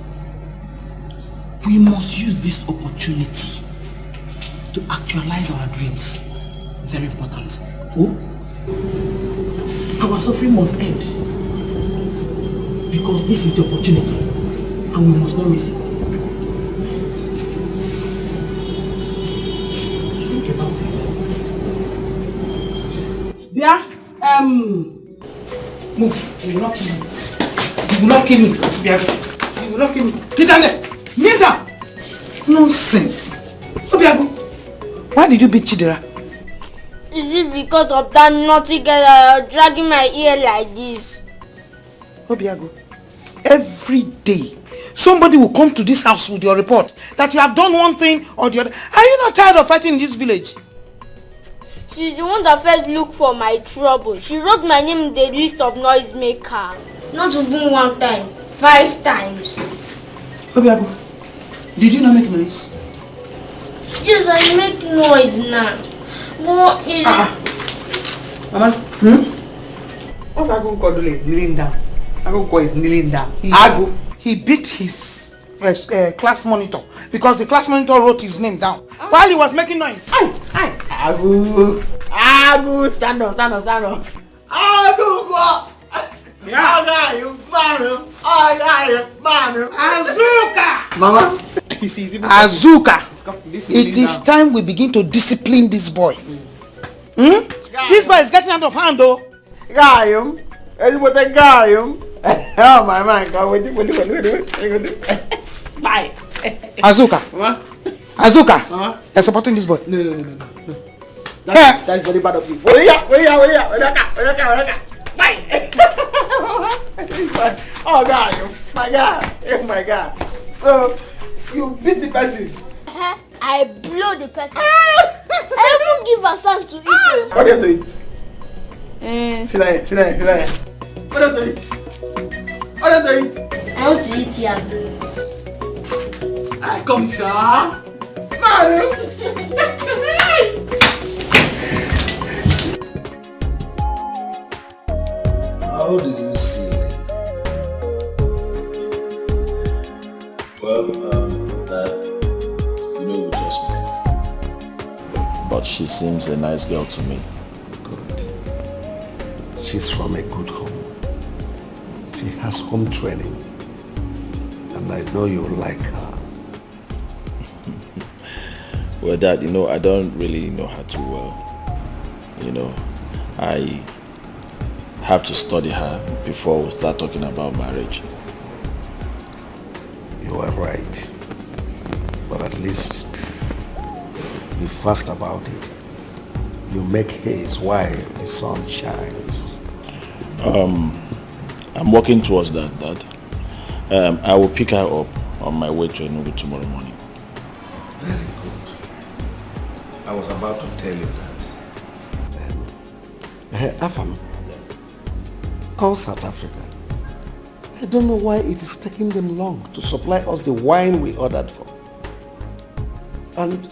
We must use this opportunity to actualize our dreams. Very important. Oh, our suffering must end. Because this is the opportunity. And we must not miss it. Think about it. Yeah, move. You will not kill me. You will not kill me. You will not kill me. Get down there. Kneel down. Nonsense. Obiago, why did you beat Chidera? Is it because of that naughty girl dragging my ear like this? Obiago, every day somebody will come to this house with your report that you have done one thing or the other. Are you not tired of fighting in this village? She's the one that first looked for my trouble. She wrote my name in the list of noisemaker. Not even one time, 5 times. Obiago, did you not make noise? Yes, I make noise now. What is Mama, what's Agunko doing? Kneeling down. Agunko is kneeling down. He beat his class monitor because the class monitor wrote his name down while he was making noise. Agu, stand up. Agunko! Azuka! Mama, Azuka! It is time we begin to discipline this boy. This boy is getting out of hand, though. Oh my man, wait. Bye. Azuka! Azuka! You're supporting this boy? No. That's very bad of you. Bye. Oh my God. So you beat the person. I blow the person. I even give her some to eat. What do you do it? Sit down. What do you do it? I want to eat here. Come, sir. Mario. How did you see Linda? Well, Dad, we just met. But she seems a nice girl to me. Good. She's from a good home. She has home training. And I know you like her. Well, Dad, I don't really know her too well. I have to study her before we start talking about marriage. You are right. But at least be fast about it. You make haste while the sun shines. I'm working towards that, Dad. I will pick her up on my way to Enugu tomorrow morning. Very good. I was about to tell you that. Afam, call South Africa. I don't know why it is taking them long to supply us the wine we ordered for. And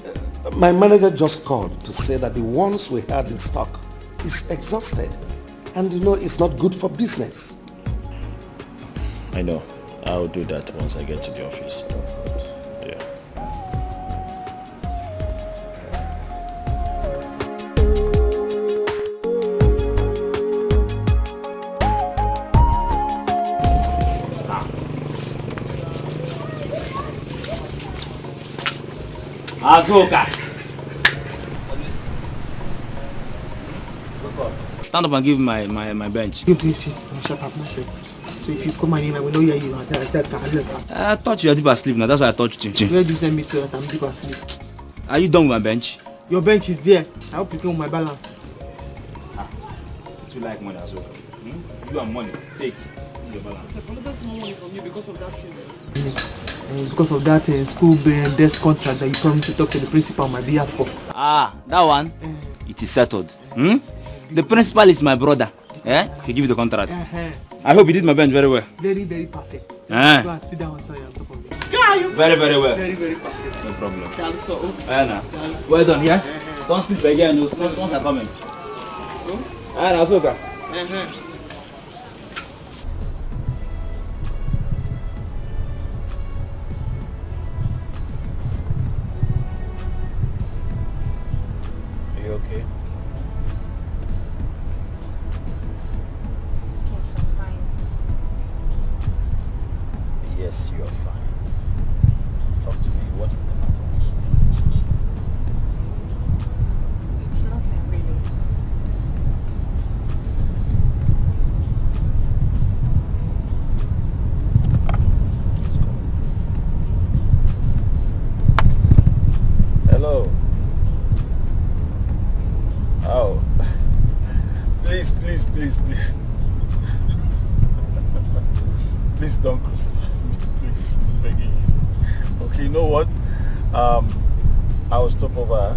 my manager just called to say that the ones we had in stock is exhausted. And you know, it's not good for business. I know. I'll do that once I get to the office. Yeah. Azuka. Stand up and give my bench. Shut up, myself. So if you come in, I will know where you are. I thought you were deep asleep now. That's why I touched you. Where do you send me to that I'm deep asleep? Are you done with my bench? Your bench is there. I hope you came with my balance. You like money, Azuka? You want money? Take your balance. I collected small money from you because of that thing. Because of that school desk contract that you promised to talk to the principal on my behalf for. That one? It is settled. The principal is my brother. He give you the contract. I hope you did my bench very well. Very, very perfect. Go and sit down on top of it. Very, very well. Very, very perfect. No problem. That's all. Well done, yeah? Don't sleep again, those ones are coming. Azuka. Are you okay? Yes, I'm fine. Yes, you are fine. Talk to me. What is the matter? It's nothing really. Hello. Oh. Please. Please don't crucify me. Please. I'm begging you. Okay, you know what? I will stop over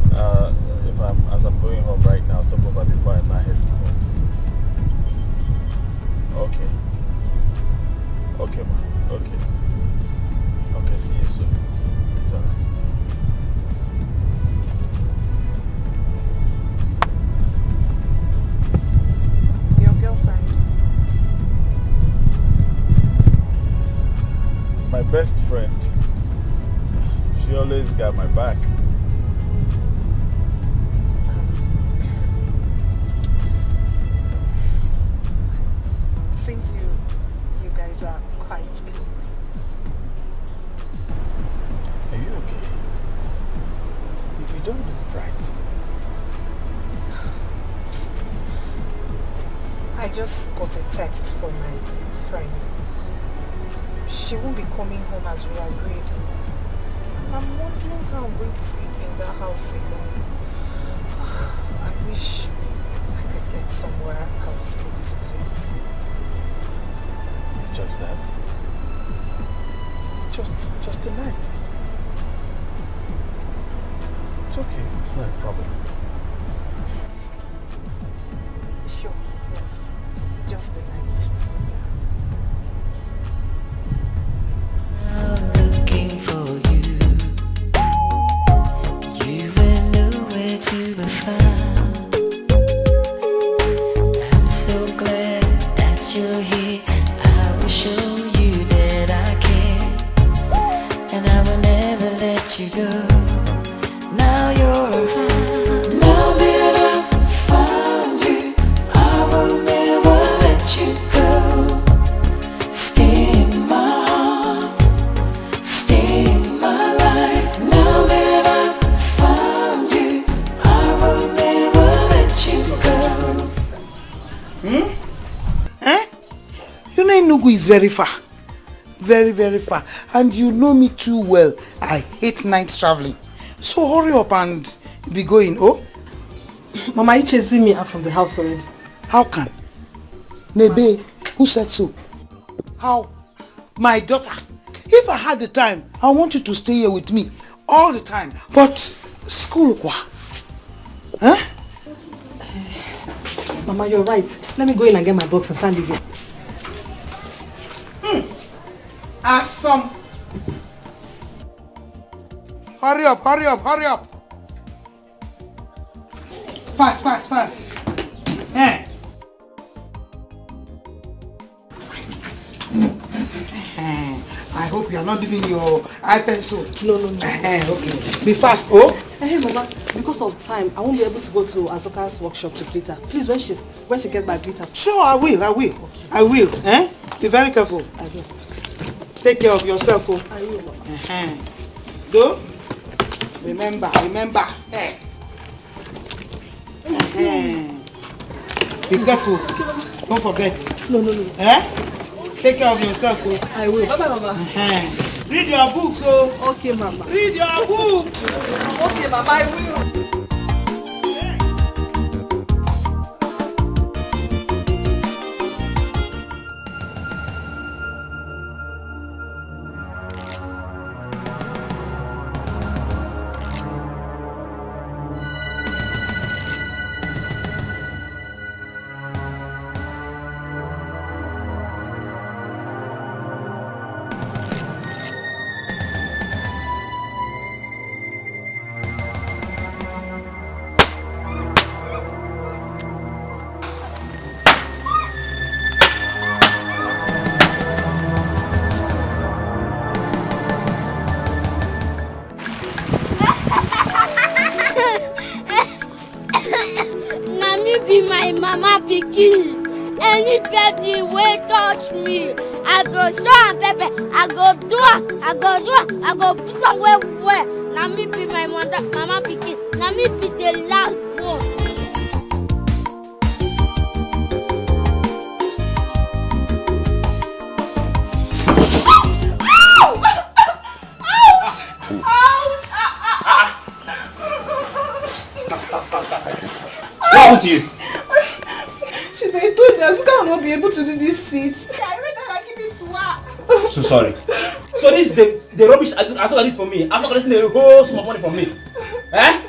as I'm going home right now. I'll stop over before I head home. Okay, ma. Okay, see you soon. It's alright. Your girlfriend? My best friend. She always got my back. Seems you guys are quite close. Are you okay? You don't look right. I just got a text from my friend. She won't be coming home as we agreed. I'm wondering how I'm going to sleep in that house alone. I wish I could get somewhere else to meet. It's just that. Just a night. It's okay. It's not a problem. Sure, yes. Just a night. I'm looking for you. You were nowhere to be found. I'm so glad that you're here. I will show you that I care, and I will never let you go. Now you're around. Now that I've found you, I will never let you go. Stay in my heart, stay in my life. Now that I've found you, I will never let you go. You know Enugu is very far. Very, very far. And you know me too well. I hate night traveling. So hurry up and be going, oh? Mama, are you chasing me out from the house already? How can? Nebe, who said so? How? My daughter. If I had the time, I want you to stay here with me all the time. But school, what? Huh? Mama, you're right. Let me go in and get my box and start leaving. Awesome. Hurry up, hurry up, hurry up. Fast, fast, fast. I hope you are not leaving your eye pencil. No. Okay. Be fast, oh. Hey, Mama, because of time, I won't be able to go to Azoka's workshop to greet her. Please, when she gets back, greet her. Sure, I will. Okay. I will. Be very careful. I will. Take care of yourself, oh. I will, Mama. Go. Remember. Be careful. Don't forget. No. Take care of yourself, oh. I will. Bye-bye, Mama. Read your books, oh. Okay, Mama. Read your books. Okay, Mama, I will. Be my mama pikin. Anybody will touch me, I go show am pepper. I go do am. I go put somewhere where. Now me be my mama pikin. Now me be the last one. Stop. What happened to you? She told me Azuka will not be able to do these seats. I read that I give it to her. So sorry. So this is the rubbish Azuka did for me. I'm not collecting the whole sum of money from me. Eh?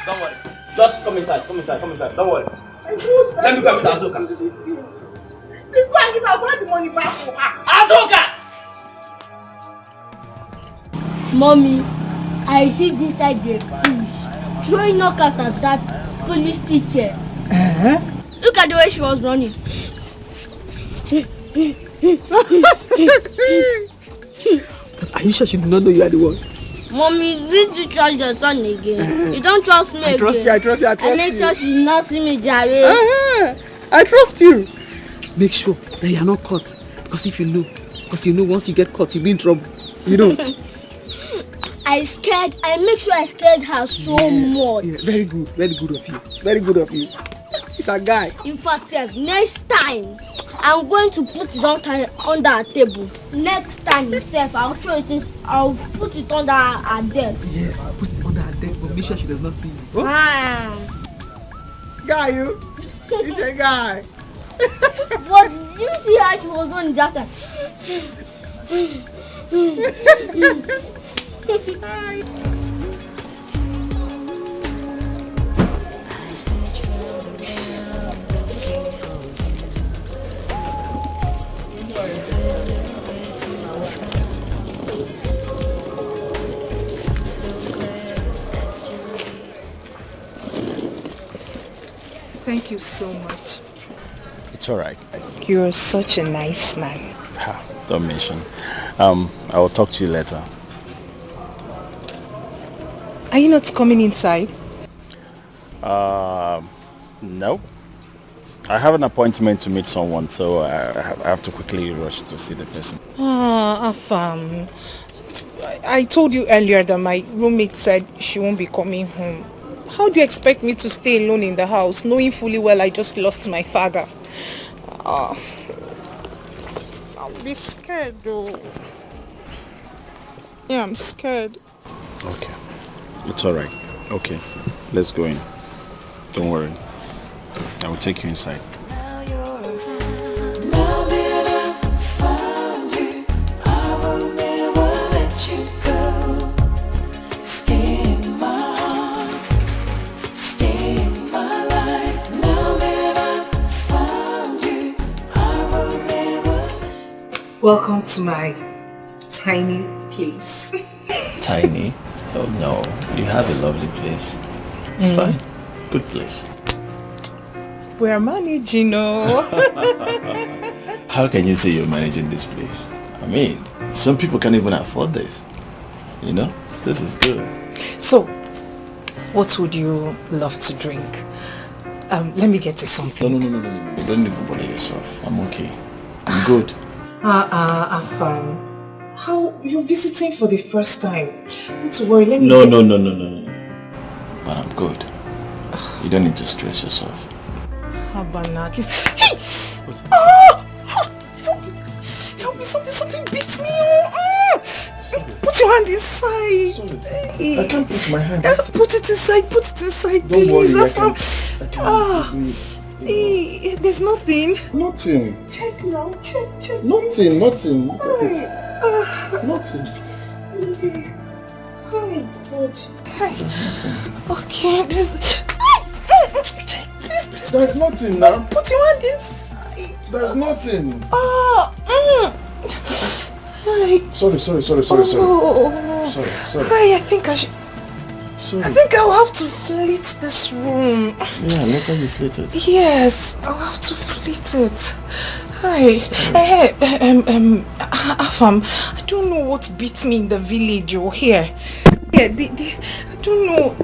Don't worry. Just come inside. Don't worry. Let me go and meet Azuka. Please go and give her the money back for her. Azuka! Mommy, I hid inside the bush, throwing knockout at that police teacher. Look at the way she was running. But are you sure she did not know you are the one? Mommy, did you trust your son again? You don't trust me again. I trust you. I make sure she not see me, Jare. I trust you. Make sure that you are not caught. Because if you know, once you get caught, you'll be in trouble. You know. I make sure I scared her so much. Yeah, very good of you. It's a guy. In fact, next time, I'm going to put it under a table. Next time, I'll throw it I'll put it under her desk. Yes, I'll put it under her desk, but make sure she does not see you. Oh? Guy, you. He's a guy. But did you see how she was running that time? Thank you so much. It's all right. You're such a nice man. Don't mention. I will talk to you later. Are you not coming inside? No. I have an appointment to meet someone, so I have to quickly rush to see the person. Afam. I told you earlier that my roommate said she won't be coming home. How do you expect me to stay alone in the house, knowing fully well I just lost my father? I'll be scared though. Yeah, I'm scared. Okay. It's all right. Okay. Let's go in. Don't worry. I will take you inside. Welcome to my tiny place. Tiny? Oh no, you have a lovely place. It's fine. Good place. We're managing, oh. How can you say you're managing this place? I mean, some people can't even afford this. You know, this is good. So, what would you love to drink? Let me get you something. No. Don't even bother yourself. I'm okay. I'm good. Afam. How you're visiting for the first time? Not to worry, let me No. But I'm good. You don't need to stress yourself. How about now? At least. Hey! Help me! Something beats me! Put your hand inside. Sorry. Hey. I can't put my hand inside. Put it inside, Don't please. worry, Hey, there's nothing. Nothing. Check now, check. Nothing. Look at it. Nothing. Oh my God. There's nothing. Okay, Please. There's nothing now. Put your hand inside. There's nothing. Sorry. Sorry. I think I should. Sorry. I think I'll have to flit this room. Yeah, later you flit it. Yes, I'll have to flit it. Hi. Afam, I don't know what beats me in the village or here. Yeah, I don't know.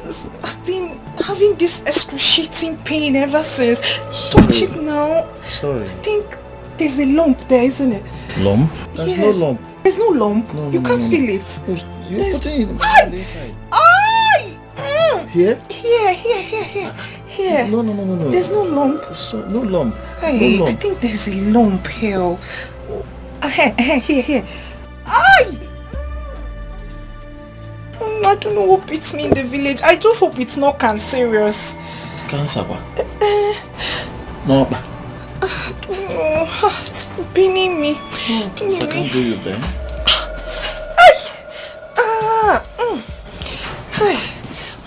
I've been having this excruciating pain ever since. Touch it now. Sorry. I think there's a lump there, isn't it? Lump? There's no lump. There's no lump. No, you can't feel it. You're putting it inside. Here? Here. No. There's no lump. No lump. Hey, No I lump. think there's a lump here. Here. Ay! I don't know what beats me in the village. I just hope it's not cancerous. Cancer? No. I don't know. It's paining me. Cancer can't do you then.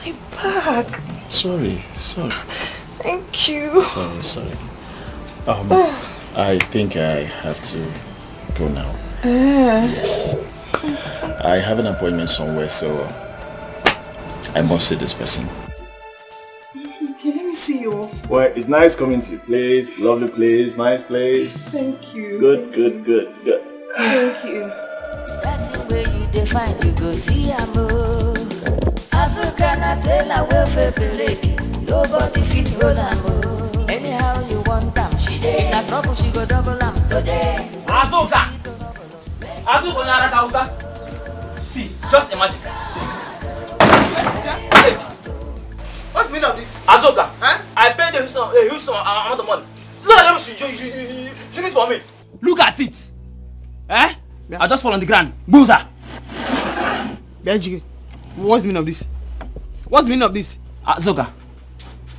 My back. Sorry. Thank you. Sorry. I think I have to go now. Yes. I have an appointment somewhere, so I must see this person. Okay, let me see you off. Well, it's nice coming to your place. Lovely place, nice place. Thank you. Good. Thank you. That's the way you define you go see a move. Azuka na tell a welfare lady. Nobody fit hold am. Anyhow you want them, she dey. Na trouble she go double am today. Azuka na Hausa. See, just imagine. What's the meaning of this? Azuka, I paid a huge amount of money. Look at them, you do this for me. Look at it. I just fall on the ground. Boozer. Benji, what's the meaning of this? What's the meaning of this? Azuka,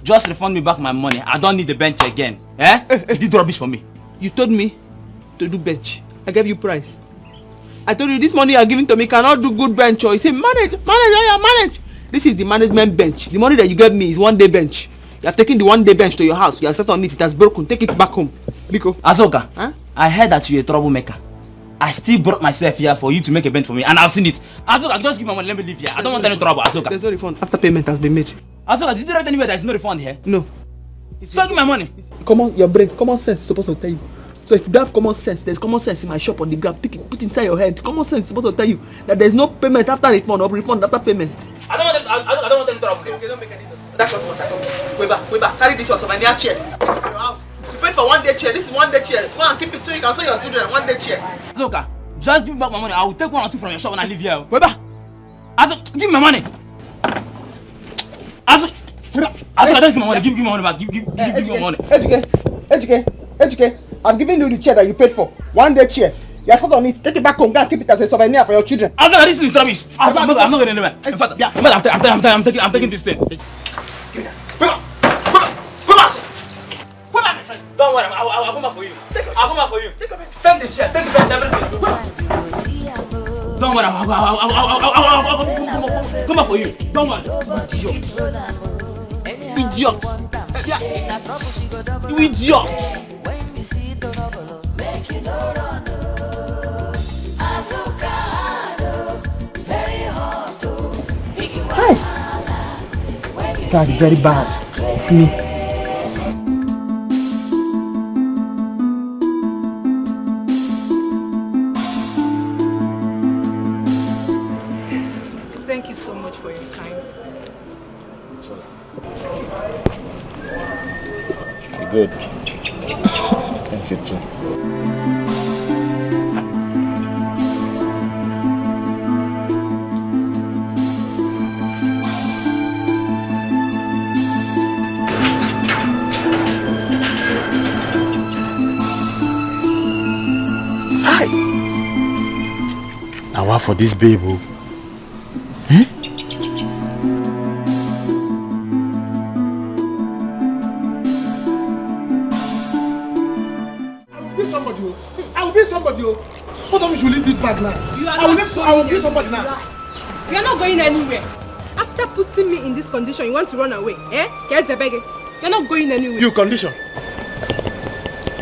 just refund me back my money. I don't need the bench again. You did rubbish for me. You told me to do bench. I gave you price. I told you this money you are giving to me cannot do good bench. Or you say manage. This is the management bench. The money that you gave me is 1 day bench. You have taken the 1 day bench to your house. You have sat on it. It has broken. Take it back home. Biko. Azuka, I heard that you're a troublemaker. I still brought myself here for you to make a bench for me, and I've seen it. Azuka, just give me money. Let me leave here. I don't want any trouble, Azuka. There's no refund after payment has been made. Azuka, did you write anywhere there's no refund here? No. So give my money. Your brain, common sense is supposed to tell you. So if you don't have common sense, there's common sense in my shop on the ground. Take it, put it inside your head. Common sense is supposed to tell you that there's no payment after refund or refund after payment. I don't want any trouble. Okay, don't make any sense. That's what I come. Weber, carry this your souvenir chair. Take it to your house. You paid for 1 day chair. This is 1 day chair. Go and keep it so you can sell your children 1 day chair. Azuka, just give me back my money. I will take 1 or 2 from your shop when I leave here. Weber, Azuka, give me my money. Azuka, don't give me my money. Give me my money back. Give me my money. Educate. I'm giving you the chair that you paid for. 1 day chair. You are sat on it. Take it back home. Go and keep it as a souvenir for your children. Azuka, this is rubbish. I'm not going anywhere. In fact, I'm taking this thing. Give me that. Don't worry, I'll come back for you. I'll come back for you. Take the chair, take the bench, everything. Don't worry, I'll come back for you. Don't worry. Idiot. Yeah. You idiot. fact, very bad. To me. Thank you so much for your time. You're good. Thank you too. Now what for this baby? I will be somebody. What time you should leave this bag now? I will be somebody now. You are not going anywhere. After putting me in this condition, you want to run away, eh? Here's the begging. You're not going anywhere. You condition.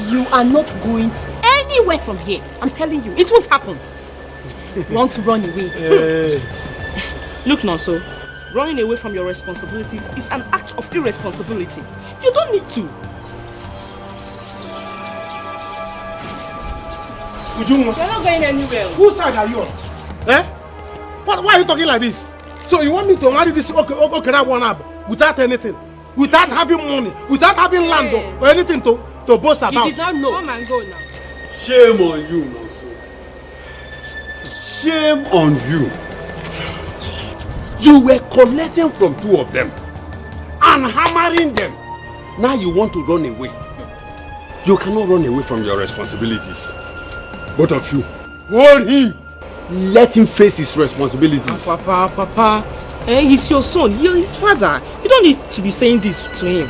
You are not going anywhere from here. I'm telling you, it won't happen. You want to run away? Look, Nonso, running away from your responsibilities is an act of irresponsibility. You don't need to. You're not going anywhere. Whose side are you on? Eh? Why are you talking like this? So you want me to marry this okay that one up without anything? Without having money? Without having land or anything to boast about? You did not know. Come and go now. Shame on you, Nonso. Shame on you. You were collecting from two of them and hammering them. Now you want to run away. You cannot run away from your responsibilities. Both of you, hold him. Let him face his responsibilities. Papa, he's your son. You're his father. You don't need to be saying this to him.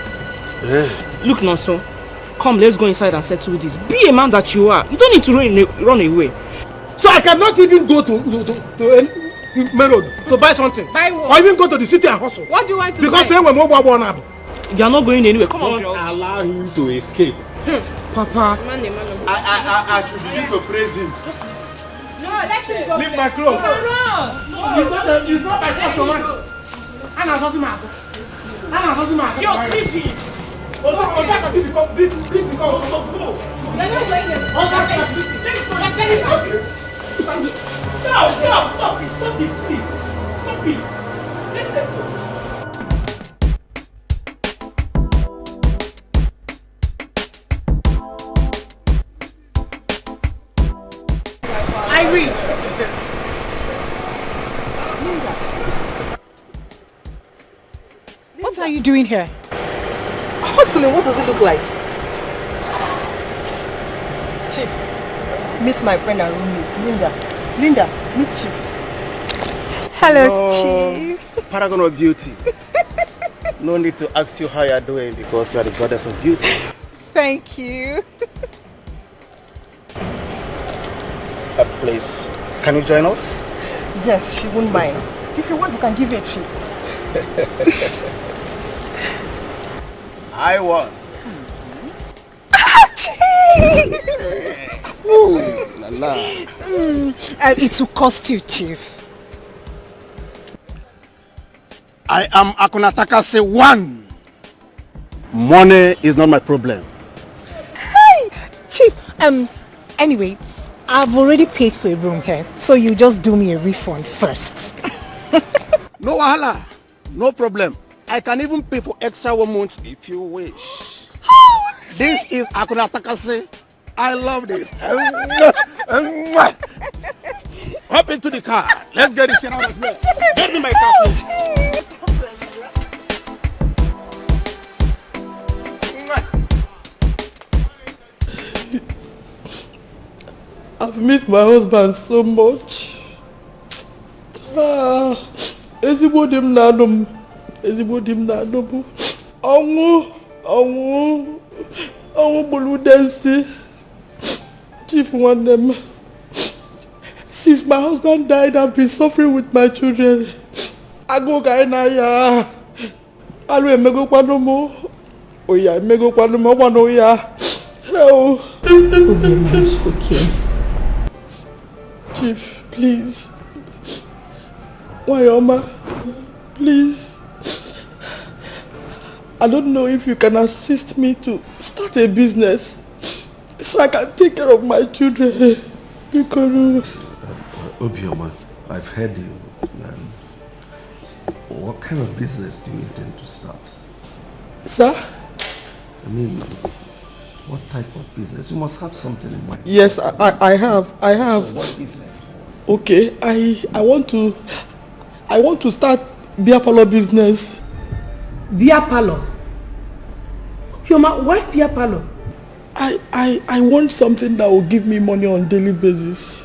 Look, Nonso, come, let's go inside and settle this. Be a man that you are. You don't need to run away. So I cannot even go to main road to buy something. Buy what? Or even go to the city and hustle. What do you want to because buy? Because you are not going anywhere. Come on, don't allow him to escape. Papa, I should begin to praise him. Just leave. No, let him go. Leave my clothes. No. It's not my customer. You're sleeping. You're not going anywhere. Stop this, please. Stop it. Let's settle. Irene. What are you doing here? Hudson, what does it look like? Chief, meet my friend and roommate, Linda. Linda, meet Chief. Hello, Chief. Paragon of beauty. No need to ask you how you are doing because you are the goddess of beauty. Thank you. Please, can you join us? Yes, she won't mind. If you want, we can give you a treat. I want. Ooh, la la. It will cost you, Chief. I am Akunatakase 1. Money is not my problem. Hey, Chief. Anyway, I've already paid for a room here, so you just do me a refund first. No wahala, no problem. I can even pay for extra 1 month if you wish. Oh, this is Akunatakase. I love this. Hop into the car. Let's get this shit out of here. Get me my car, please. I've missed my husband so much. Ezigbo di m na-anụ m. Ezigbo di m na-anụ m. Ọnwụ gburu Udensi. Chief nwanne m. Since my husband died, I've been suffering with my children. Agụụ ga na ya. Alụ emegokwanụ m. Oya emegokwanụ m ọgwa na oya. Hell. Okay. Chief, please. Wayoma, please. I don't know if you can assist me to start a business so I can take care of my children. Obioma, I've heard you. What kind of business do you intend to start? Sir? I mean, what type of business? You must have something in mind. Yes, I have. So what business? Okay, I want to start beer parlor business. Beer parlor? Obioma, why beer parlor? I want something that will give me money on daily basis.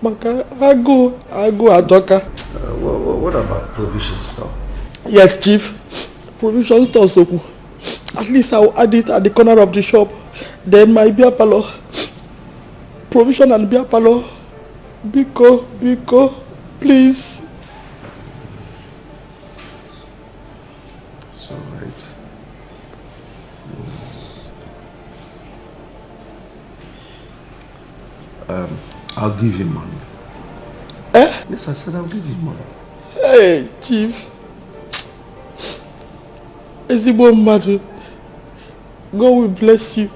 Maka, I go Adoka. What about provision store? Yes, Chief. Provision store, Soku. At least I'll add it at the corner of the shop. Then my beer parlor. Provision and beer parlor. Biko, please. It's alright. I'll give you money. Yes, I said I'll give you money. Hey, Chief. Ezigbo mmadụ. God will bless you.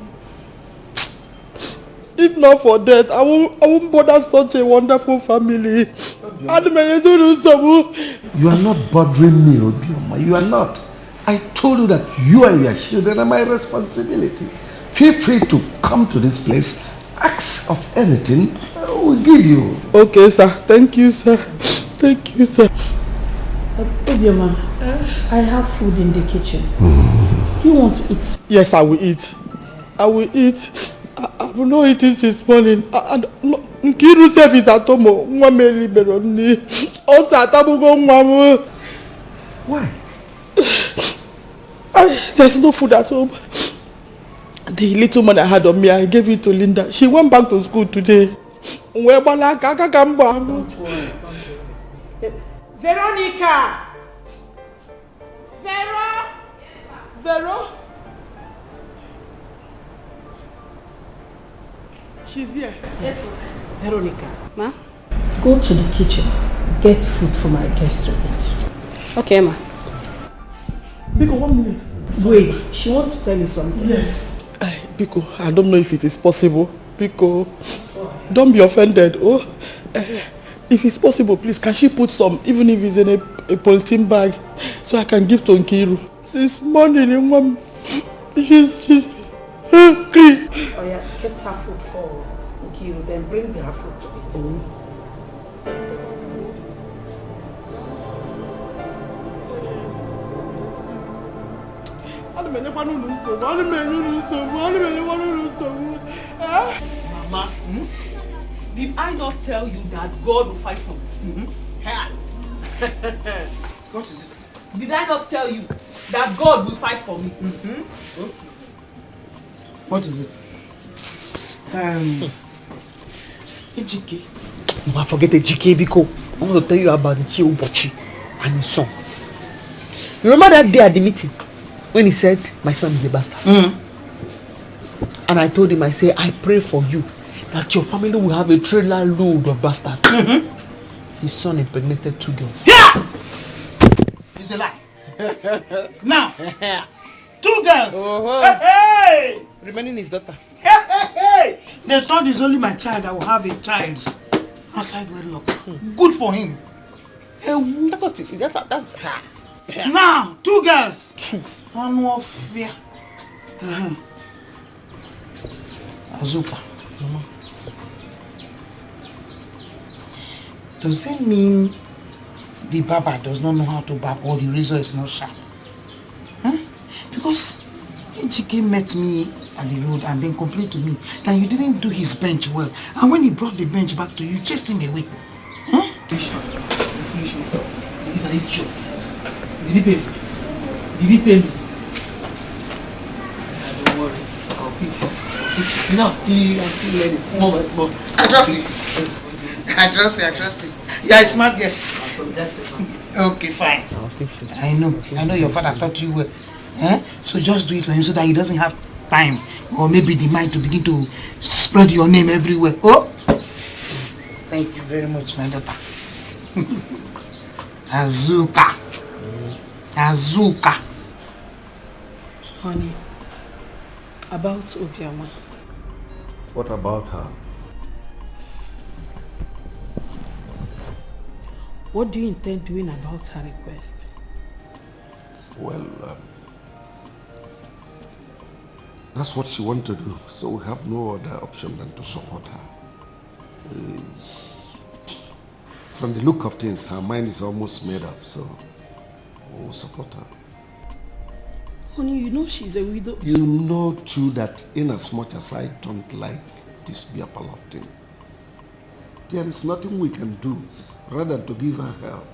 If not for that, I won't bother such a wonderful family. You are not bothering me, Obioma. You are not. I told you that you and your children are my responsibility. Feel free to come to this place. Ask of anything, I will give you. Okay, sir. Thank you, sir. Thank you, sir. Obioma, I have food in the kitchen. Do you want to eat? Yes, I will eat. I will eat. I will not eat it this morning. Nkiru self is at home. Why? There's no food at home. The little money I had on me, I gave it to Linda. She went back to school today. Don't worry. Veronica! Vero? She's here. Yes, Veronica. Ma? Go to the kitchen. Get food for my guests to eat. Okay, ma. Biko, 1 minute. Wait, she wants to tell you something. Yes. Biko, I don't know if it is possible. Biko, don't be offended. If it's possible, please, can she put some, even if it's in a polythene bag, so I can give to Nkiru? Since morning, Mom, she's hungry. Oh yeah, get her food for Nkiru, then bring her food to eat. Mama, did I not tell you that God will fight for me? What is it? Did I not tell you that God will fight for me? What is it? Ejike. I forget Ejike because I want to tell you about the Chiobochi and his son. Remember that day at the meeting when he said my son is a bastard? And I told him, I say, I pray for you that your family will have a trailer load of bastards. His son impregnated 2 girls. Yeah! It's a lie. Now, 2 girls. Hey! Remaining his daughter. Hey! They thought it's only my child that will have a child outside wedlock. Good for him. That's what that's Now, 2 girls. 2. And no fear. Azuka. Mama. Does it mean the barber does not know how to barb or the razor is not sharp? Because Ejike met me at the road and then complained to me that you didn't do his bench well. And when he brought the bench back to you, you chased him away. He's an idiot. Did he pay me? Did he pay me? Don't worry. I'll fix it. You know, I'm still learning. More by small. I trust you. I trust you. Yeah, a smart girl. Okay, fine. I'll fix it. I know your father taught you well. So just do it for him so that he doesn't have time or maybe the mind to begin to spread your name everywhere. Oh, thank you very much, my daughter. Azuka. Honey, about Obiama. What about her? What do you intend doing about her request? Well, that's what she wants to do, so we have no other option than to support her. From the look of things, her mind is almost made up, so we'll support her. Honey, you know she's a widow. You know too that in as much as I don't like this beer parlor thing, there is nothing we can do rather than to give her help.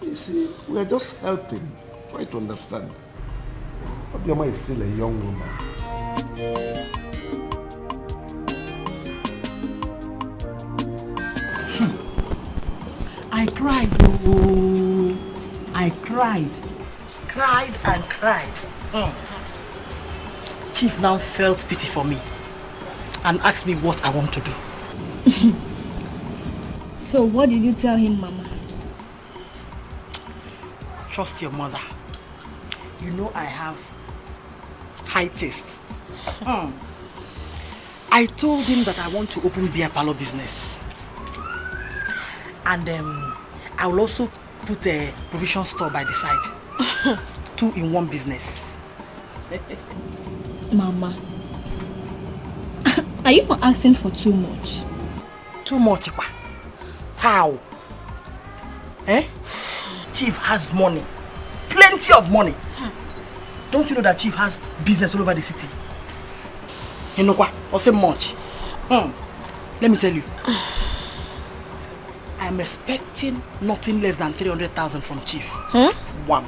You see, we are just helping. Try to understand. Obiama is still a young woman. I cried, oh, I cried. Cried and cried. Chief now felt pity for me and asked me what I want to do. So what did you tell him, Mama? Trust your mother. You know I have high taste. I told him that I want to open beer parlor business. And I will also put a provision store by the side. 2 in 1 business. Mama, are you not asking for too much? Too much? How? Eh? Chief has money. Plenty of money. Don't you know that Chief has business all over the city? You know what? Or say much. Let me tell you. I'm expecting nothing less than 300,000 from Chief. 1.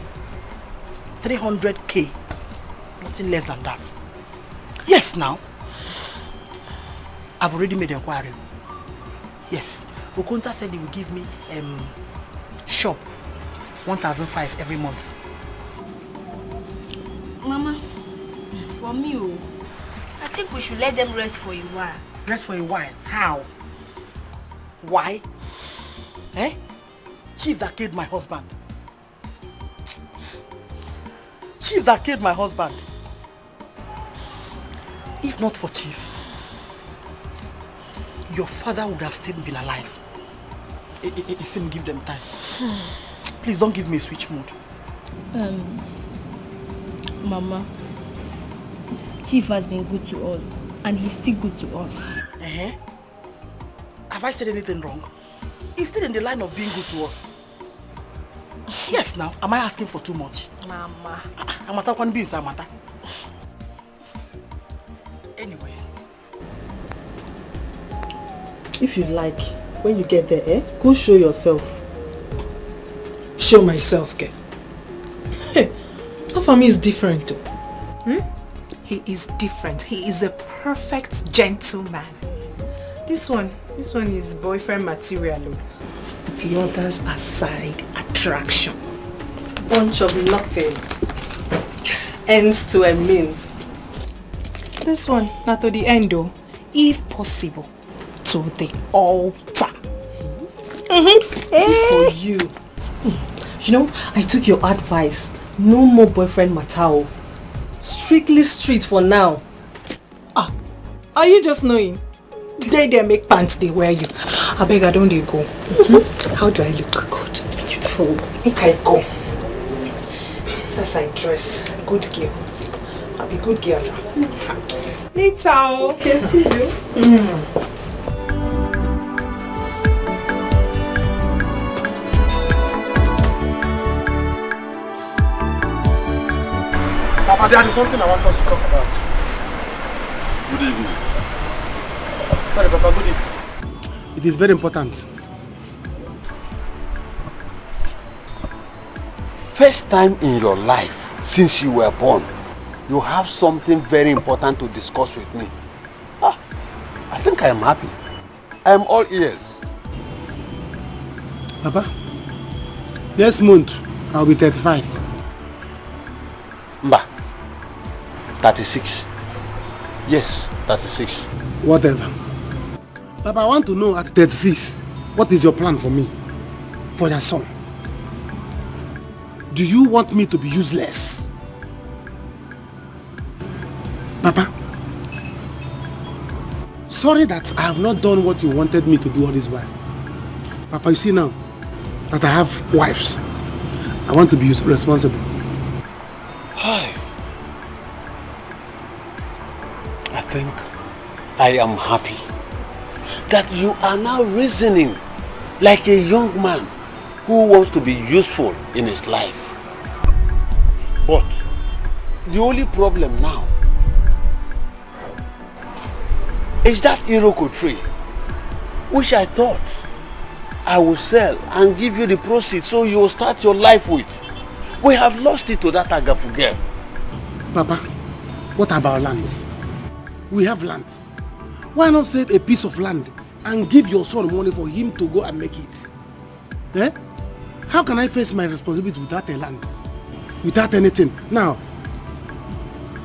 300K. Nothing less than that. Yes, now. I've already made the inquiry. Yes. Okonta said he will give me shop 1,500 every month. Mama, for me, I think we should let them rest for a while. Rest for a while? How? Why? Eh? Chief that killed my husband. Chief that killed my husband. If not for Chief, your father would have still been alive. It seemed give them time. Please don't give me a switch mode. Mama, Chief has been good to us and he's still good to us. Have I said anything wrong? He's still in the line of being good to us. Yes, now, am I asking for too much? Mama. Amata one beans, Amata. Anyway. If you like, when you get there, go show yourself. Show myself, girl. Hey, Afami is different too. He is different. He is a perfect gentleman. This one is boyfriend material. The others are side attraction. Bunch of nothing. Ends to a means. This one, not to the end though. If possible, to the altar. For you. You know, I took your advice. No more boyfriend Matao. Strictly street for now. Are you just knowing? They make pants, they wear you. I beg, I don't they go. How do I look? Good, beautiful. Make I go. As I dress, good girl. I'll be good girl now. Later. Okay, see you. Papa, there is something I want us to talk about. Good evening. Sorry, Papa, good evening. It is very important. First time in your life since you were born, you have something very important to discuss with me. I think I am happy. I am all ears. Papa, next month I'll be 35. Mba, 36. Yes, 36. Whatever. Papa, I want to know at 36, what is your plan for me? For your son? Do you want me to be useless? sorry that I have not done what you wanted me to do all this while. Papa, you see now that I have wives, I want to be responsible. Hi. I think I am happy that you are now reasoning like a young man who wants to be useful in his life. But the only problem now is that Iroko tree, which I thought I would sell and give you the proceeds so you will start your life with. We have lost it to that Agafu girl. Papa, what about lands? We have land. Why not save a piece of land and give your son money for him to go and make it? Eh? How can I face my responsibility without a land? Without anything? Now,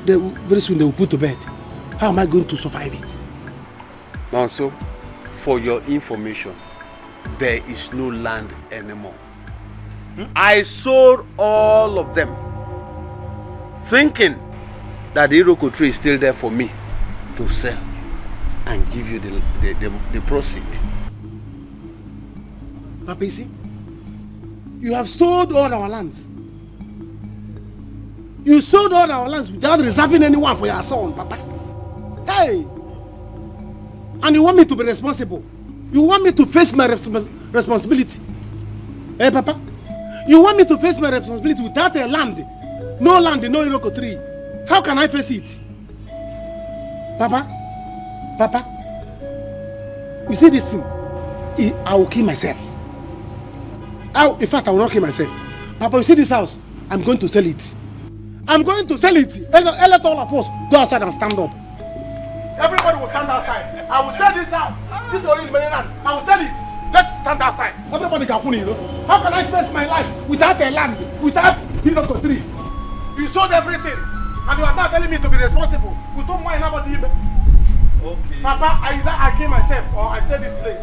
very soon they will put to bed. How am I going to survive it? Now, so, for your information, there is no land anymore. I sold all of them, thinking that the Iroko tree is still there for me to sell and give you the proceed. Papa, you see, you have sold all our lands. You sold all our lands without reserving anyone for your son, Papa. Hey! And you want me to be responsible? You want me to face my responsibility? Hey, Papa? You want me to face my responsibility without a land? No land, no Iroko tree. How can I face it? Papa? Papa? You see this thing? I will kill myself. In fact, I will not kill myself. Papa, you see this house? I'm going to sell it. I'm going to sell it. Let all of us go outside and stand up. Everybody will stand outside. I will sell this house. This is already many land. I will sell it. Let's stand outside. Everybody can put it, you know. How can I spend my life without a land, without Iroko tree? You sold everything, and you are now telling me to be responsible. We don't mind about the okay. Papa, either I kill myself or I sell this place.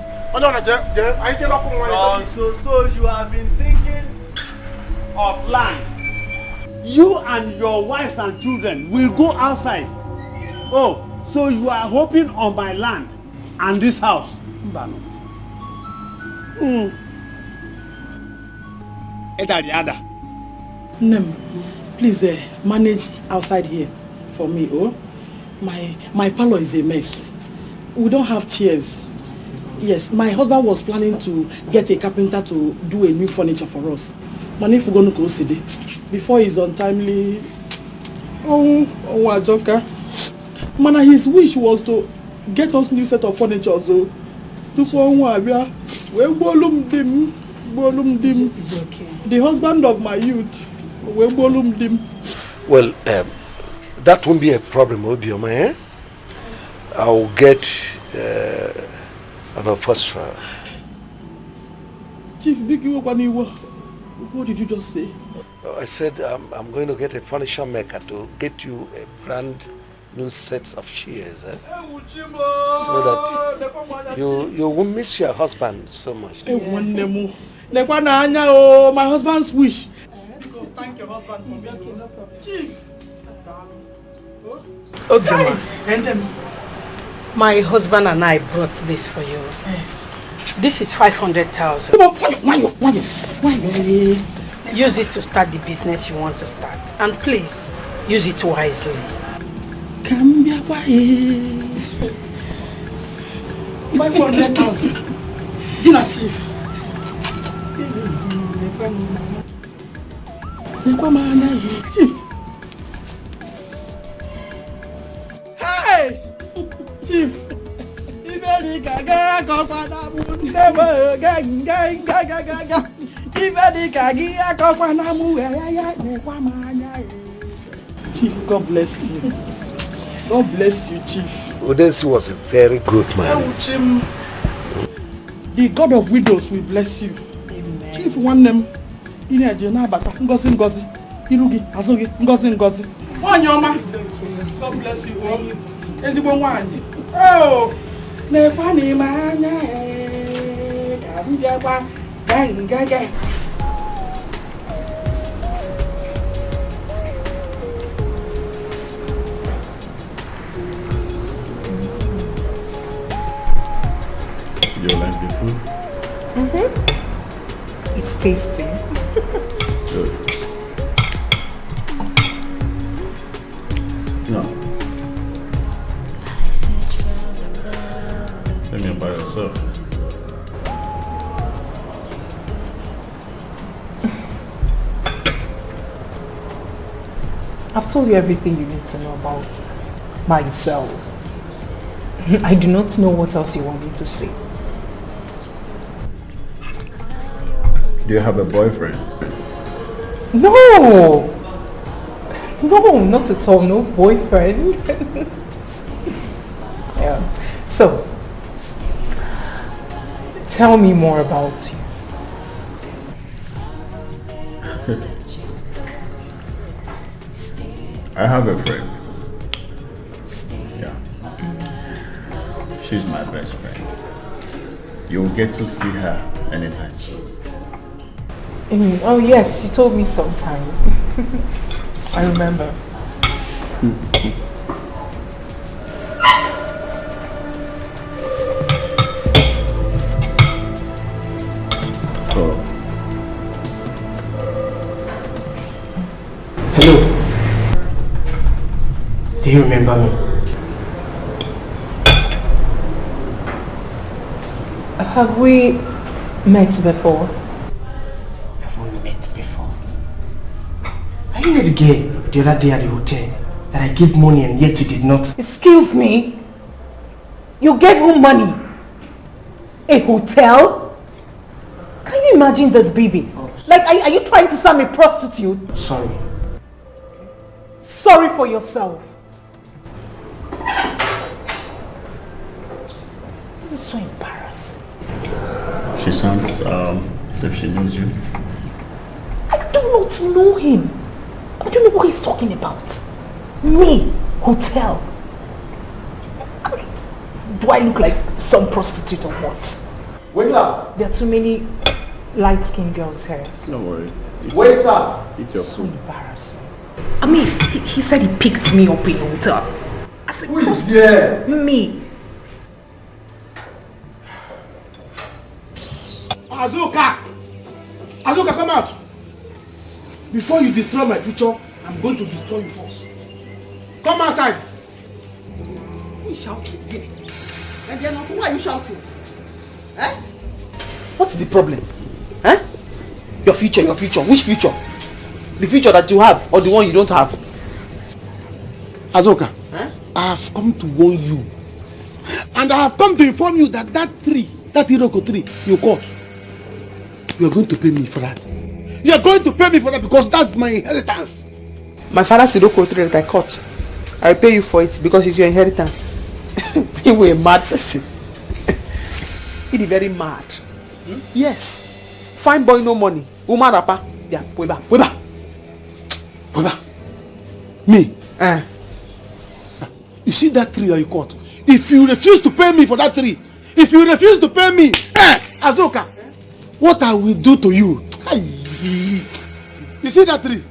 So you have been thinking of land. You and your wives and children will go outside. Oh, so you are hoping on my land and this house. Nem, please manage outside here for me, oh. My parlor is a mess. We don't have chairs. Yes, my husband was planning to get a carpenter to do a new furniture for us. Man, if we're going to go see before he's untimely. Ajoka. Man, his wish was to get us new set of furniture, so the husband of my youth. Well, that won't be a problem, Obioma, eh? I'll get an orchestra. Chief Biggie, what did you just say? I said I'm going to get a furniture maker to get you a brand new set of chairs, eh? So that you won't miss your husband so much. My husband's wish. Thank your husband for me. No problem. Chief. Okay, and my husband and I brought this for you. This is 500,000. Use it to start the business you want to start, and please use it wisely. 500,000. Dinner, Chief. Chief. Hey! Chief! Chief, God bless you. God bless you, Chief. Odensi was a very good man. The God of widows will bless you. Amen. Chief, one name. Ini Edo bata ngozi ngozi irugi azogi ngozi ngozi. Nwanyi ọma. God bless you all. Ezigbo nwanyi. Oh, nekwa ni manya ka mbia kwa gangaga. Do you like the food? It's tasty. Good. No. Let me by yourself. I've told you everything you need to know about myself. I do not know what else you want me to say. Do you have a boyfriend? No! No, not at all. No boyfriend. Yeah. So, tell me more about you. I have a friend. Yeah. She's my best friend. You'll get to see her anytime soon. Oh yes, you told me sometime. I remember. Oh. Hello. Do you remember me? Have we met before? Have we met before? Are you not the girl the other day at the hotel that I gave money and yet you did not? Excuse me? You gave him money? A hotel? Can you imagine this, baby? Like, are you trying to sell me a prostitute? Sorry. Sorry for yourself. This is so embarrassing. She sounds as if she knows you. I do not know him. I don't know what he's talking about. Me, hotel. I mean, do I look like some prostitute or what? Waiter! There are too many light-skinned girls here. Don't worry. Waiter! Eat your So food. embarrassing. I mean, he said he picked me up in a hotel. I said, who is there? Me. Azuka! Azuka, come out! Before you destroy my future, I'm going to destroy you first. Come outside! Who is shouting there? And then why are you shouting? Eh? What's the problem? Eh? Your future, your future. Which future? The future that you have or the one you don't have? Azuka, Eh? I have come to warn you. And I have come to inform you that that Iroko tree you caught, you are going to pay me for that. You are going to pay me for that because that's my inheritance. My father's Iroko tree that I caught. I'll pay you for it because it's your inheritance. You were a mad person. He is very mad. Yes. Fine boy, no money. Woman rapper. Yeah, weba. Me? You see that tree that you caught? If you refuse to pay me for that tree, Azuka, what I will do to you? You see that tree?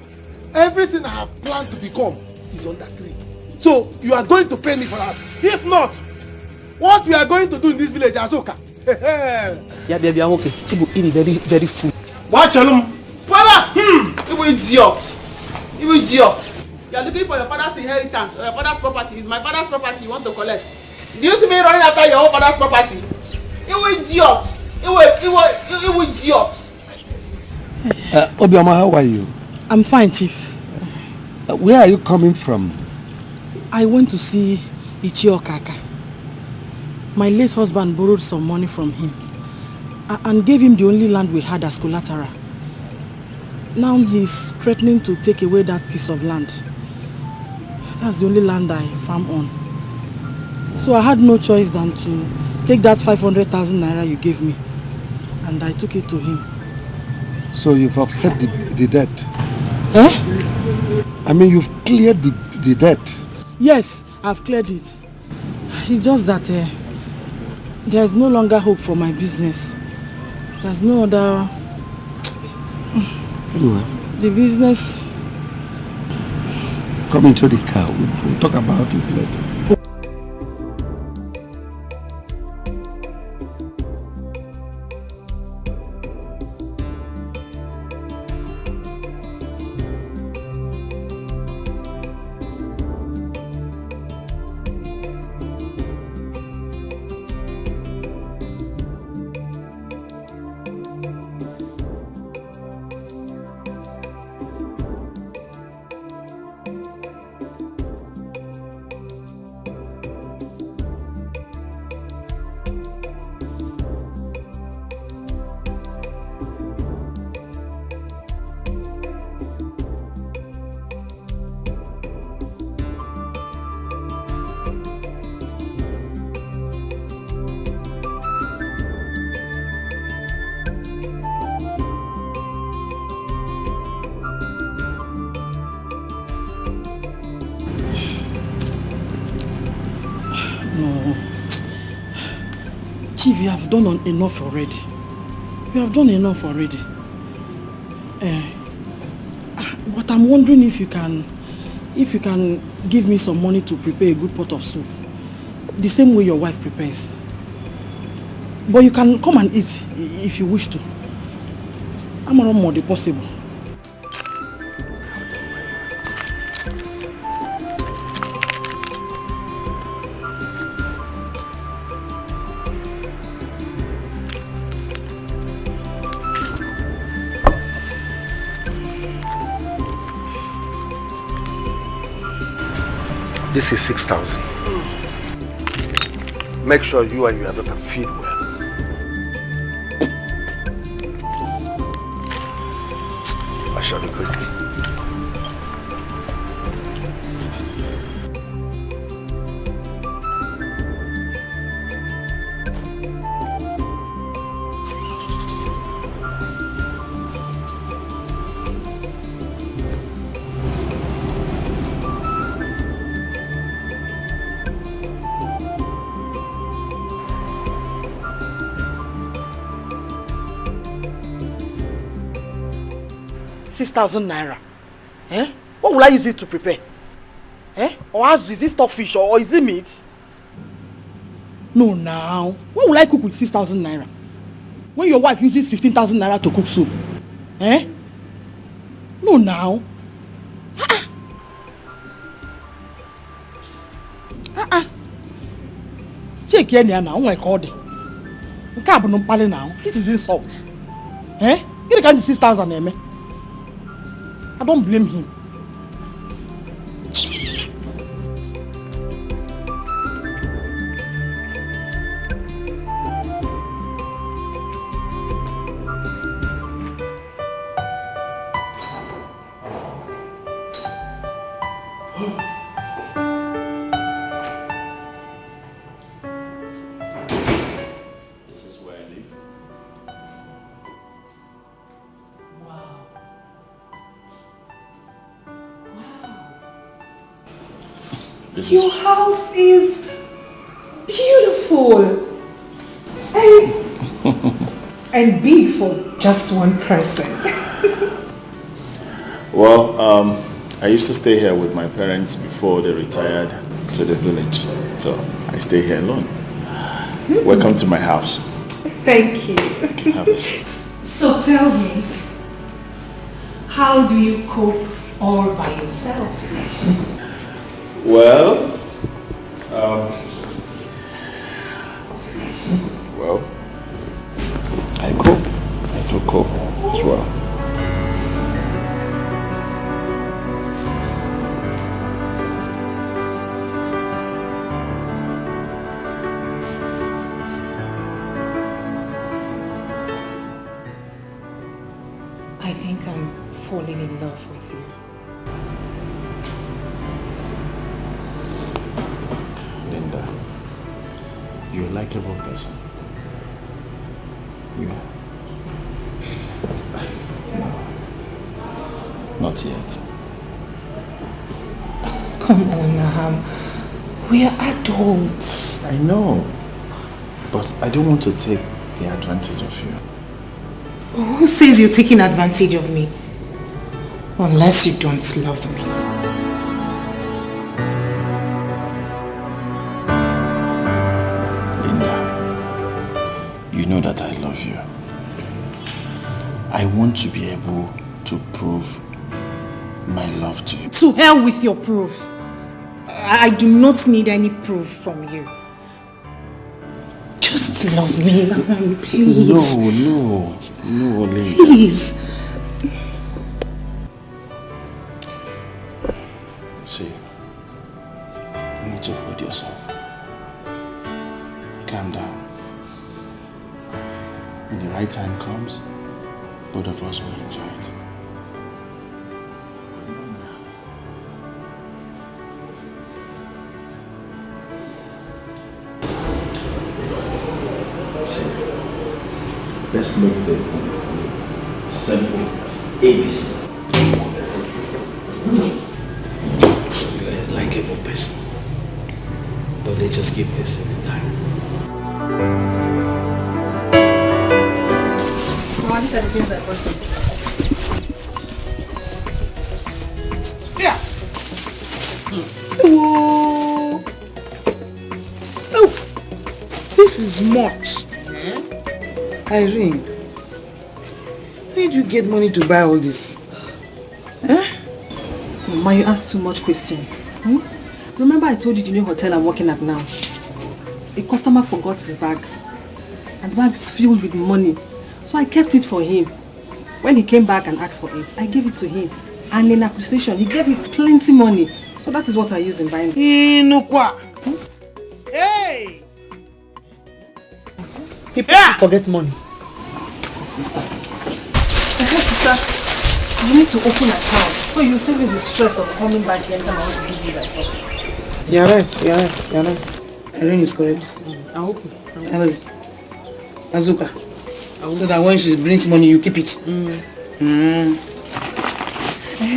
Everything I have planned to become is on that tree. So you are going to pay me for that. If not, what we are going to do in this village, Azuka? Yeah, baby, I'm okay. Ibu is very, very full. Watch him. Father! You idiot! You idiot! You are looking for your father's inheritance or your father's property. It's my father's property you want to collect. Do you see me running after your own father's property? You idiot! You idiot! Obioma, how are you? I'm fine, Chief. Where are you coming from? I went to see Ichio Kaka. My late husband borrowed some money from him and gave him the only land we had as collateral. Now he's threatening to take away that piece of land. That's the only land I farm on. So I had no choice than to take that 500,000 naira you gave me, and I took it to him. So you've offset the debt? Eh? I mean, you've cleared the debt? Yes, I've cleared it. It's just that there's no longer hope for my business. There's no other... Anyway. The business... Come into the car. We'll talk about it later. believe you have done enough already. You have done enough already. But I'm wondering if you can give me some money to prepare a good pot of soup. The same way your wife prepares. But you can come and eat if you wish to. I'm around more than possible. This is 6,000. Make sure you and your daughter feed well. I shall be quickly. ₦6,000. Eh? What will I use it to prepare? Eh? Or is it stockfish or is it meat? No, now. What will I cook with 6,000 naira? When your wife uses 15,000 naira to cook soup? Eh? No, now. Check here now. Like all day. Now. This is insult. Eh? You can't 6,000 naira. I don't blame him. Your house is beautiful and big for just one person. Well, I used to stay here with my parents before they retired to the village, so I stay here alone. Welcome to my house. Thank you. Have a seat. So tell me, how do you cope all by yourself? Well, I cope. I do cope as well. I think I'm falling in love with you. Linda, you're a likable person. You are. No, not yet. Come on, Naham. We are adults. I know, but I don't want to take the advantage of you. Who says you're taking advantage of me? Unless you don't love me. You know that I love you. I want to be able to prove my love to you. To hell with your proof. I do not need any proof from you. Just love me, please. No, Linda. Please. See, you need to hold yourself. Calm down. When the right time comes, both of us will enjoy it. See, let's make this simple as ABC. You're a likable person, but let's just give this a time. Mama, these are the things I brought you. Yeah. Oh. Oh. This is much. Irene, where do you get money to buy all this? Huh? Mama, you ask too much questions. Remember I told you the new hotel I'm working at now? A customer forgot his bag. And the bag is filled with money. So I kept it for him. When he came back and asked for it, I gave it to him. And in appreciation, he gave me plenty money. So that is what I use in buying it. Hey! People forget money. Sister. Sister, you need to open an account. So you save me the stress of coming back here and I want to give you that stuff. You're right. Irene is correct. I hope. Hello. Azuka. So that when she brings money, you keep it. Hey,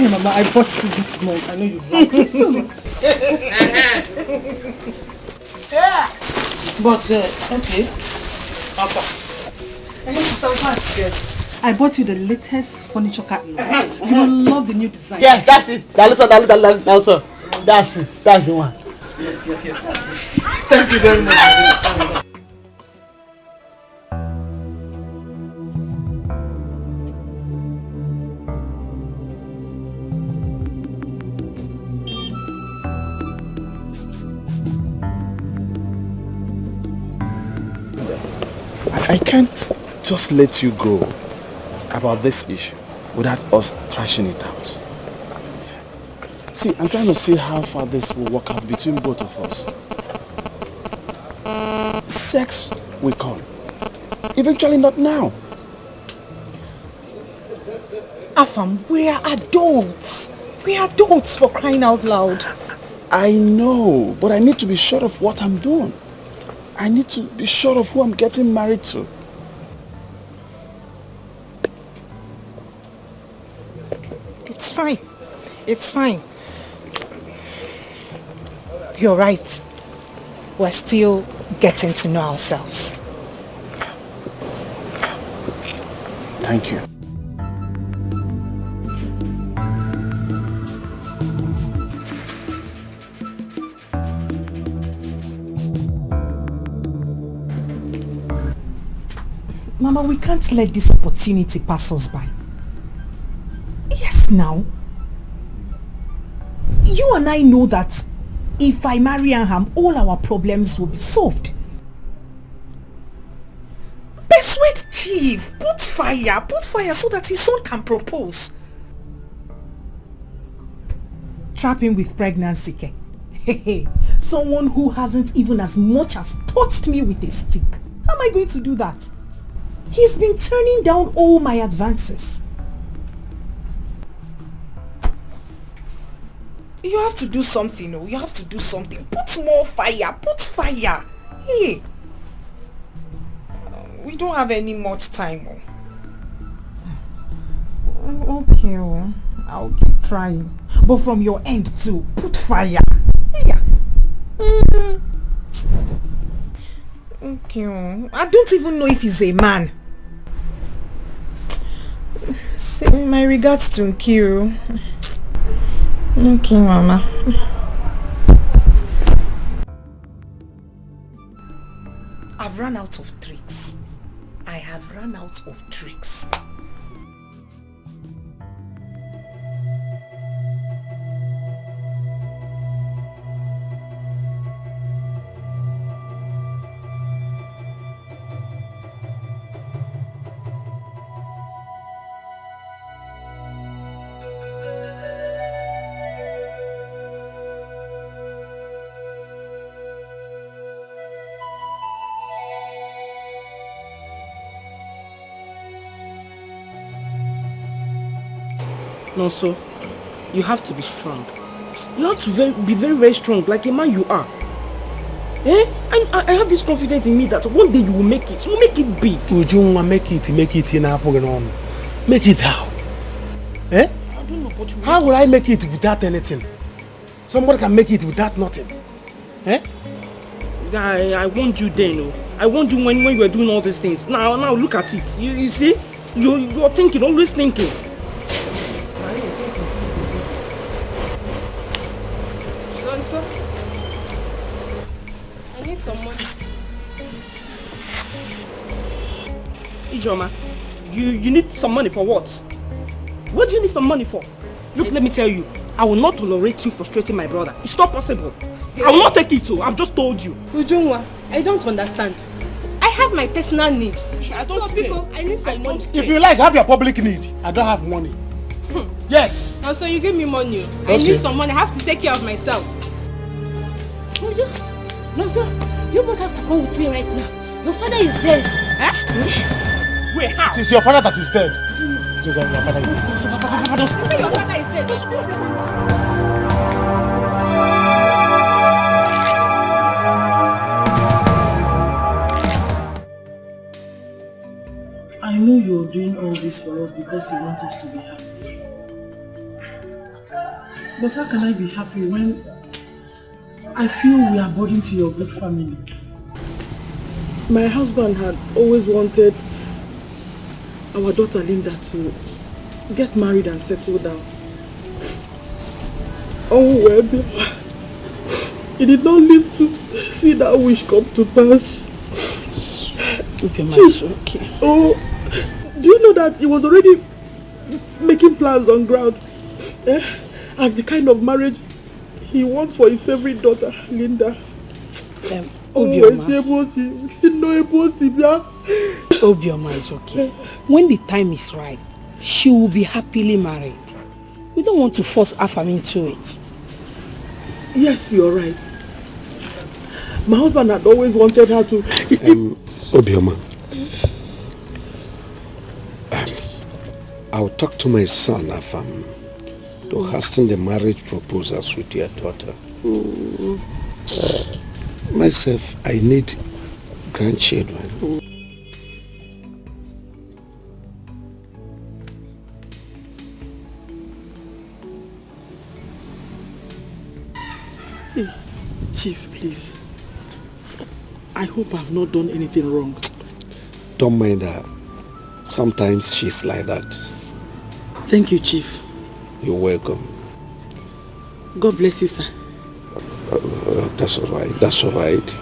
Mama, I bought you this month. I know you like it so much. But, okay. Papa. Yes. I bought you the latest furniture catalog. You will love the new design. Yes, that's it. That's it. That's the one. Yes. Thank you very much. I can't just let you go about this issue without us thrashing it out. See, I'm trying to see how far this will work out between both of us. Sex will come. Eventually not now. Afam, we are adults. We are adults, for crying out loud. I know, but I need to be sure of what I'm doing. I need to be sure of who I'm getting married to. It's fine. It's fine. You're right. We're still getting to know ourselves. Thank you. Mama, we can't let this opportunity pass us by. Yes, now. You and I know that if I marry Aham, all our problems will be solved. Persuade Chief, put fire so that his son can propose. Trap him with pregnancy, Ke. Someone who hasn't even as much as touched me with a stick. How am I going to do that? He's been turning down all my advances. You have to do something, oh. You have to do something. Put more fire. Put fire. Hey. We don't have any much time, oh. Okay, oh. I'll keep trying. But from your end too, put fire. Yeah. Okay, oh. I don't even know if he's a man. Say my regards to Nkiru. Okay, Mama. I've run out of tricks. I have run out of tricks. No, so you have to be strong. You have to be very, very strong, like a man you are. And I have this confidence in me that one day you will make it. You will make it big. Ujunwa, make it in Apoganon. Make it how? I don't know, but how will I make it without anything? Somebody can make it without nothing. I warned you then, oh. I warned you when you were doing all these things. Now look at it. You see? You're thinking, always thinking. Lonso, I need some money. Ijoma, you need some money for what? What do you need some money for? Look, let me tell you, I will not tolerate you frustrating my brother. It's not possible. I will not take it so. I've just told you. Ujungwa, I don't understand. I have my personal needs. I don't care. I need some money. If you like, have your public need. I don't have money. Yes. Now, so you give me money. Okay. I need some money. I have to take care of myself. No, sir. You both have to go with me right now. Your father is dead. Huh? Yes. Wait, how? It is your father that is dead. Your father is dead. Your father is dead. I know you're doing all this for us because you want us to be happy. But how can I be happy when I feel we are burden to your good family? My husband had always wanted our daughter Linda to get married and settle down. Oh well, he did not live to see that wish come to pass. Okay, it's okay. Oh, do you know that he was already making plans on ground as the kind of marriage he wants for his favorite daughter, Linda? Obioma is okay. When the time is right, she will be happily married. We don't want to force Afam into it. Yes, you're right. My husband had always wanted her to... Obioma, I'll talk to my son, Afam, to hasten the marriage proposals with your daughter. Myself, I need grandchildren. Hey, Chief, please. I hope I've not done anything wrong. Don't mind her. Sometimes she's like that. Thank you, Chief. You're welcome. God bless you, sir. That's all right. That's all right.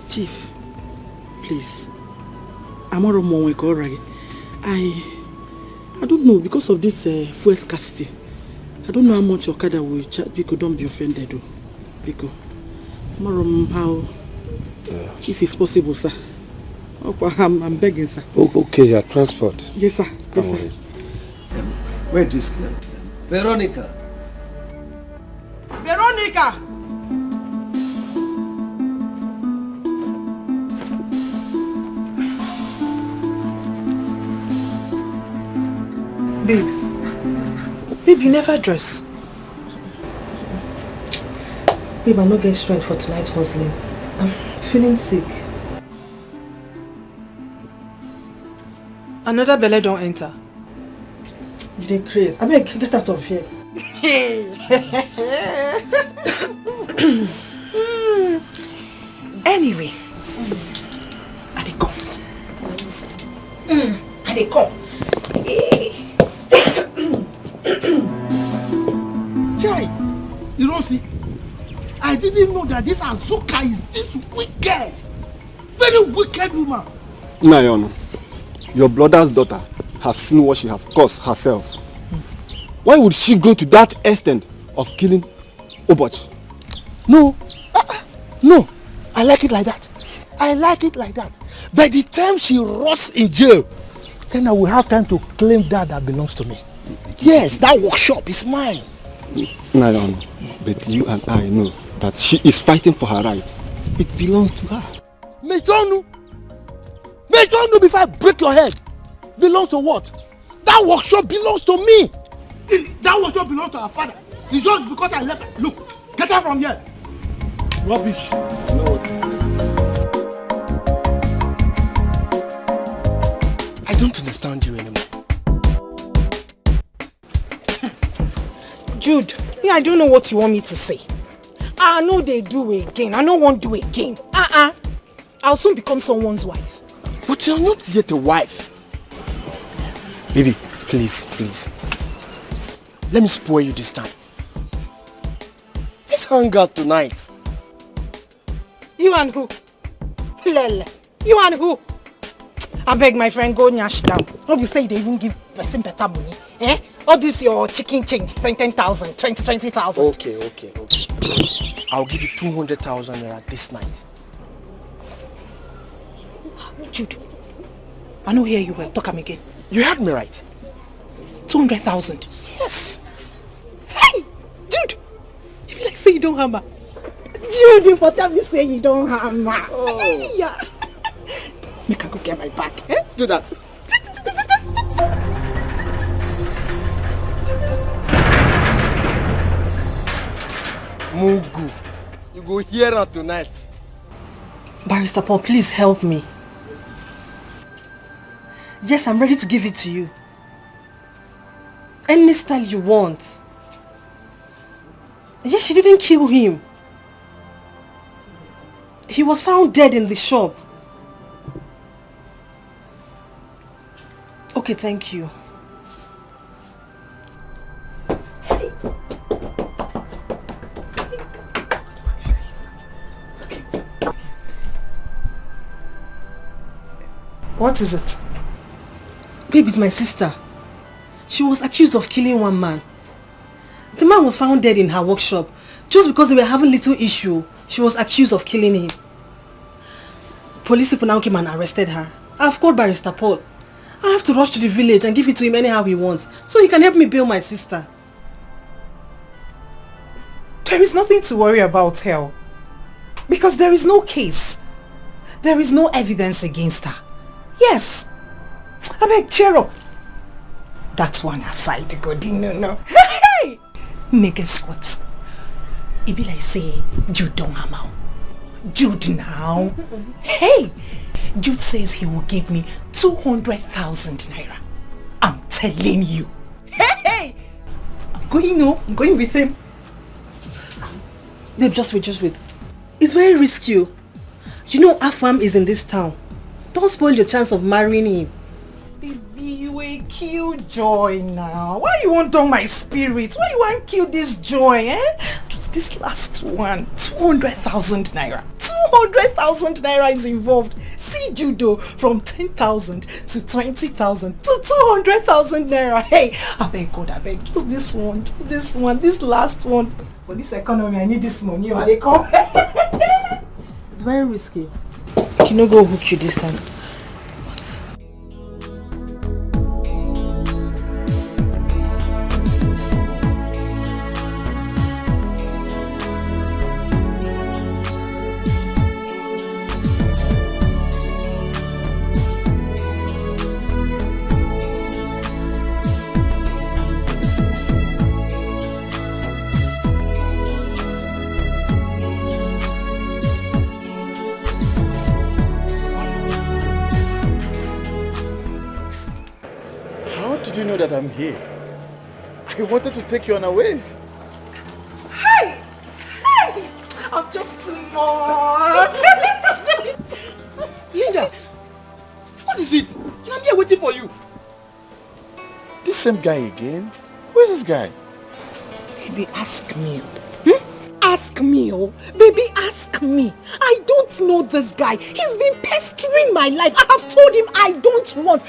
Chief, please. I don't know, because of this fuel scarcity. I don't know how much Okada will charge. People, don't be offended, though. Because how, if it's possible, sir. I'm begging, sir. Okay, your transport. Yes, sir. Yes, sir. Where is this girl? Veronica. Veronica! Babe, you never dress. Babe, I'm not getting strength for tonight's hustling. I'm feeling sick. Another belly don't enter. They crazy. I mean, get out of here. Anyway, I dey come. I dey come. Chai, you don't see? I didn't know that this Azuka is this wicked. Very wicked woman. Nayon, your brother's daughter have seen what she have caused herself. Why would she go to that extent of killing Oboch? No, no, I like it like that. I like it like that. By the time she rots in jail, then I will have time to claim that belongs to me. Yes, that workshop is mine. Nayon, but you and I know that she is fighting for her right. It belongs to her. Mejonu before I break your head. Belongs to what? That workshop belongs to me. That workshop belongs to her father. It's just because I left her. Look, get her from here. Rubbish. I don't understand you anymore. Jude, me, I don't know what you want me to say. I know they do again. I don't want to do again. I'll soon become someone's wife. But you're not yet a wife. Baby, please, please. Let me spoil you this time. Let's hang out tonight. You and who? Lele. You and who? I beg my friend, go nyash down. Hope you say they even give person better money. Eh? All this your chicken change, 10,000, 20,000. Okay. I'll give you 200,000 naira this night. Jude, I don't hear you well. Talk again. You heard me right. 200,000. Yes. Hey, Jude. You be like say you don't hammer. Jude, you for tell me say you don't hammer. Oh. Hey, yeah. Make I go get my bag. Eh? Do that. Mugu, you go hear her tonight. Barrister Paul, please help me. Yes, I'm ready to give it to you. Any style you want. Yes, she didn't kill him. He was found dead in the shop. Okay, thank you. What is it? Babe, it's my sister. She was accused of killing one man. The man was found dead in her workshop. Just because they were having little issue, she was accused of killing him. Police people now came and arrested her. I've called Barrister Paul. I have to rush to the village and give it to him anyhow he wants, so he can help me bail my sister. There is nothing to worry about her. Because there is no case. There is no evidence against her. Yes. I beg, cheer up. That one aside, God, no. Hey! Guess what? It be like say, Jude don't hammer. Jude now. Hey! Jude says he will give me 200,000 naira. I'm telling you. Hey! I'm going with him. Babe, just wait. It's very risky. You know Afam is in this town. Don't spoil your chance of marrying him. Baby, you will kill joy now. Why you want on my spirit? Why you want kill this joy, eh? Just this last one. 200,000 naira. 200,000 naira is involved. See judo from 10,000 to 20,000 to 200,000 naira. Hey, I beg God, just this one, this last one. For this economy, I need this money. Or they come. It's very risky. You know, go hook you this time. Did you know that I'm here? I wanted to take you unawares. Hey! I'm just too much. Linda, what is it? I'm here waiting for you. This same guy again? Who is this guy? Baby, ask me. Ask me, oh. Baby, ask me. I don't know this guy. He's been pestering my life. I have told him I don't want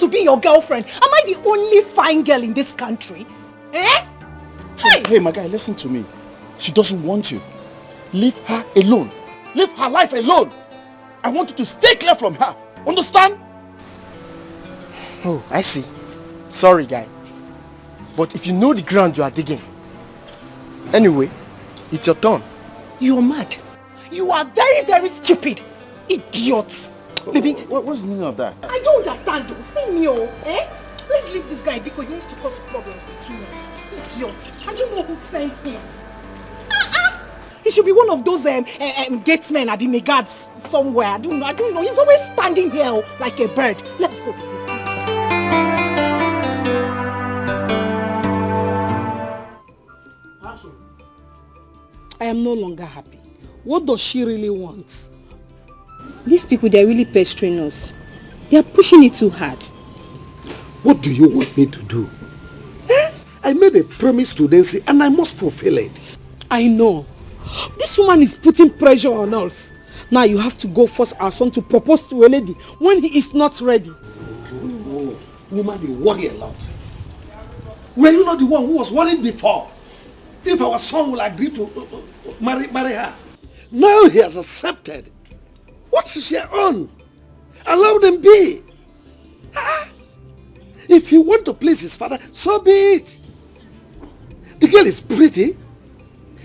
to be your girlfriend. Am I the only fine girl in this country? Eh? Hey, my guy, listen to me. She doesn't want you. Leave her alone. Leave her life alone. I want you to stay clear from her. Understand? Oh, I see. Sorry, guy. But if you know the ground you are digging. Anyway, it's your turn. You're mad. You are very, very stupid. Idiot. Baby, what's the meaning of that? I don't understand you. See me, oh. Eh? Let's leave this guy because he wants to cause problems between us. Idiot. I don't know who sent him. He should be one of those gatesmen, Abime guards somewhere. I don't know. He's always standing here like a bird. Let's go. I am no longer happy. What does she really want? These people, they're really pestering us. They are pushing it too hard. What do you want me to do? I made a promise to Nancy and I must fulfill it. I know. This woman is putting pressure on us. Now you have to go force our son to propose to a lady when he is not ready. Oh, woman, you worry a lot. Were you not the one who was worried before? If our son will agree to marry her. Now he has accepted. What's she on? Allow them be. If he wants to please his father, so be it. The girl is pretty.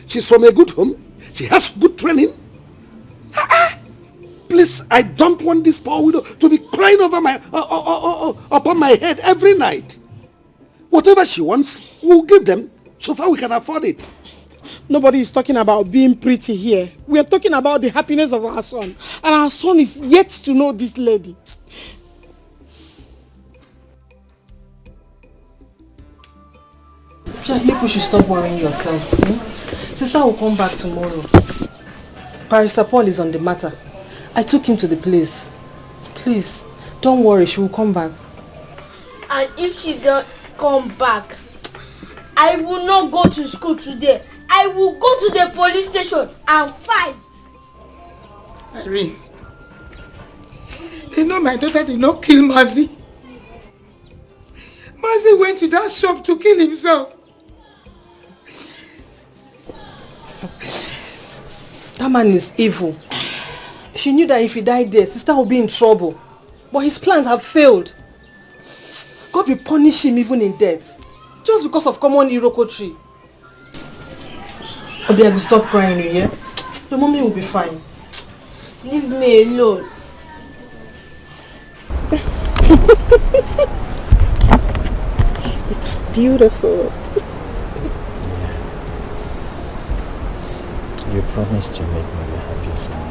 She's from a good home. She has good training. Please, I don't want this poor widow to be crying over upon my head every night. Whatever she wants, we'll give them, so far we can afford it. Nobody is talking about being pretty here. We are talking about the happiness of our son. And our son is yet to know this lady. You should stop worrying yourself. Sister will come back tomorrow. Barrister Paul is on the matter. I took him to the place. Please, don't worry, she will come back. And if she don't come back, I will not go to school today. I will go to the police station and fight. Irene, you know my daughter did not kill Mazi. Mazi went to that shop to kill himself. That man is evil. She knew that if he died there, sister would be in trouble. But his plans have failed. God will punish him even in death. Just because of common Iroko tree. Obi, I will stop crying, yeah? Your mommy will be fine. Leave me alone. It's beautiful. You promised to make me the happiest man.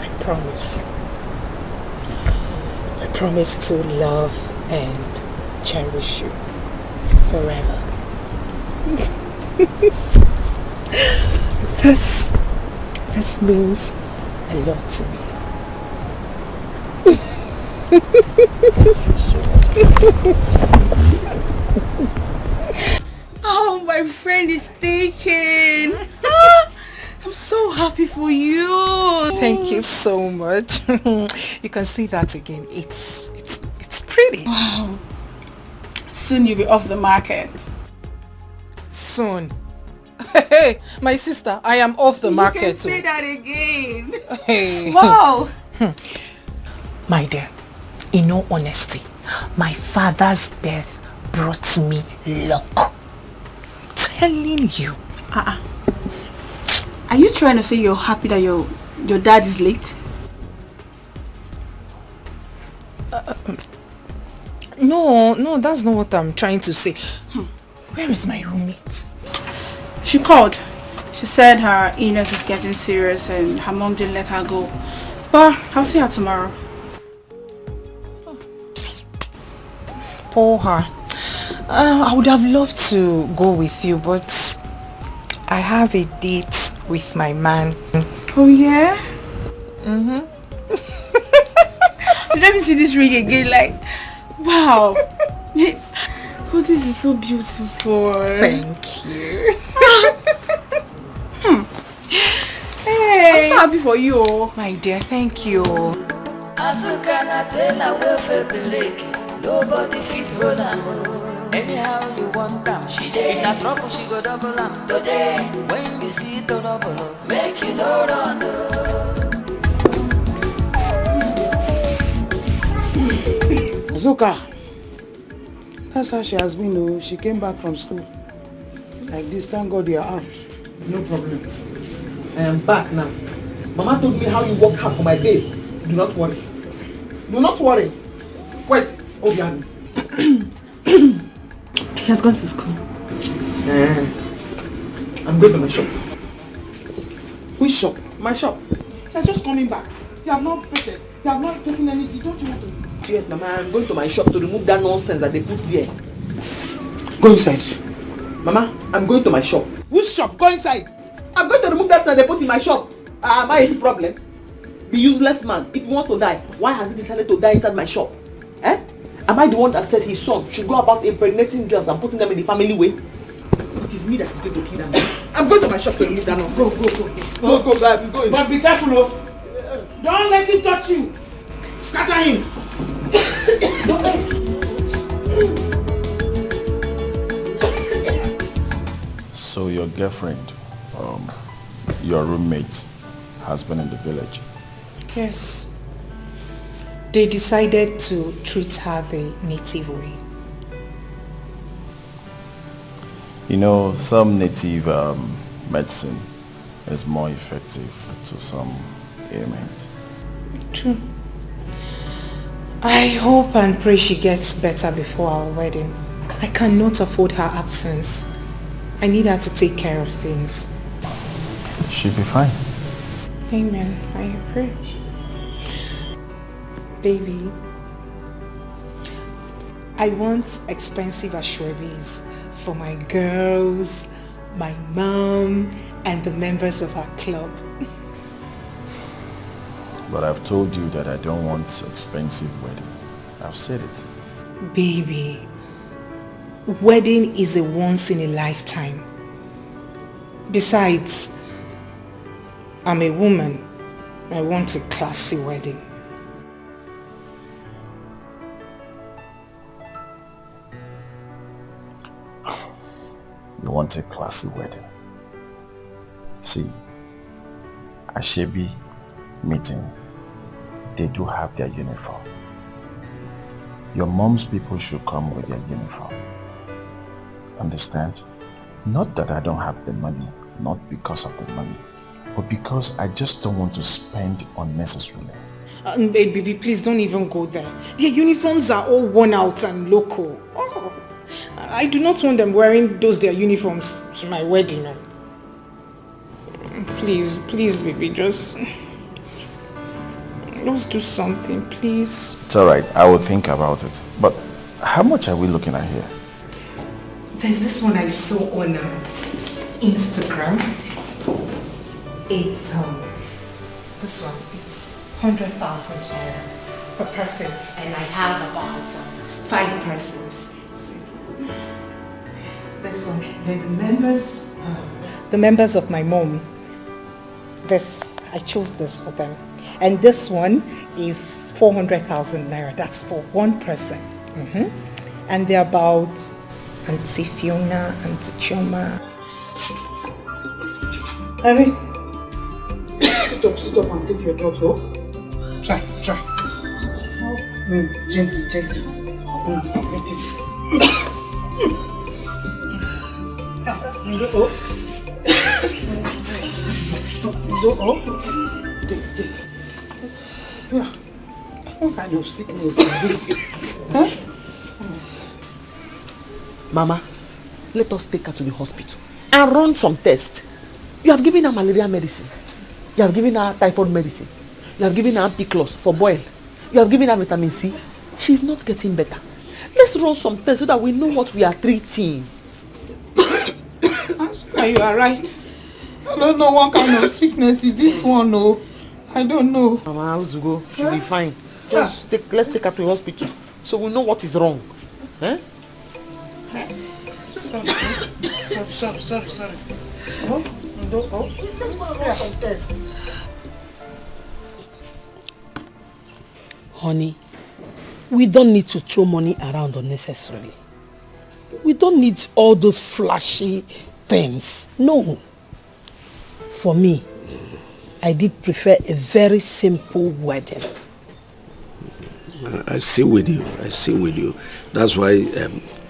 I promise. I promise to love and cherish you forever. This means a lot to me. Oh, my friend is taken. I'm so happy for you. Thank you so much. You can see that again. It's pretty. Wow. Soon you'll be off the market. Soon. Hey, my sister, I am off the market. You can say that again. Hey. Wow. My dear, in all honesty, my father's death brought me luck. Telling you. Are you trying to say you're happy that your dad is late? No, that's not what I'm trying to say. Where is my roommate? She called. She said her illness is getting serious and her mom didn't let her go. But I'll see her tomorrow. Poor her. I would have loved to go with you, but I have a date with my man. Oh yeah? Let me see this ring again. Like, wow. Oh, this is so beautiful. Thank you. Hey, I'm so happy for you. My dear, thank you. Nobody fit hold am. Anyhow you want them, she dey. If na trouble, she go double am. Today, when you see trouble, make you no run. Azuka, that's how she has been. Oh, she came back from school. Like this, thank God you are out. No problem. I am back now. Mama told me how you work hard for my babe. Do not worry. Do not worry. Where's Obiani? He has gone to school. I'm going to my shop. Which shop? My shop. You're just coming back. You have not prepared. You have not taken anything. Don't you want to? Yes, Mama, I'm going to my shop to remove that nonsense that they put there. Go inside. Mama, I'm going to my shop. Which shop? Go inside. I'm going to remove that thing they put in my shop. My is the problem. the useless man, if he wants to die, why has he decided to die inside my shop? Eh? Am I the one that said his son should go about impregnating girls and putting them in the family way? It is me that is going to kill them. I'm going to my shop to remove that nonsense. Go, babe, go. But be careful, oh. Don't let him touch you. Scatter him. So your girlfriend, your roommate, has been in the village? Yes. They decided to treat her the native way. You know, some native medicine is more effective to some ailment. True. I hope and pray she gets better before our wedding. I cannot afford her absence. I need her to take care of things. She'll be fine. Amen. I pray. Baby, I want expensive ashwebis for my girls, my mom, and the members of our club. But I've told you that I don't want expensive wedding. I've said it. Baby, wedding is a once in a lifetime. Besides, I'm a woman. I want a classy wedding. You want a classy wedding. See, Ashebi meeting, they do have their uniform. Your mom's people should come with their uniform. Understand? Not that I don't have the money, not because of the money, but because I just don't want to spend unnecessarily. Baby, please don't even go there. Their uniforms are all worn out and local. Oh, I do not want them wearing their uniforms to my wedding. Please, baby, just do something, please. It's alright, I will think about it. But how much are we looking at here? There's this one I saw on Instagram. It's this one. It's 100,000 naira per person, and I have about 5 persons. This one, the members of my mom. I chose this for them. And this one is 400,000 naira. That's for one person. And they're about Auntie Fiona, Auntie Choma. Harry, sit up and take your drugs, oh. Try. Gently. Yeah. What kind of sickness is this? Huh? Mama, let us take her to the hospital and run some tests. You have given her malaria medicine. You have given her typhoid medicine. You have given her ampiclos for boil. You have given her vitamin C. She's not getting better. Let's run some tests so that we know what we are treating. You are right. I don't know what kind of sickness is this one, no. I don't know. Mama, how's to go? She'll be fine. Let's take her to the hospital so we know what is wrong. Eh? Sorry. Oh. Let's go and run some tests. Honey, we don't need to throw money around unnecessarily. We don't need all those flashy things. No. For me, I did prefer a very simple wedding. I see with you. That's why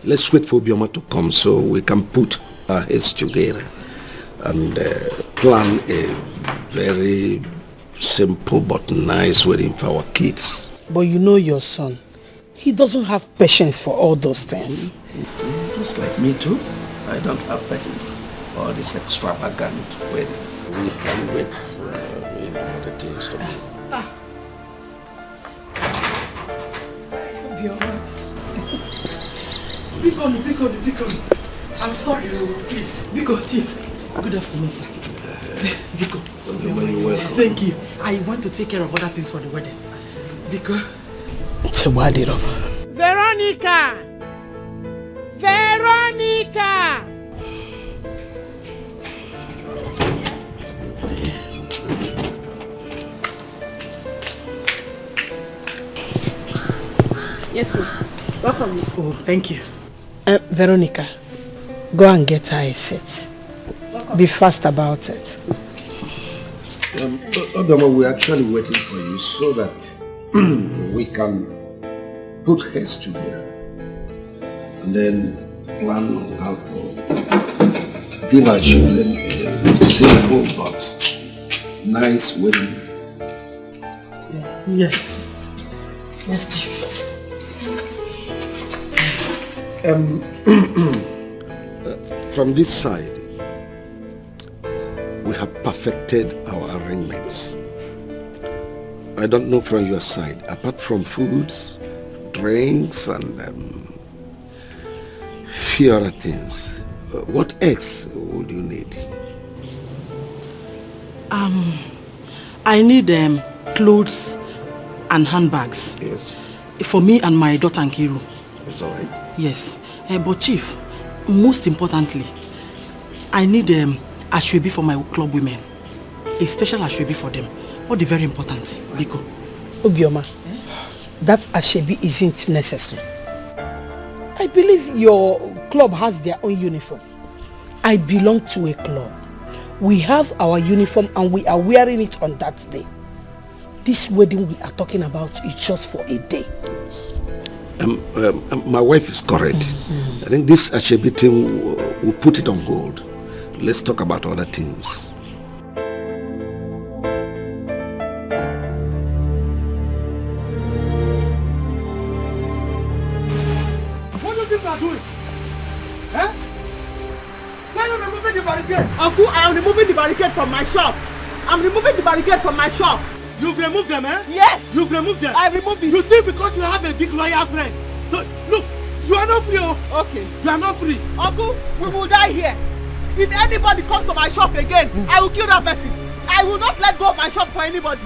let's wait for Bioma to come so we can put our heads together and plan a very simple but nice wedding for our kids. But you know your son. He doesn't have patience for all those things. Just like me too. I don't have patience for this extravagant wedding. We can wait for the things to be. Biko. I'm sorry, please. Biko, Chief. Good afternoon, sir. Biko. You're welcome. Thank you. I want to take care of other things for the wedding. Because... Veronica! Veronica! Yes, ma'am. Welcome. Oh, thank you. Veronica, go and get her a seat. Be fast about it. Odama, we're actually waiting for you so that we can put heads together and then plan on how to give our children a simple but nice wedding. Yes. Yes, Chief. From this side, we have perfected our arrangements. I don't know from your side, apart from foods, drinks, and few other things, what else would you need? I need clothes and handbags. Yes. For me and my daughter Nkiru. That's all right. Yes. But Chief, most importantly, I need ashwebi for my club women. A special ashwebi for them. What is very important, Biko? Obioma, that ashwebi isn't necessary. I believe your club has their own uniform. I belong to a club. We have our uniform and we are wearing it on that day. This wedding we are talking about is just for a day. My wife is correct. I think this ashwebi thing, we'll put it on hold. Let's talk about other things. What do you think you are doing? Eh? Why are you removing the barricade? Uncle, I am removing the barricade from my shop. I'm removing the barricade from my shop. You've removed them, eh? Yes. You've removed them. I removed it. You see, because you have a big loyal friend. So, look, you are not free, oh. Okay. You are not free. Uncle, we will die here. If anybody comes to my shop again, I will kill that person. I will not let go of my shop for anybody.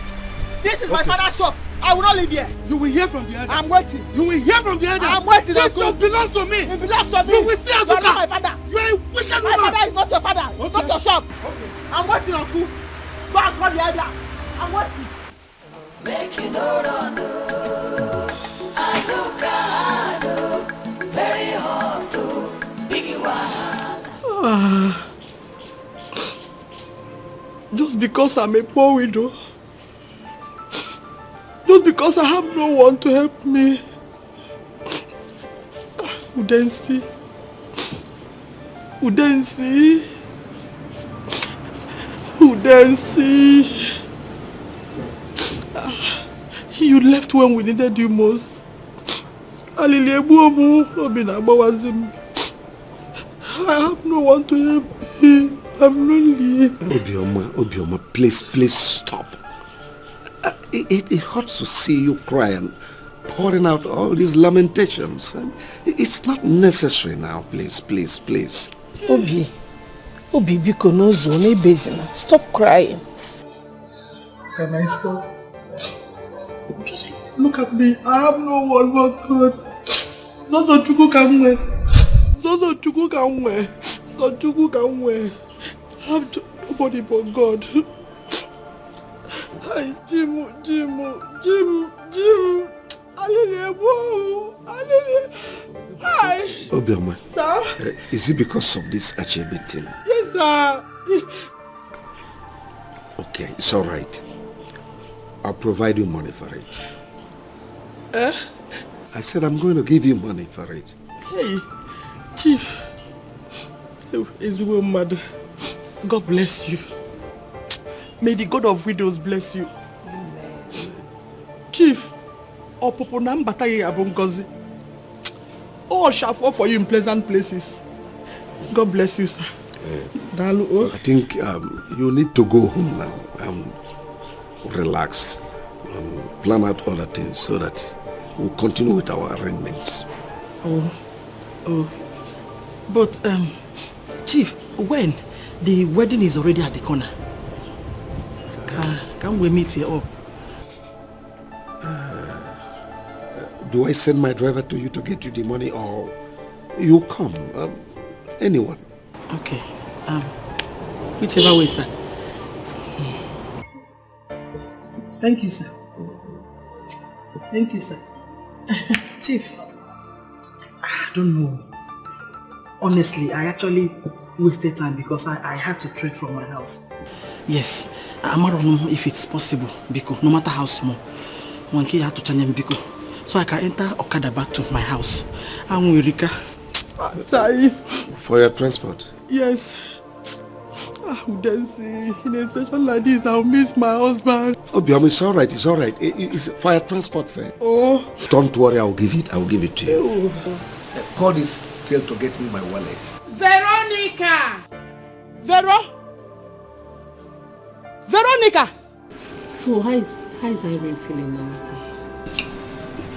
This is my father's shop. I will not live here. You will hear from the others. I'm waiting. You will hear from the others. I'm waiting. This shop belongs to me. It belongs to me. You will see Azuka. You are not my father. You are a wicked woman. My father is not your father. It's not your shop. Okay. I'm waiting, Uncle. Go and call the others. I'm waiting. Make you no run, Azuka, very hot, biggie wahala. Just because I'm a poor widow, just because I have no one to help me, Udensi, you left when we needed you most. I have no one to help me. I'm lonely. Obioma, please stop. It hurts to see you cry and pouring out all these lamentations. It's not necessary now, please. Obi, Biko no zone bezina. Stop crying. Can I stop? Just look at me. I have no one but God. Zozo Chuku can wear. I have nobody but God. Hi, Jim. Hi. Obioma. Sir? Is it because of this ashwebi thing? Yes, sir. Okay, it's all right. I'll provide you money for it. I said I'm going to give you money for it. Hey, Chief. Is well mad. God bless you. May the God of widows bless you. Chief, all shall fall for you in pleasant places. God bless you, sir. I think you need to go home now and relax and plan out other things so that we'll continue with our arrangements. But Chief, when the wedding is already at the corner, Can we meet here up? Do I send my driver to you to get you the money, or you come? Anyone? Okay. Whichever way, sir. Thank you, sir. Thank you, sir. Chief, I don't know. Honestly, I actually wasted time because I had to trek from my house. Yes, I don't know if it's possible because no matter how small, one kid had to change me because so I can enter Okada back to my house. I'm with Rika. For your transport? Yes. Dancing in a situation like this, I'll miss my husband. Oh, Biam, it's all right. It's all right. It's for your transport fare. Oh. Don't worry, I'll give it to you. Call this girl to get me my wallet. Veronica! Veronica! So how is Irene feeling now?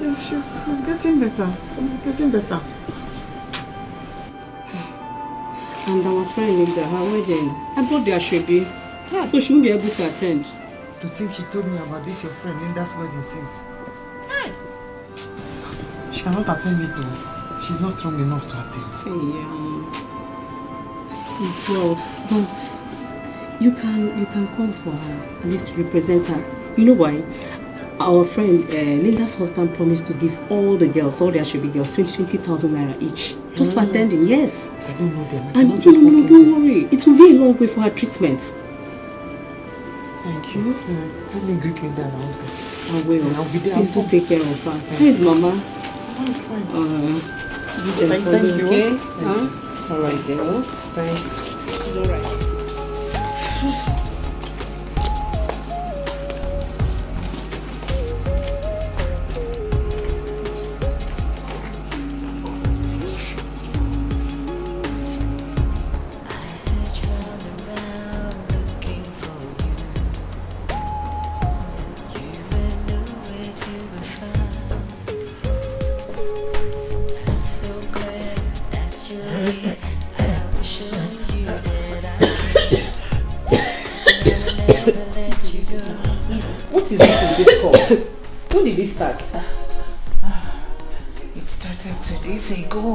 Yes, she's getting better. Getting better. And our friend Linda, her wedding, I brought the Ashwebi, so she won't be able to attend. To think she told me about this, your friend Linda's wedding since. She cannot attend it though. She's not strong enough to attend. Yeah. It's well, but you can come for her, at least represent her. You know why? Our friend Linda's husband promised to give all the girls, all the Ashwebi girls, 20,000 naira each. Just for attending, yes. I don't know them. And no, don't worry. It will be a long way for her treatment. Thank you. Let me greet Linda and her husband. I will. I'll be there. Please do take care of her. Please, Mama. Mama is fine. Thank you. Okay? All right, then. Thank you. It's all right. What is this in this call? When did it start? It started 2 days ago.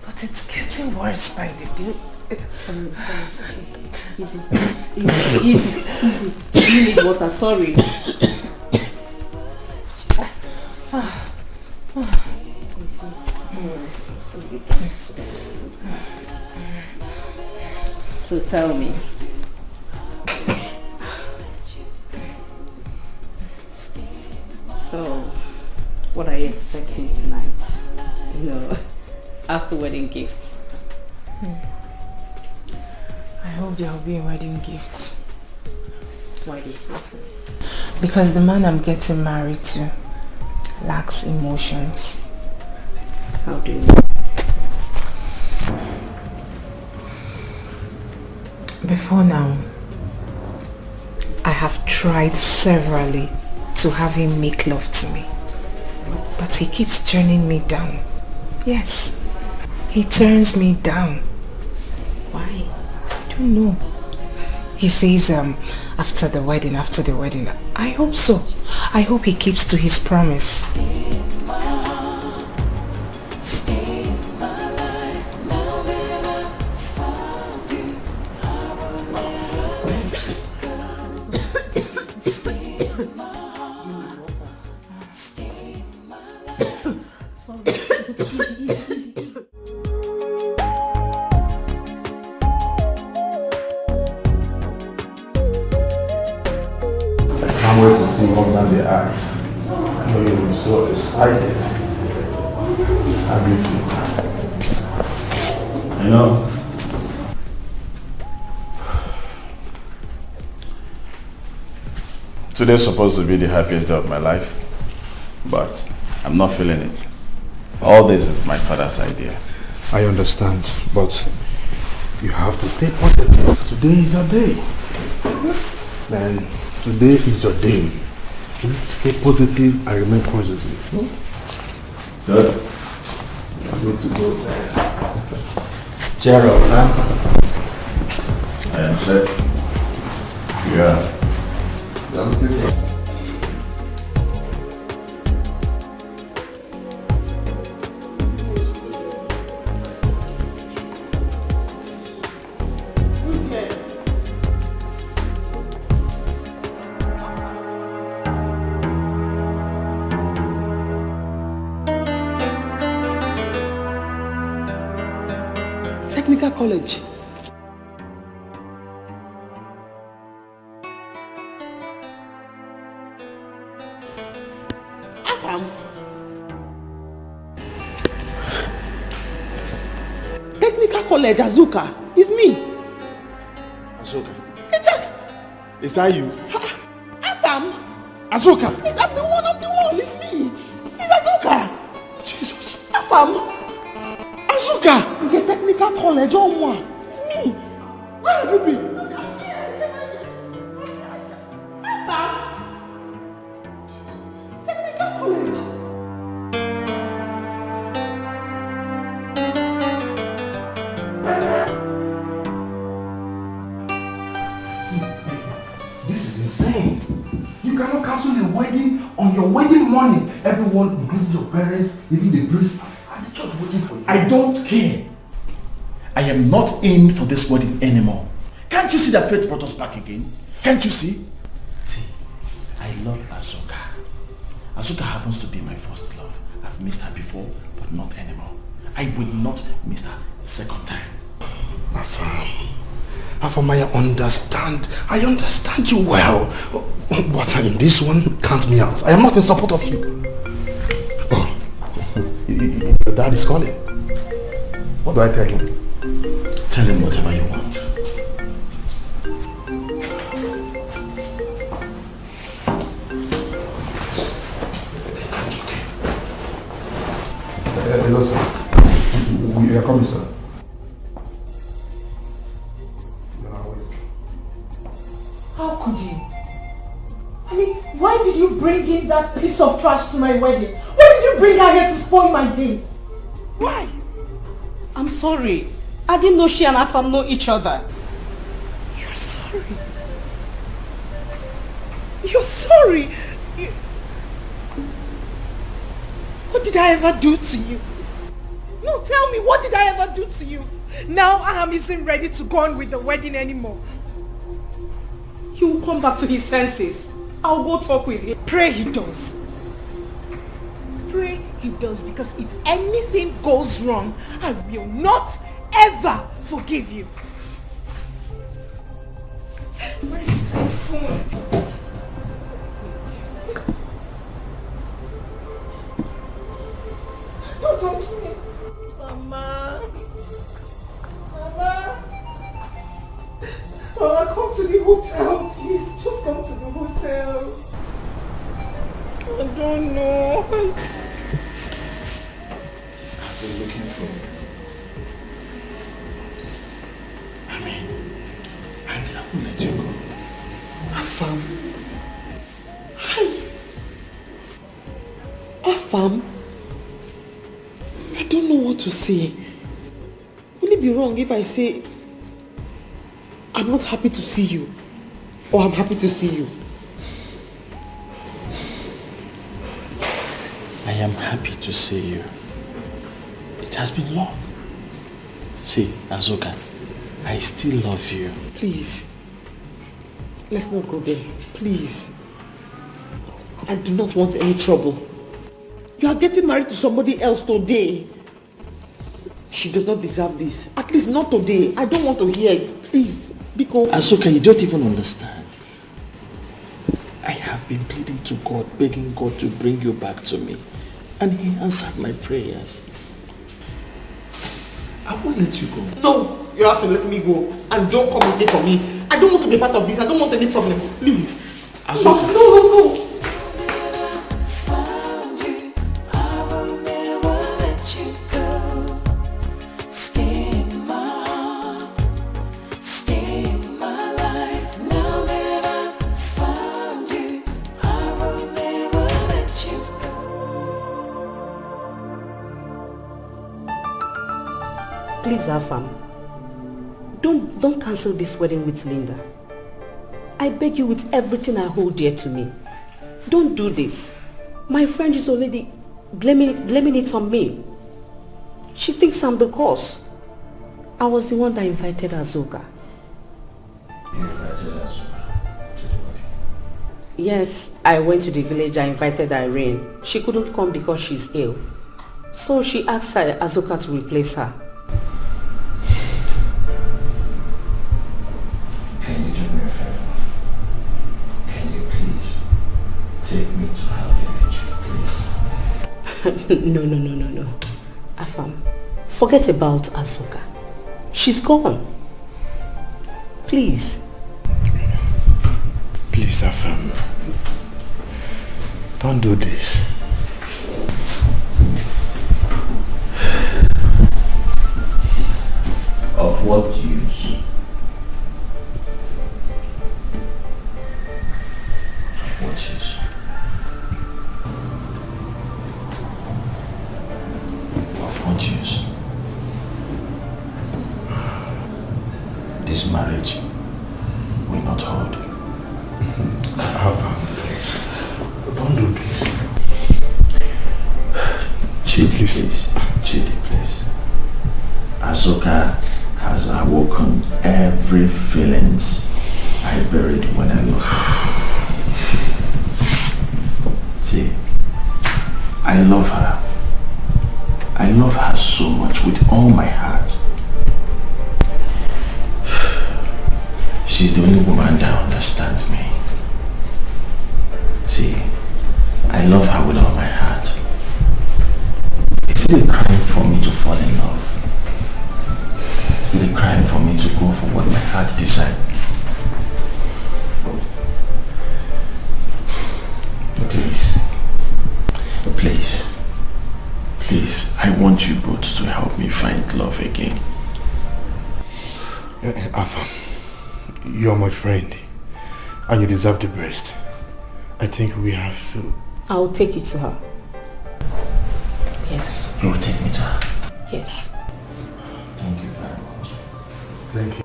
But it's getting worse by the day. Sorry. Easy. You need water, sorry. So tell me. So, what are you expecting tonight? You know, after wedding gifts. I hope there will be wedding gifts. Why do you say so? Because the man I'm getting married to lacks emotions. How do you know? Before now, I have tried severally to have him make love to me. But he keeps turning me down. Yes, he turns me down. Why? I don't know. He says after the wedding. I hope so. I hope he keeps to his promise. can't wait to see what that they act. I know you'll be so excited. How do you feel? I know. Today's supposed to be the happiest day of my life, but I'm not feeling it. All this is my father's idea. I understand, but you have to stay positive. Today is your day. Man, today is your day. You need to stay positive and remain positive. Good. I'm going to go there. Cheer up, man. I am set. Yeah. That's the Technical College. Technical College, Azuka. It's me. Azuka. Is that you? Afam. Azuka. I'm the one. It's me. It's Azuka. Jesus. Afam. Azuka. The Technical College, oh moi. It's me. Where have you been? Technical College. This is insane. You cannot cancel a wedding on your wedding morning. Everyone, including your parents, even the priest, at the church waiting for you. I don't care. I am not in for this wedding anymore. Can't you see that fate brought us back again? Can't you see? See, I love Azuka. Azuka happens to be my first love. I've missed her before, but not anymore. I will not miss her second time. Afam, I understand you well. But in this one, count me out. I am not in support of you. Oh, your dad is calling. What do I tell him? Tell him whatever you want. Hello, sir. We are coming, sir. How could you? I mean, why did you bring in that piece of trash to my wedding? Why did you bring her here to spoil my day? Why? I'm sorry. I didn't know she and Afam know each other. You're sorry. You're sorry. What did I ever do to you? No, tell me, what did I ever do to you? Now Aham isn't ready to go on with the wedding anymore. He will come back to his senses. I'll go talk with him. Pray he does. Pray he does, because if anything goes wrong, I will not ever forgive you. Where is my phone? Don't touch me. Mama. Mama. Mama, come to the hotel. Please, just come to the hotel. I don't know. I've been looking for you. And I won't let you go. Afam. Hi. Afam. I don't know what to say. Will it be wrong if I say I'm not happy to see you, or I'm happy to see you? I am happy to see you. It has been long. See, Azuka, I still love you. Please, let's not go there. Please. I do not want any trouble. You are getting married to somebody else today. She does not deserve this. At least not today. I don't want to hear it. Please, because... Azuka, you don't even understand. I have been pleading to God, begging God to bring you back to me. And he answered my prayers. I won't let you go. No, you have to let me go. And don't come again for me. I don't want to be part of this. I don't want any problems. Please. Azuka. No. Please, Afam, don't cancel this wedding with Linda. I beg you with everything I hold dear to me. Don't do this. My friend is already blaming it on me. She thinks I'm the cause. I was the one that invited Azoka. You invited Azoka to the wedding? Yes, I went to the village. I invited Irene. She couldn't come because she's ill. So she asked Azoka to replace her. Can you do me a favor? Can you please take me to her village, please? No. Afam, forget about Azoka. She's gone. Please. Please, Afam. Don't do this. Of what use? Of what use? Of what use? This marriage will not hold. Afam, don't do this. Chidi, please. Chidi, please. Azoka has awoken every feelings I buried when I lost her. See, I love her. I love her so much with all my heart. She's the only woman that understands me. See, I love her with all my heart. Is it a crime for me to fall in love? Is it a crime for me to go for what my heart decides? Please, I want you both to help me find love again. Afam, you're my friend, and you deserve the best. I think we have to... I'll take you to her. Yes. You will take me to her? Yes. Thank you very much. Thank you.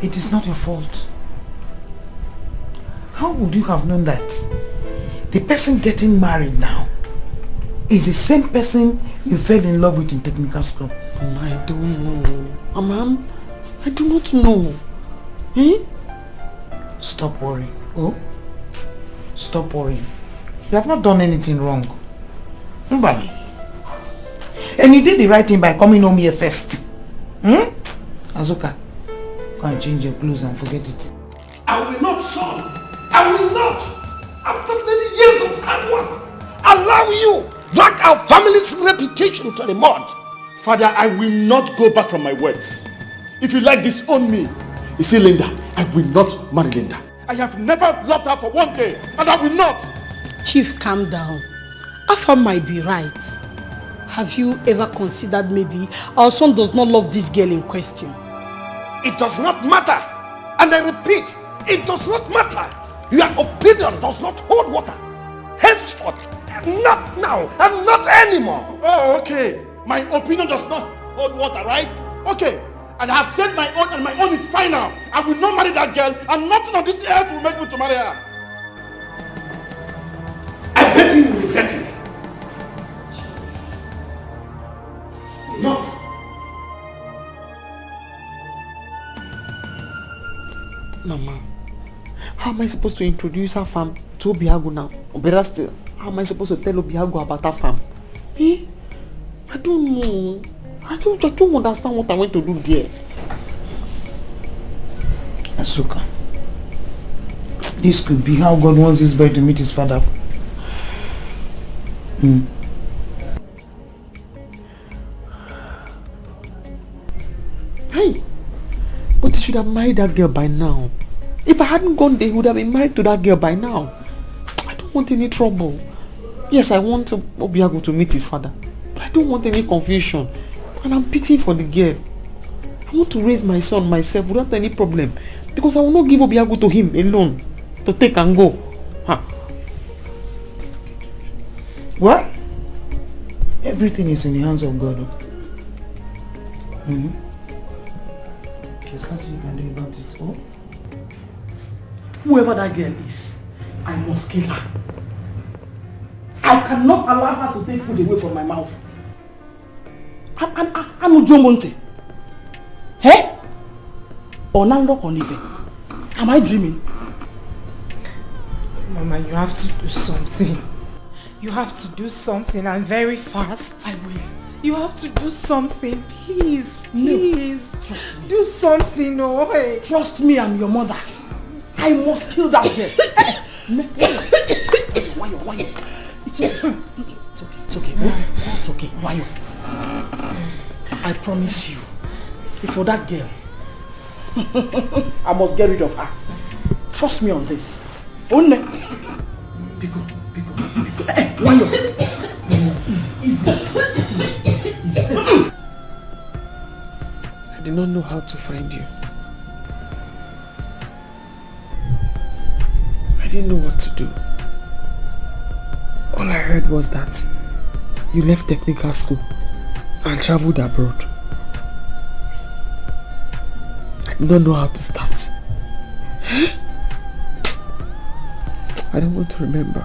It is not your fault. How would you have known that the person getting married now is the same person you fell in love with in technical school? I don't know. Ma'am, I do not know. Eh? Stop worrying. Oh? Stop worrying. You have not done anything wrong. Nobody. And you did the right thing by coming home here first. Azoka, go and change your clothes and forget it. I will not, son. I will not. After many years of hard work, allow you drag our family's reputation to the mud. Father, I will not go back from my words. If you like, disown me. You see, Linda, I will not marry Linda. I have never loved her for one day, and I will not. Chief, calm down. Afam might be right. Have you ever considered maybe our son does not love this girl in question? It does not matter. And I repeat, it does not matter. Your opinion does not hold water. Henceforth, not now, and not anymore. Oh, okay. My opinion does not hold water, right? Okay. And I have said my own, and my own is final. I will not marry that girl, and nothing on this earth will make me to marry her. I bet you will regret it. No. Mama, how am I supposed to introduce her farm to Obiago now? Or better still, how am I supposed to tell Obiago about her farm? Eh? I don't know. I don't understand what I want to do there. Azoka, this could be how God wants this boy to meet his father. Hey, but he should have married that girl by now. If I hadn't gone there, he would have been married to that girl by now. I don't want any trouble. Yes, I want Obiago to meet his father, but I don't want any confusion. And I'm pitying for the girl. I want to raise my son myself without any problem, because I will not give Obiago to him alone to take and go. Huh. Well, Everything is in the hands of God. There's nothing you can do about it. Oh? Whoever that girl is, I must kill her. I cannot allow her to take food away from my mouth. I'm John Monte. Hey? Onando Konive. Am I dreaming? Mama, you have to do something. You have to do something, and very fast. I will. You have to do something, please. Please. No, trust me. Do something, oh hey. Trust me, I'm your mother. I must kill that girl. Why? It's okay. It's okay. Oh, it's okay. Why? I promise you, for that girl, I must get rid of her. Trust me on this. Onne. Pico. Why? Easy. I did not know how to find you. I didn't know what to do. All I heard was that you left technical school and traveled abroad. I don't know how to start. I don't want to remember.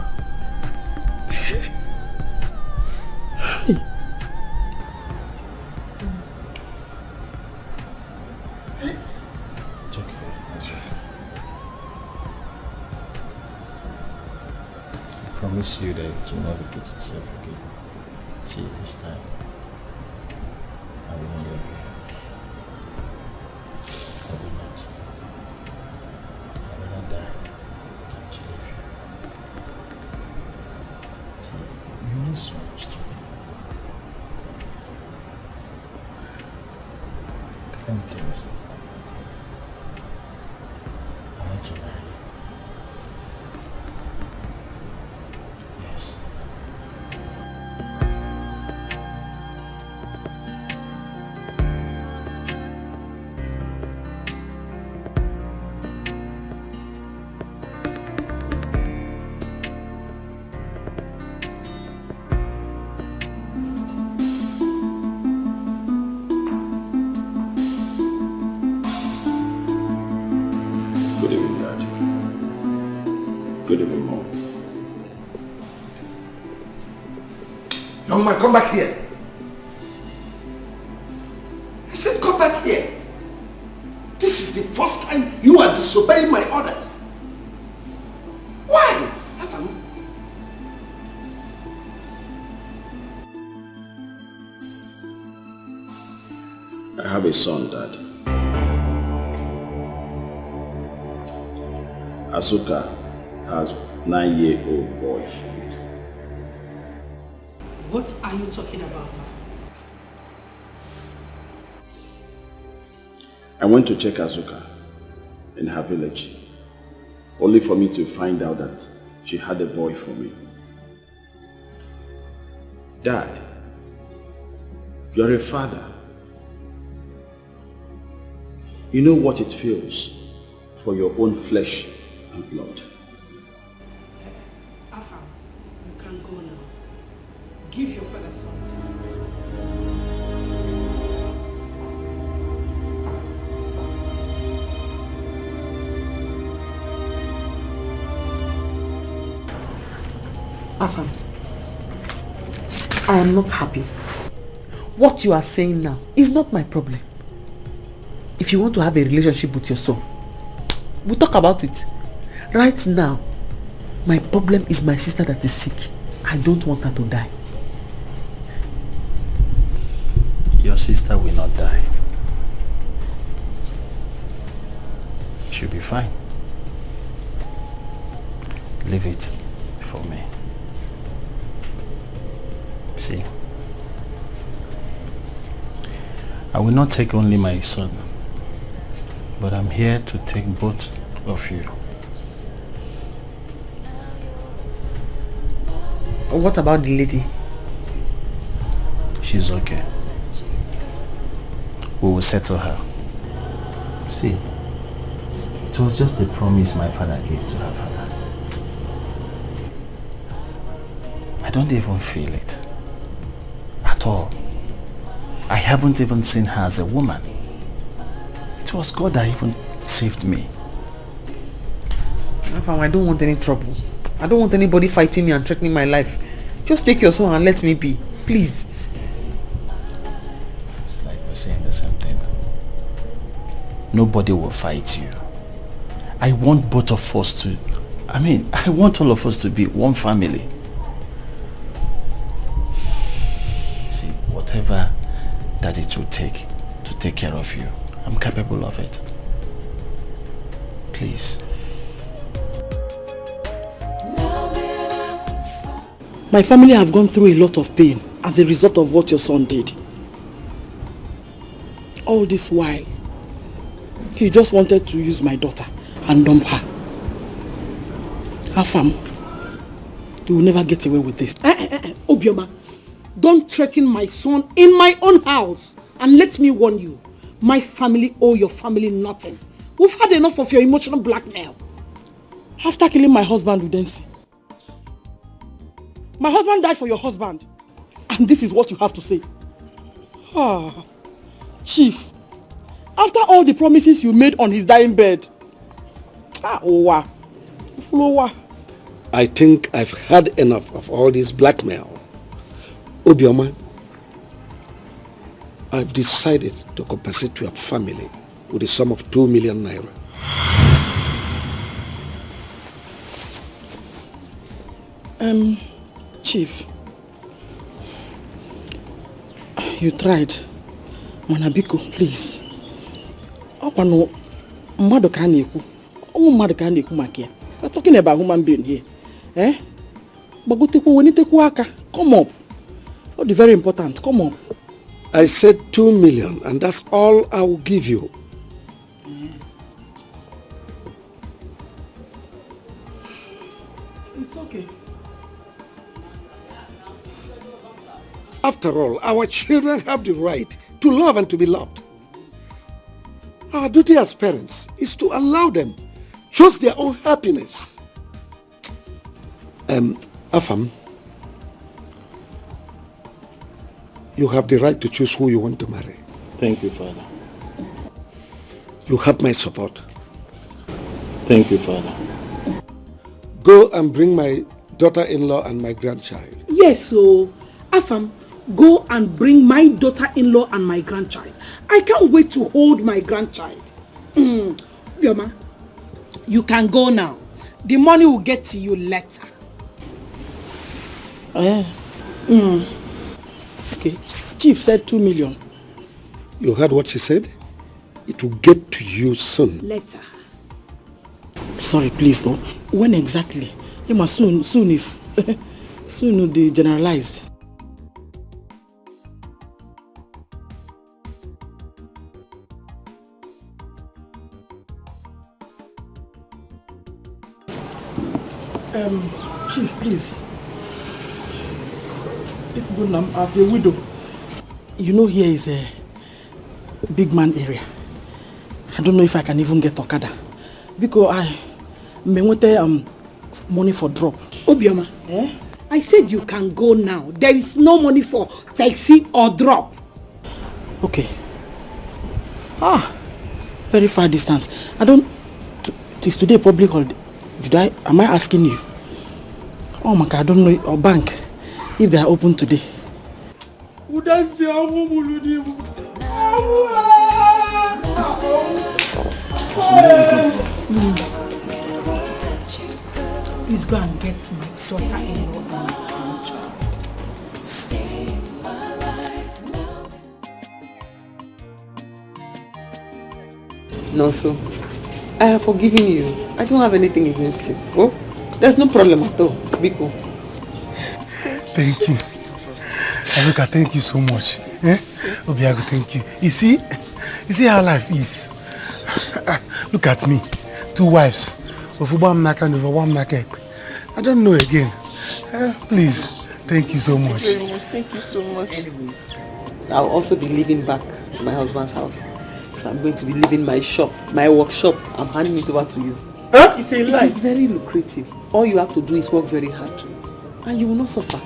It's okay. I promise you that it will not repeat itself again. See, this time I will not leave you. I will not. I will not die than to leave you. See, you mean so much to me. Let me tell you something. I want to marry you. Yes. Good evening, Dad. Good evening, Mom. Young man, come back here. I said come back here. This is the first time you are disobeying my orders. Why? I have a son, Dad. Asuka has 9-year-old boy. What are you talking about? I went to check Asuka in her village, only for me to find out that she had a boy for me. Dad, you're a father. You know what it feels for your own flesh and blood. Afam, you can go now. Give your father something. Afam, I am not happy. What you are saying now is not my problem. If you want to have a relationship with your son, we'll talk about it. Right now, my problem is my sister that is sick. I don't want her to die. Your sister will not die. She'll be fine. Leave it for me. See, I will not take only my son, but I'm here to take both of you. What about the lady? She's okay. We will settle her. See, it was just a promise my father gave to her father. I don't even feel it. at all. I haven't even seen her as a woman. It was God that even saved me. Afam, I don't want any trouble. I don't want anybody fighting me and threatening my life. Just take your son and let me be. Please. It's like we're saying the same thing. Nobody will fight you. I want both of us to... I want all of us to be one family. See, whatever that it will take to take care of you, I'm capable of it. Please. My family have gone through a lot of pain as a result of what your son did. All this while, he just wanted to use my daughter and dump her. Afam, you will never get away with this. Obioma, don't threaten my son in my own house. And let me warn you, my family owe your family nothing. We've had enough of your emotional blackmail. After killing my husband with Densi, my husband died for your husband. And this is what you have to say. Chief, after all the promises you made on his dying bed. I think I've had enough of all this blackmail. Obioma, I've decided to compensate your family with a sum of 2 million naira. Chief, you tried. Manabiko, please. We're talking about human being here. Come up. Oh, the very important. Come up. I said 2 million, and that's all I will give you. It's okay. After all, our children have the right to love and to be loved. Our duty as parents is to allow them choose their own happiness. Afam, you have the right to choose who you want to marry. Thank you, Father. You have my support. Thank you, Father. Go and bring my daughter-in-law and my grandchild. Yes, so Afam, go and bring my daughter-in-law and my grandchild. I can't wait to hold my grandchild. Yoma, you can go now. The money will get to you later. Okay, Chief said 2 million. You heard what she said? It will get to you soon. Later. Sorry, please. Oh, when exactly? Soon is soon will be generalized. Chief, please. If Gunam as a widow, you know here is a big man area. I don't know if I can even get Okada because I may want money for drop. Obioma, I said you can go now. There is no money for taxi or drop. Okay. Very far distance. I don't. Is today public holiday? Am I asking you? Oh my God, I don't know. Or bank, if they are open today. Please go and get my daughter-in-law and my grandchild. No, so I have forgiven you. I don't have anything against you. Oh, there's no problem at all. Biko. Thank you. Azuka, thank you so much. Obiago, thank you. You see how life is. Look at me. 2 wives. Of one market over one market. I don't know again. Please, thank you so much. Thank you so much. Anyways, I'll also be leaving back to my husband's house. So I'm going to be leaving my shop, my workshop. I'm handing it over to you. Huh? It is very lucrative. All you have to do is work very hard. And you will not suffer.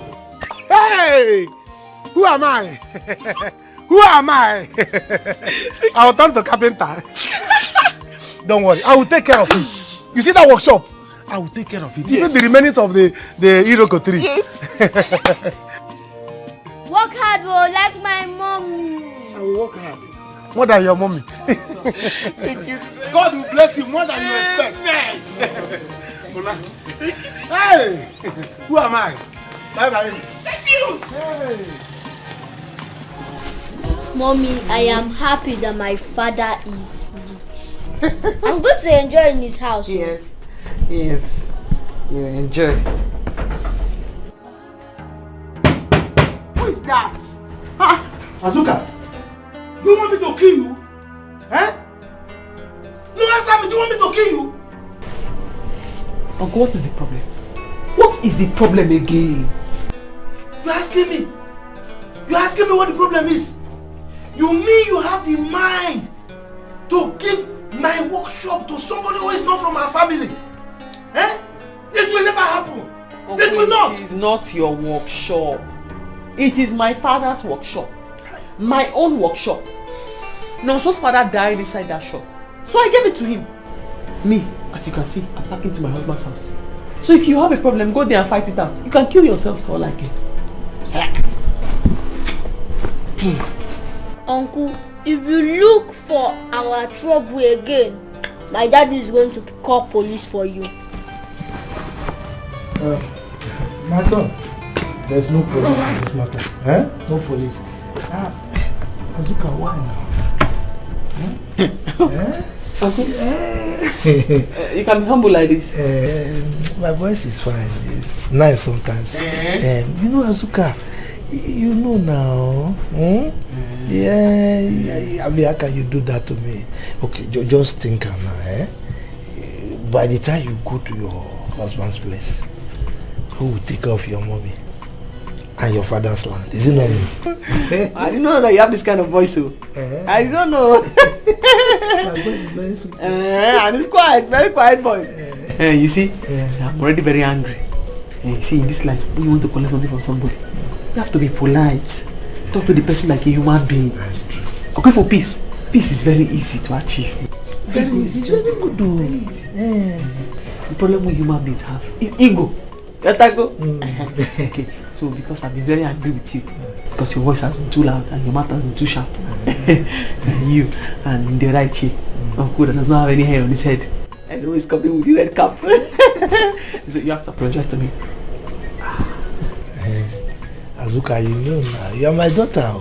Hey! Who am I? Who am I? I will turn to carpenter. Don't worry, I will take care of it. You see that workshop? I will take care of it. Yes. Even the remnants of the Iroko tree. Yes. Work hard, bro, like my mommy. I will work hard. More than your mommy. Thank you. God will bless you more than you expect. Hey! Who am I? Bye bye. Thank you. Hey. Mommy, I am happy that my father is rich. I'm going to enjoy in his house. Yes. Yes. You enjoy. Who is that? Ha! Azuka, do you want me to kill you? Eh? No, answer me. Do you want me to kill you? Uncle, what is the problem? What is the problem again? You're asking me? You're asking me what the problem is? You mean you have the mind to give my workshop to somebody who is not from our family? Eh? It will never happen. Uncle, it will not. It is not your workshop. It is my father's workshop. My own workshop. Nonso's father died inside that shop. So I gave it to him. Me, as you can see, I'm packing to my husband's house. So if you have a problem, go there and fight it out. You can kill yourselves for all I care. Uncle, if you look for our trouble again, my dad is going to call police for you. My son, there's no police in this matter. Eh? No police. Azuka, why now? Uncle, you can be humble like this. My voice is fine. It's nice sometimes. You know, Azuka, you know now. Yeah, I mean, how can you do that to me? Okay, just think now. By the time you go to your husband's place, who will take care of your mommy and your father's land? Is it not me? I didn't know that you have this kind of voice, so. I don't know. My voice is very sweet. And it's quiet, very quiet voice. You see, I'm already very angry. You see, in this life, when you want to collect something from somebody, you have to be polite. Talk to the person like a human being. That's true. Okay, for peace. Peace is very easy to achieve. Very easy. Just good to The problem we human beings have is ego. Okay, so because I've been very angry with you, because your voice has been too loud and your mouth has been too sharp, and you and the right cheek, Uncle does not have any hair on his head, and always coming with the red cap. So you have to apologize to me. Azuka, you know now, you are my daughter.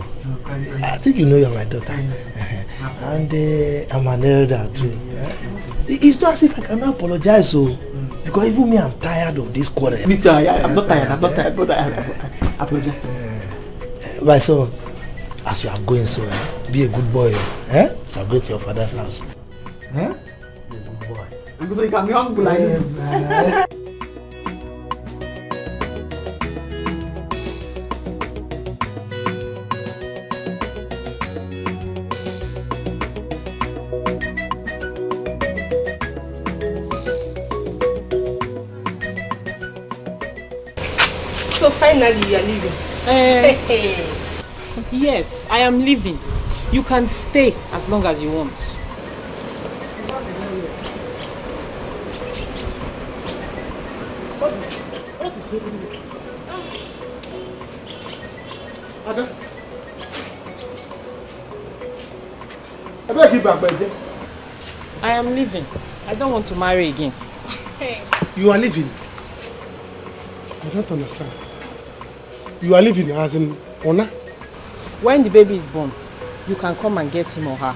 I think you know you are my daughter. And I'm an elder too. It's not as if I cannot apologize, so because even me, I'm tired of this quarrel. Me too, I'm not tired, but I apologize to you. My son, as you are going, so be a good boy. So go to your father's house. Be a good boy. Because you can be humble like this. So finally you are leaving. Yes, I am leaving. You can stay as long as you want. What is happening? Ada? I beg you back, Benji. I am leaving. I don't want to marry again. You are leaving? I don't understand. You are leaving as in Ona? When the baby is born, you can come and get him or her.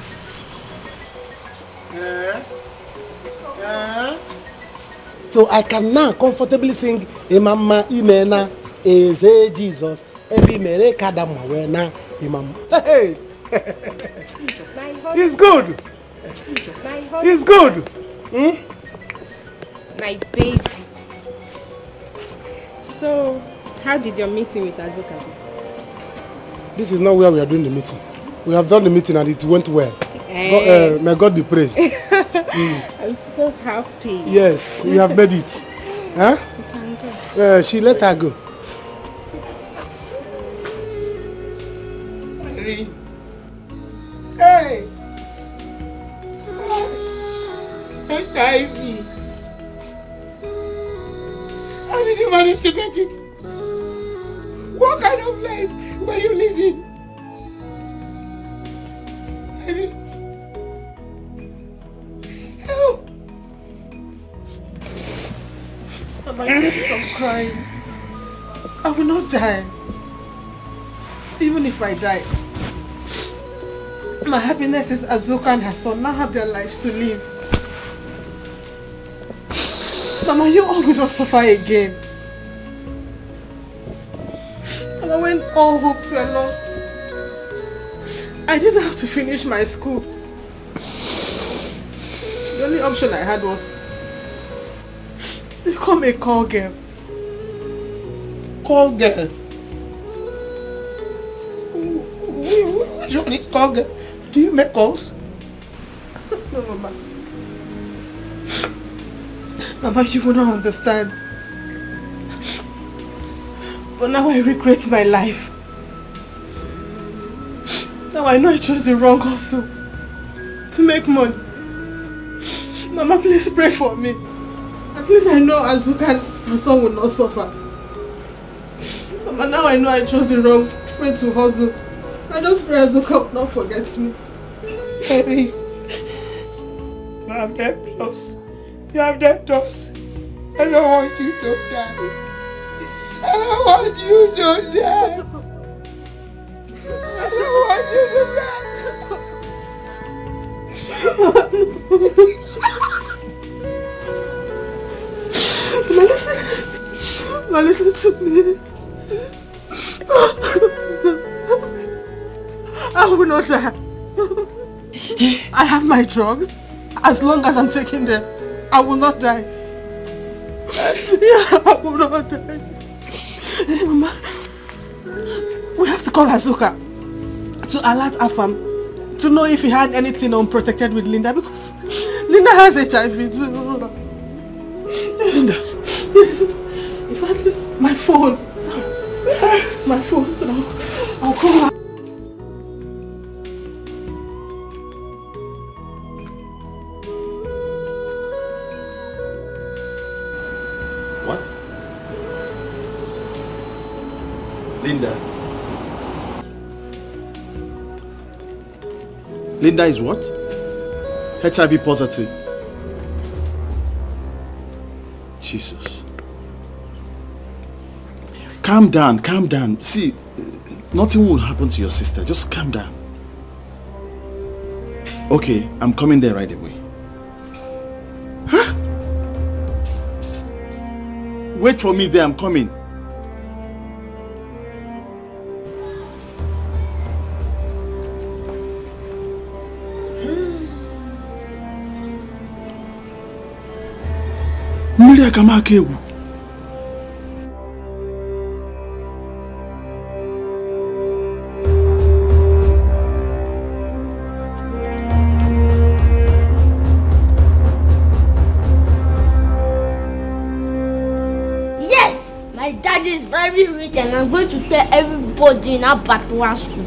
So I can now comfortably sing Imama Imena Eze Jesus Ebi Mere Kadama Wena Imam. Hey! It's good! It's good! My baby. So, how did your meeting with Azuka go? This is not where we are doing the meeting. We have done the meeting and it went well. May God be praised. I'm so happy. Yes, we have made it. Huh? You can go. She let her go. HIV. How did you manage to get it? What kind of life were you living? I mean, help! Mama, you stop crying. I will not die. Even if I die, my happiness is Azuka and her son now have their lives to live. Mama, you all will not suffer again. Mama, when all hopes were lost, I didn't have to finish my school. The only option I had was to become a call girl. Call girl? Which one is call girl? Do you make calls? No, Mama. Mama, you will not understand. But now I regret my life. Now I know I chose the wrong hustle to make money. Mama, please pray for me. At least I know Azuka and her son will not suffer. Mama, now I know I chose the wrong way to hustle. I just pray Azuka will not forget me. Baby, you have debtors. You have debtors. I don't want you to die. I don't want you to die. I don't want you to die. Mama, listen to me. I will not die. I have my drugs. As long as I'm taking them, I will not die. Yeah, I will not die. Hey, Mama, we have to call Azuka to alert Afam to know if he had anything unprotected with Linda, because Linda has HIV too. Linda? If I lose my phone, so I'll call her. What? Linda? Linda is what? HIV positive. Jesus. Calm down, calm down. See, nothing will happen to your sister. Just calm down. Okay, I'm coming there right away. Huh? Wait for me there, I'm coming. Mmiri kama akewu. Yes, my dad is very rich and I'm going to tell everybody in Abattoir school.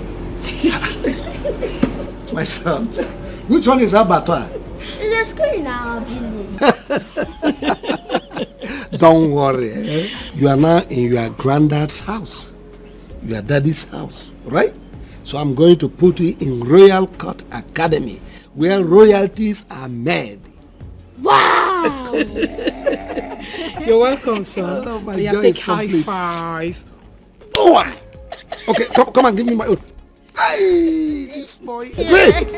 My son, which one is Abattoir? It's a school in our village. Don't worry, eh? You are now in your granddad's house, your daddy's house, right? So I'm going to put you in Royal Court Academy, where royalties are made. Wow! You're welcome, son. Oh, my Yeah, joy take is high complete. five. Oh, okay, come and give me my oath. Aye, this boy. Great.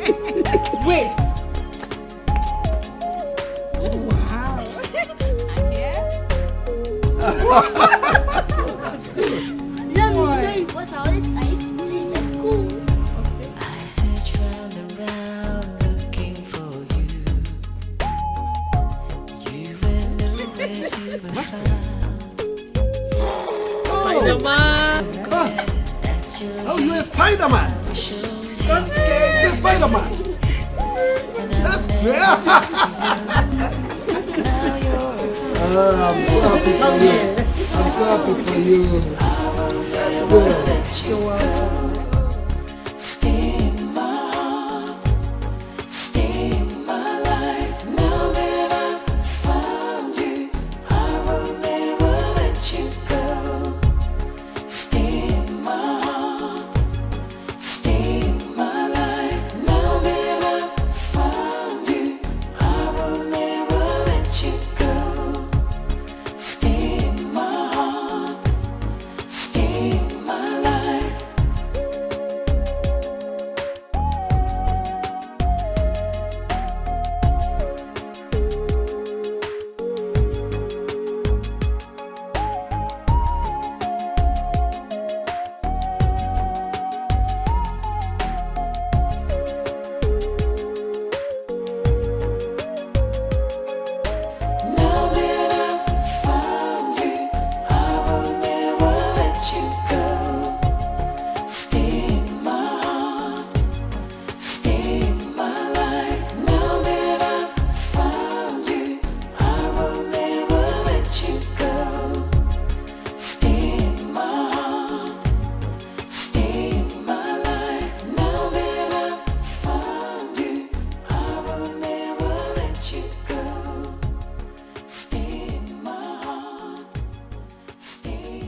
Wait. That's good. Let me show you what I used to do in my school. I search round and round looking for you. You were nowhere to be found. Spider-Man. Oh, you're a Spider-Man. You're a Spider-Man. That's great. I'm so happy for you. I'm so happy for you. That's good. You're welcome. Stay in my heart, stay in my life. Now that I sent you.